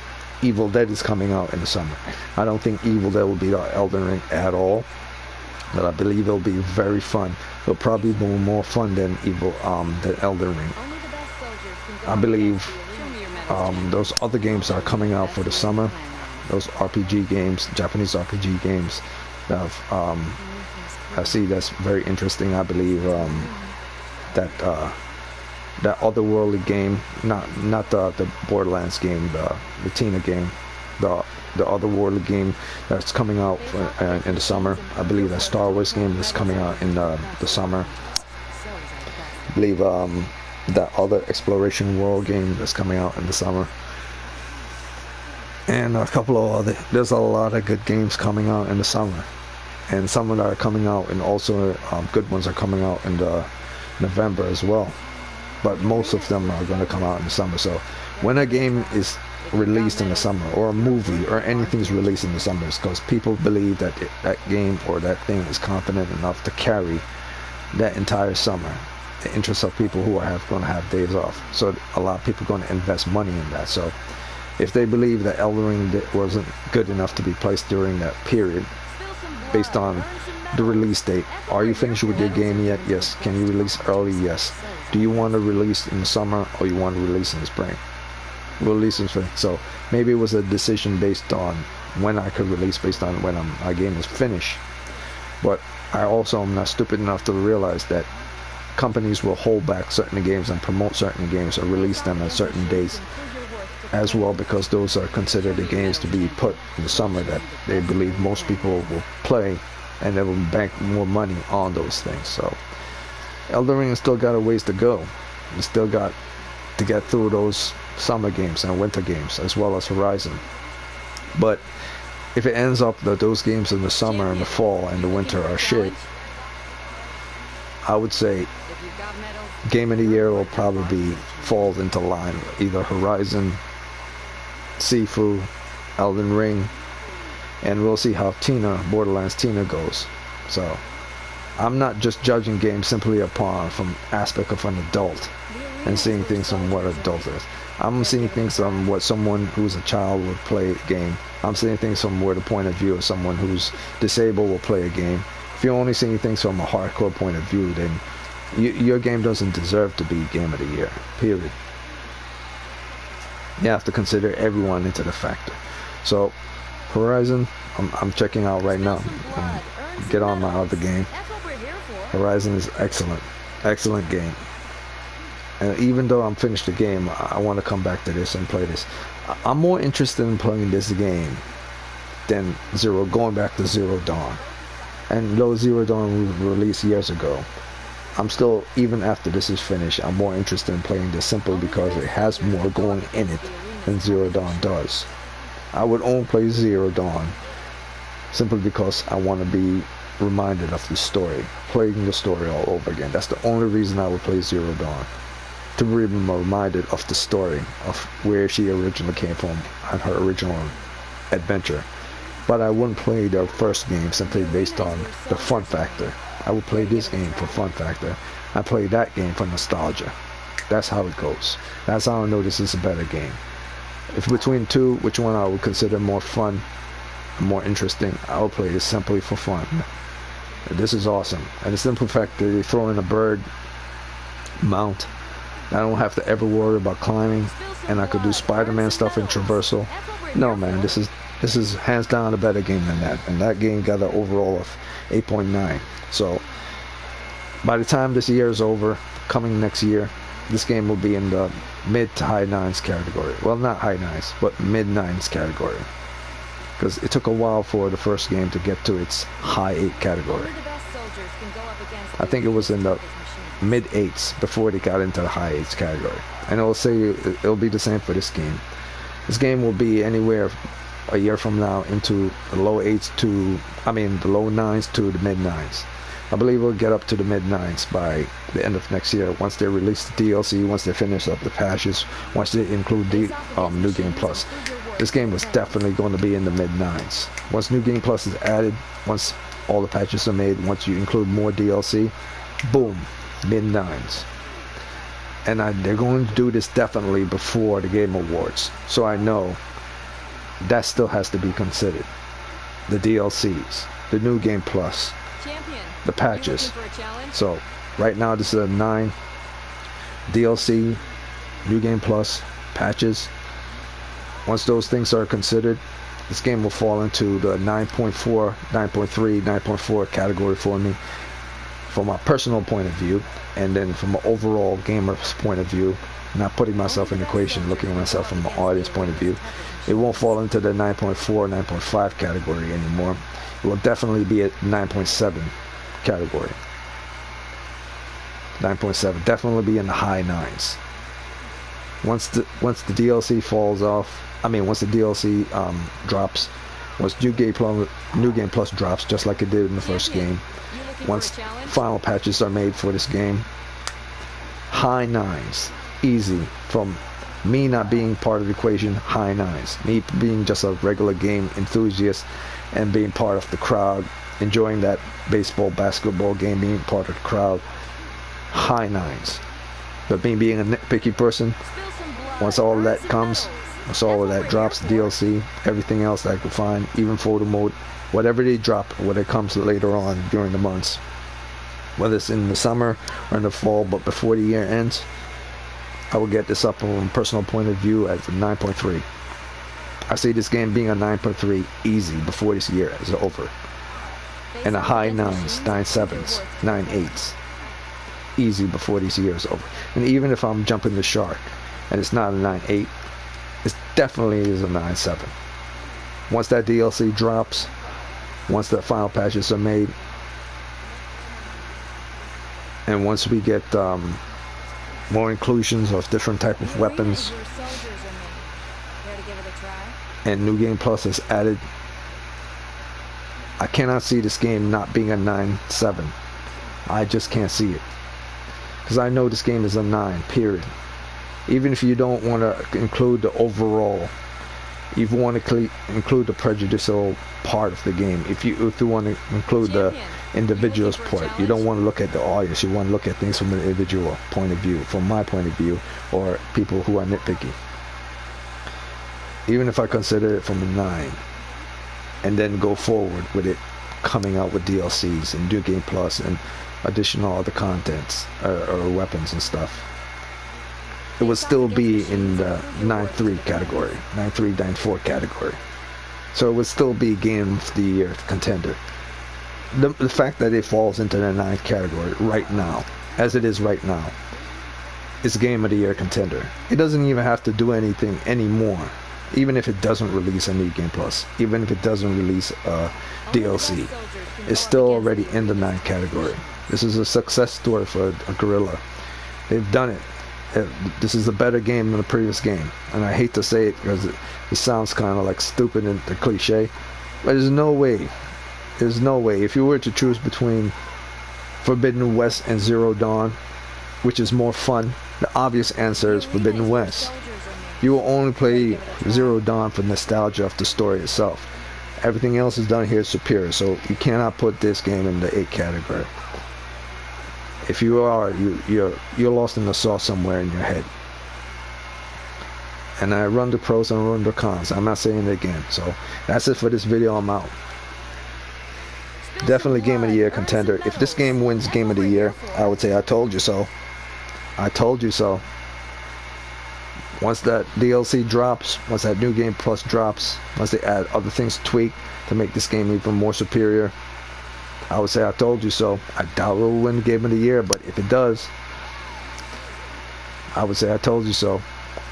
Evil Dead is coming out in the summer. I don't think Evil Dead will beat out Elden Ring at all, but I believe it'll be very fun. It'll probably be more fun than than Elden Ring. I believe those other games are coming out for the summer. Those RPG games, Japanese RPG games, that I see that's very interesting. I believe that otherworldly game, not the Borderlands game, the Tina game, the otherworldly game that's coming out in the summer. I believe that Star Wars game is coming out in the summer. I believe that other exploration world game that's coming out in the summer, and a couple of other. There's a lot of good games coming out in the summer, and some of them are coming out, and also good ones are coming out in the November as well. But most of them are going to come out in the summer. So when a game is released in the summer, or a movie or anything's released in the summer, it's because people believe that that game or that thing is confident enough to carry that entire summer. The interest of people who are going to have days off. So a lot of people are going to invest money in that. So if they believe that Elden Ring wasn't good enough to be placed during that period, based on the release date. Are you finished with your game yet? Yes. Can you release early? Yes. Do you want to release in the summer or you want to release in the spring? Release in spring. So maybe it was a decision based on when I could release, based on when my game was finished. But I also am not stupid enough to realize that companies will hold back certain games and promote certain games or release them at certain dates as well, because those are considered the games to be put in the summer that they believe most people will play, and they will bank more money on those things. So Elden Ring has still got a ways to go. You still got to get through those summer games and winter games, as well as Horizon. But if it ends up that those games in the summer and the fall and the winter are shit, I would say Game of the Year will probably fall into line with either Horizon, Sifu, Elden Ring, and we'll see how Borderlands Tina goes. So I'm not just judging games simply from aspect of an adult and seeing things from what an adult is. I'm seeing things from what someone who's a child would play a game. I'm seeing things from where the point of view of someone who's disabled will play a game. If you're only seeing things from a hardcore point of view, then your game doesn't deserve to be Game of the Year, period. You have to consider everyone into the factor. So Horizon, I'm checking out right now. Get on my other game. Horizon is excellent game. And even though I'm finished the game, I want to come back to this and play this. I'm more interested in playing this game than going back to Zero Dawn. And though Zero Dawn was released years ago, I'm still, even after this is finished, I'm more interested in playing this simply because it has more going in it than Zero Dawn does. I would only play Zero Dawn simply because I want to be reminded of the story, playing the story all over again. That's the only reason I would play Zero Dawn, to be reminded of the story of where she originally came from and her original adventure. But I wouldn't play the first game simply based on the fun factor. I would play this game for fun factor. I play that game for nostalgia. That's how it goes. That's how I know this is a better game. If between two, which one I would consider more fun, more interesting, I would play this simply for fun. This is awesome. And the simple fact that they throw in a bird mount, I don't have to ever worry about climbing, and I could do Spider-Man stuff in traversal. No, man, this is hands down a better game than that. And that game got an overall of 8.9. So by the time this year is over, coming next year, this game will be in the mid to high 9s category. Well, not high 9s, but mid 9s category. Because it took a while for the first game to get to its high 8 category. I think it was in the mid 8s before they got into the high 8s category. And it'll be the same for this game. This game will be anywhere a year from now into the low 8s the low 9s to the mid 9s. I believe we'll get up to the mid 9s by the end of next year, once they release the DLC, once they finish up the patches, once they include the New Game Plus. This game was definitely going to be in the mid 9s. Once New Game Plus is added, once all the patches are made, once you include more DLC, boom, mid 9s. And they're going to do this definitely before the Game Awards, so I know that still has to be considered. The DLCs, the New Game Plus, the patches. So right now this is a 9. DLC, New Game Plus, patches. Once those things are considered, this game will fall into the 9.4, 9.3, 9.4 category for me, from a personal point of view. And then from an overall gamer's point of view, not putting myself in the equation, looking at myself from an audience point of view, it won't fall into the 9.4, 9.5 category anymore. It will definitely be at 9.7 category. 9.7, definitely be in the high 9s. Once the DLC falls off, once the DLC drops, once New Game Plus drops, just like it did in the first game, once final patches are made for this game, high 9s, easy. From me not being part of the equation, high 9s. Me being just a regular game enthusiast and being part of the crowd, enjoying that baseball, basketball game, being part of the crowd, high 9s. But me being a nitpicky person, once all that comes, That's all that drops, DLC, everything else that I could find, even photo mode, whatever they drop, when it comes later on during the months, whether it's in the summer or in the fall, but before the year ends, I will get this up from a personal point of view at 9.3. I see this game being a 9.3 easy before this year is over. And a high 9s, 9.7s, 9.8s. Easy before this year is over. And even if I'm jumping the shark and it's not a 9.8, it definitely is a 9.7. Once that DLC drops, once the final patches are made, and once we get more inclusions of different type of weapons, and New Game Plus is added, I cannot see this game not being a 9.7. I just can't see it, because I know this game is a 9, period. Even if you don't want to include the overall, you want to include the prejudicial part of the game. If you want to include the individual's part, you don't want to look at the audience. You want to look at things from an individual point of view, from my point of view, or people who are nitpicky. Even if I consider it from a 9, and then go forward with it coming out with DLCs and New Game Plus and additional other contents or weapons and stuff, it would still be in the 9.3 category, 9.3, 9.4 category. So it would still be Game of the Year contender. The fact that it falls into the 9th category right now, as it is right now, is Game of the Year contender. It doesn't even have to do anything anymore. Even if it doesn't release a New Game Plus, even if it doesn't release a DLC, it's still already in the 9th category. This is a success story for a Guerrilla. They've done it. This is a better game than the previous game, and I hate to say it because it sounds kind of like stupid and the cliche, but there's no way if you were to choose between Forbidden West and Zero Dawn, which is more fun, the obvious answer is Forbidden West. You will only play Zero Dawn for nostalgia of the story itself. Everything else is done here superior, so you cannot put this game in the 8 category. If you are, you're lost in the sauce somewhere in your head. And I run the pros and run the cons. I'm not saying it again. So that's it for this video. I'm out. Definitely Game of the Year contender. If this game wins Game of the Year, I would say I told you so. I told you so. Once that DLC drops, once that New Game Plus drops, once they add other things tweak to make this game even more superior, I would say I told you so. I doubt it will win Game of the Year, but if it does, I would say I told you so.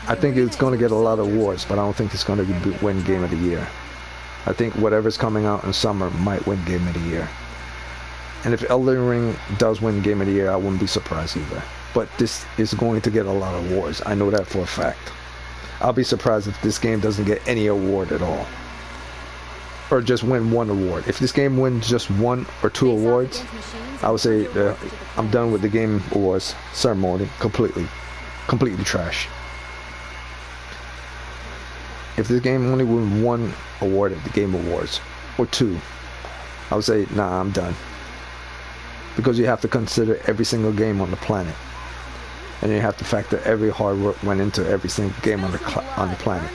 I think it's going to get a lot of awards, but I don't think it's going to win Game of the Year. I think whatever's coming out in summer might win Game of the Year. And if Elden Ring does win Game of the Year, I wouldn't be surprised either. But this is going to get a lot of awards. I know that for a fact. I'll be surprised if this game doesn't get any award at all. Or just win one award. If this game wins just 1 or 2 awards, I would say I'm done with the Game Awards ceremony completely. Completely trash. If this game only won 1 award at the Game Awards, or 2, I would say, nah, I'm done. Because you have to consider every single game on the planet. And you have to factor every hard work went into every single game on the planet.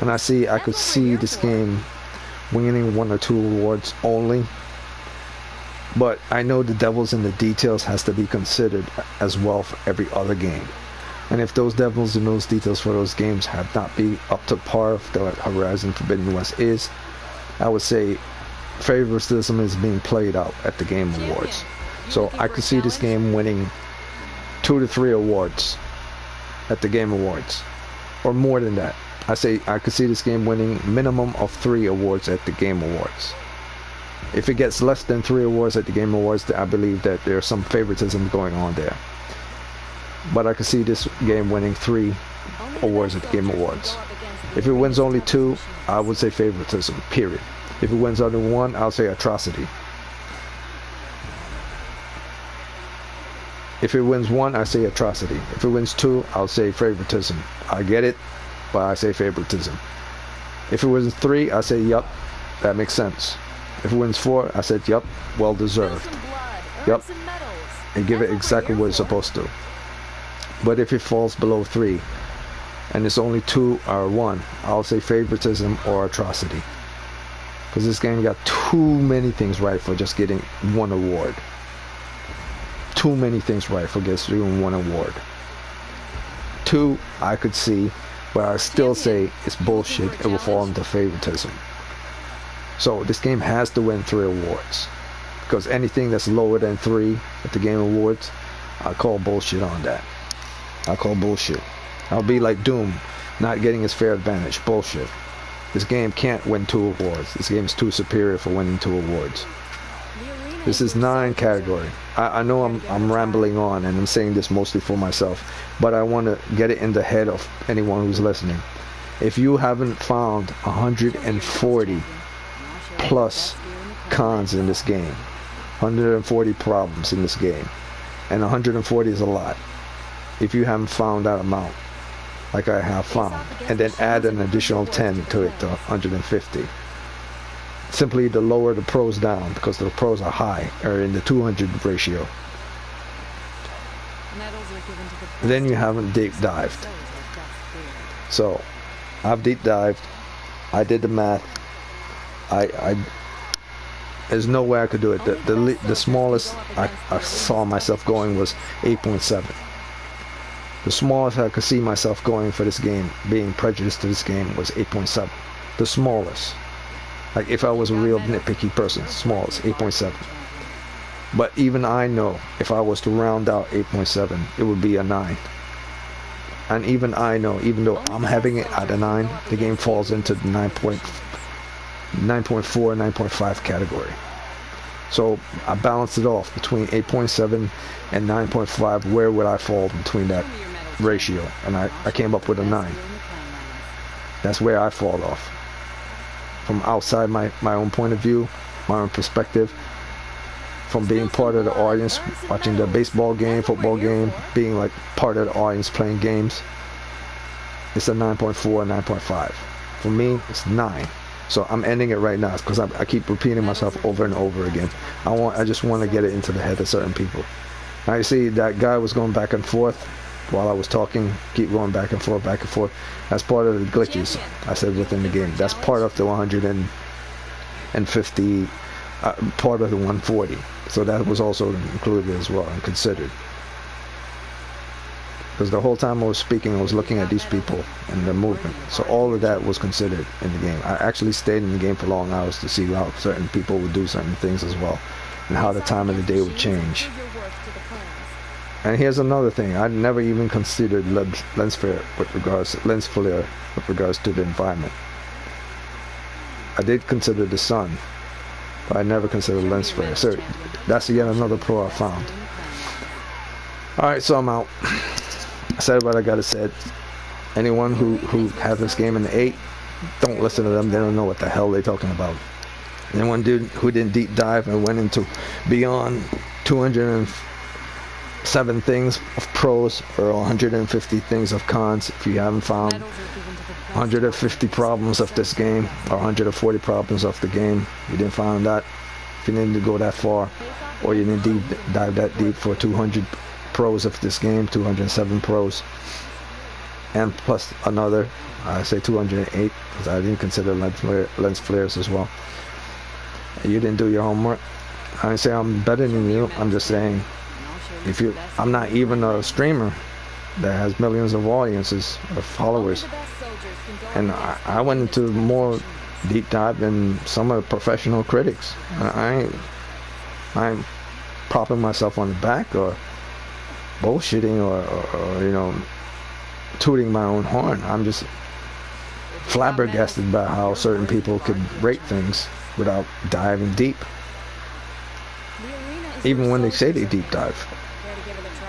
And I could see this game winning 1 or 2 awards only. But I know the devil's in the details has to be considered as well for every other game. And if those devils and those details for those games have not been up to par of the Horizon Forbidden West is, I would say favoritism is being played out at the Game Awards. So I could see this game winning 2 to 3 awards at the Game Awards, or more than that. I could see this game winning minimum of 3 awards at the Game Awards. If it gets less than 3 awards at the Game Awards, I believe that there's some favoritism going on there. But I could see this game winning 3 awards at the Game Awards. If it wins only 2, I would say favoritism, period. If it wins only 1, I'll say atrocity. If it wins 1, I say atrocity. If it wins 2, I'll say favoritism. I get it, but I say favoritism. If it wins 3, I say yup, that makes sense. If it wins 4, I said yup, well deserved. Yup, and give it exactly what it's supposed to. But if it falls below 3, and it's only two or one, I'll say favoritism or atrocity. Because this game got too many things right for just getting one award. Too many things right for just getting one award. Two, I could see, but I still say it's bullshit. It will fall into favoritism. So this game has to win 3 awards. Because anything that's lower than 3 at the Game Awards, I call bullshit on that. I call bullshit. I'll be like Doom, not getting his fair advantage. Bullshit. This game can't win 2 awards. This game is too superior for winning 2 awards. This is 9 category. I know I'm rambling on, and I'm saying this mostly for myself, but I want to get it in the head of anyone who's listening. If you haven't found 140 plus cons in this game, 140 problems in this game, and 140 is a lot. If you haven't found that amount, like I have found, and then add an additional 10 to it to 150, simply to lower the pros down, because the pros are high, or in the 200 ratio. Then you haven't deep dived. So I've deep dived. I did the math. There's no way I could do it. The smallest I saw myself going was 8.7. The smallest I could see myself going for this game, being prejudiced to this game, was 8.7. The smallest. Like, if I was a real nitpicky person, smallest, 8.7. But even I know, if I was to round out 8.7, it would be a 9. And even I know, even though I'm having it at a 9, the game falls into the 9.4, 9.5 category. So I balanced it off between 8.7 and 9.5. Where would I fall between that ratio? And I came up with a 9. That's where I fall off. From outside my own point of view, my own perspective, from being part of the audience, watching the baseball game, football game, being like part of the audience playing games, it's a 9.4, 9.5. For me, it's 9. So I'm ending it right now because I keep repeating myself over and over again. I just want to get it into the head of certain people. Now you see that guy was going back and forth while I was talking, keep going back and forth, back and forth. That's part of the glitches I said within the game. That's part of the 150, part of the 140. So that was also included as well and considered. Because the whole time I was speaking, I was looking at these people and their movement. So all of that was considered in the game. I actually stayed in the game for long hours to see how certain people would do certain things as well, and how the time of the day would change. And here's another thing: I never even considered lens flare with regards to the environment. I did consider the sun, but I never considered lens flare. So that's yet another pro I found. All right, so I'm out. I said what I gotta say. Anyone who has this game in the 8, don't listen to them. They don't know what the hell they're talking about. Anyone who didn't deep dive and went into beyond 207 things of pros or 150 things of cons, if you haven't found 150 problems of this game or 140 problems of the game, you didn't find that. If you didn't go that far, or you didn't deep dive that deep for 200 pros of this game, 207 pros, and plus another, I say 208, because I didn't consider lens flares as well. You didn't do your homework. I didn't say I'm better than you. I'm just saying, I'm not even a streamer that has millions of audiences or followers, and I went into more deep dive than some of the professional critics. I ain't propping myself on the back or bullshitting or tooting my own horn. I'm just flabbergasted by how certain people could rate things without diving deep, even when they say they deep dive.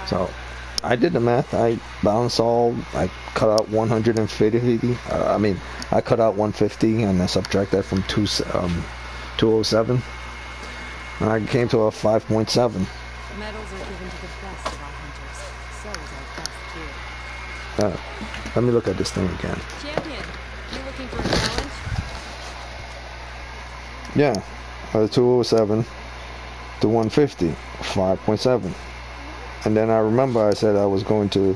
So I did the math. I balanced I cut out 150. I cut out 150 and I subtract that from 207, and I came to a 5.7. Let me look at this thing again. Champion, you looking for a challenge? Yeah, 207 to 150, 5.7. And then I remember I said I was going to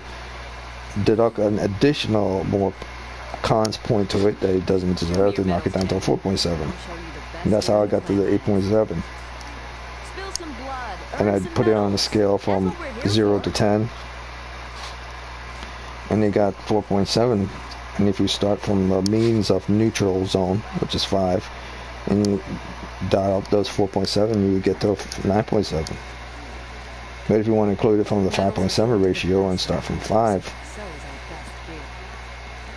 deduct an additional more cons point to it that it doesn't deserve to knock it down to a 4.7. And that's how I got to the 8.7. And I put it on a scale from 0 to 10. And it got 4.7. And if you start from the means of neutral zone, which is 5, and you dial up those 4.7, you would get to 9.7. But if you want to include it from the 5.7 ratio and start from 5,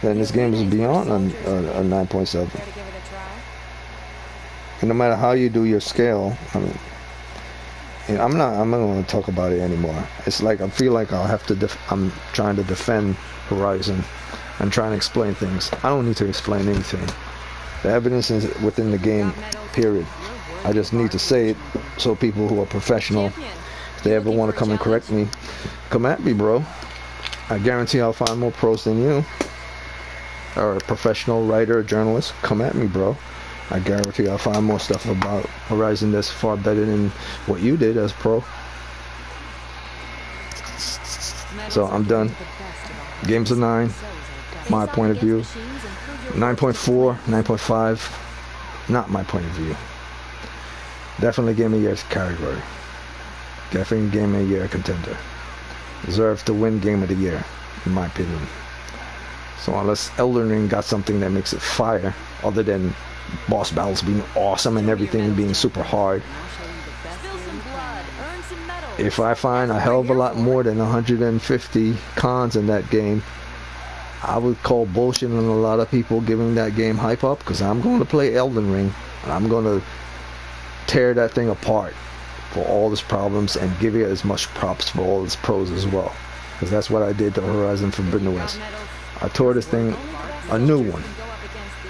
then this game is beyond a 9.7. And no matter how you do your scale, I mean, and I'm not going to talk about it anymore. It's like I feel like I'll have to. I'm trying to defend Horizon and trying to explain things. I don't need to explain anything. The evidence is within the game. Period. I just need to say it so people who are professional, if they ever want to come and correct me, come at me, bro. I guarantee I'll find more pros than you. Or a professional writer or journalist, come at me, bro. I guarantee I'll find more stuff about Horizon that's far better than what you did as pro. So I'm done. Game's a 9. My point of view. 9.4, 9.5. Not my point of view. Definitely Game of the Year category. Definitely Game of the Year contender. Deserves to win Game of the Year, in my opinion. So unless Elden Ring got something that makes it fire, other than boss battles being awesome and everything being super hard, if I find a hell of a lot more than 150 cons in that game, I would call bullshit on a lot of people giving that game hype up, because I'm going to play Elden Ring and I'm going to tear that thing apart for all its problems and give it as much props for all its pros as well, because that's what I did to Horizon Forbidden West. I tore this thing a new one.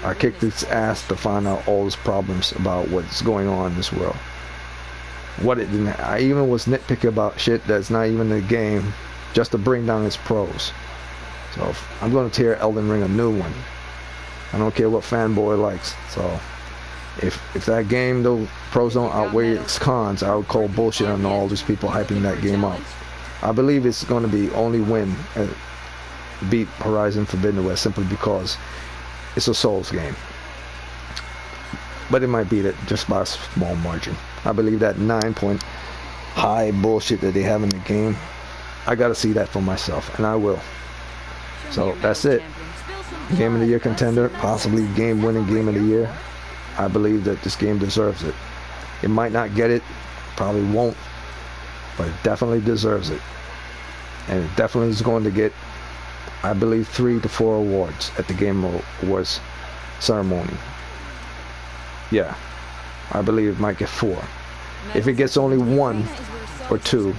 I kicked its ass to find out all its problems about what's going on in this world. What it didn't. I even was nitpicking about shit that's not even in the game, just to bring down its pros. So I'm going to tear Elden Ring a new one. I don't care what fanboy likes. So if that game, though, pros don't outweigh its cons, I would call bullshit on all these people hyping that game up. I believe it's going to be only win. Beat Horizon Forbidden West simply because it's a Souls game, but it might beat it just by a small margin. I believe that 9-point high bullshit that they have in the game, I gotta see that for myself, and I will. So that's it. Game of the Year contender, possibly game-winning Game of the Year. I believe that this game deserves it. It might not get it, probably won't, but it definitely deserves it, and it definitely is going to get, I believe, 3 to 4 awards at the Game Awards ceremony. Yeah, I believe it might get 4. If it gets only 1 or 2,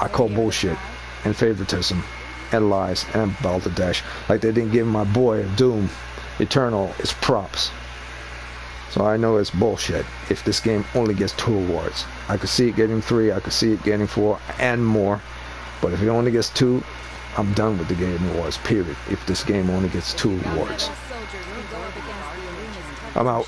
I call bullshit and favoritism and lies and balderdash. Like they didn't give my boy Doom Eternal its props. So I know it's bullshit if this game only gets 2 awards. I could see it getting 3, I could see it getting 4 and more. But if it only gets 2, I'm done with the Game Awards, period. If this game only gets 2 awards. I'm out.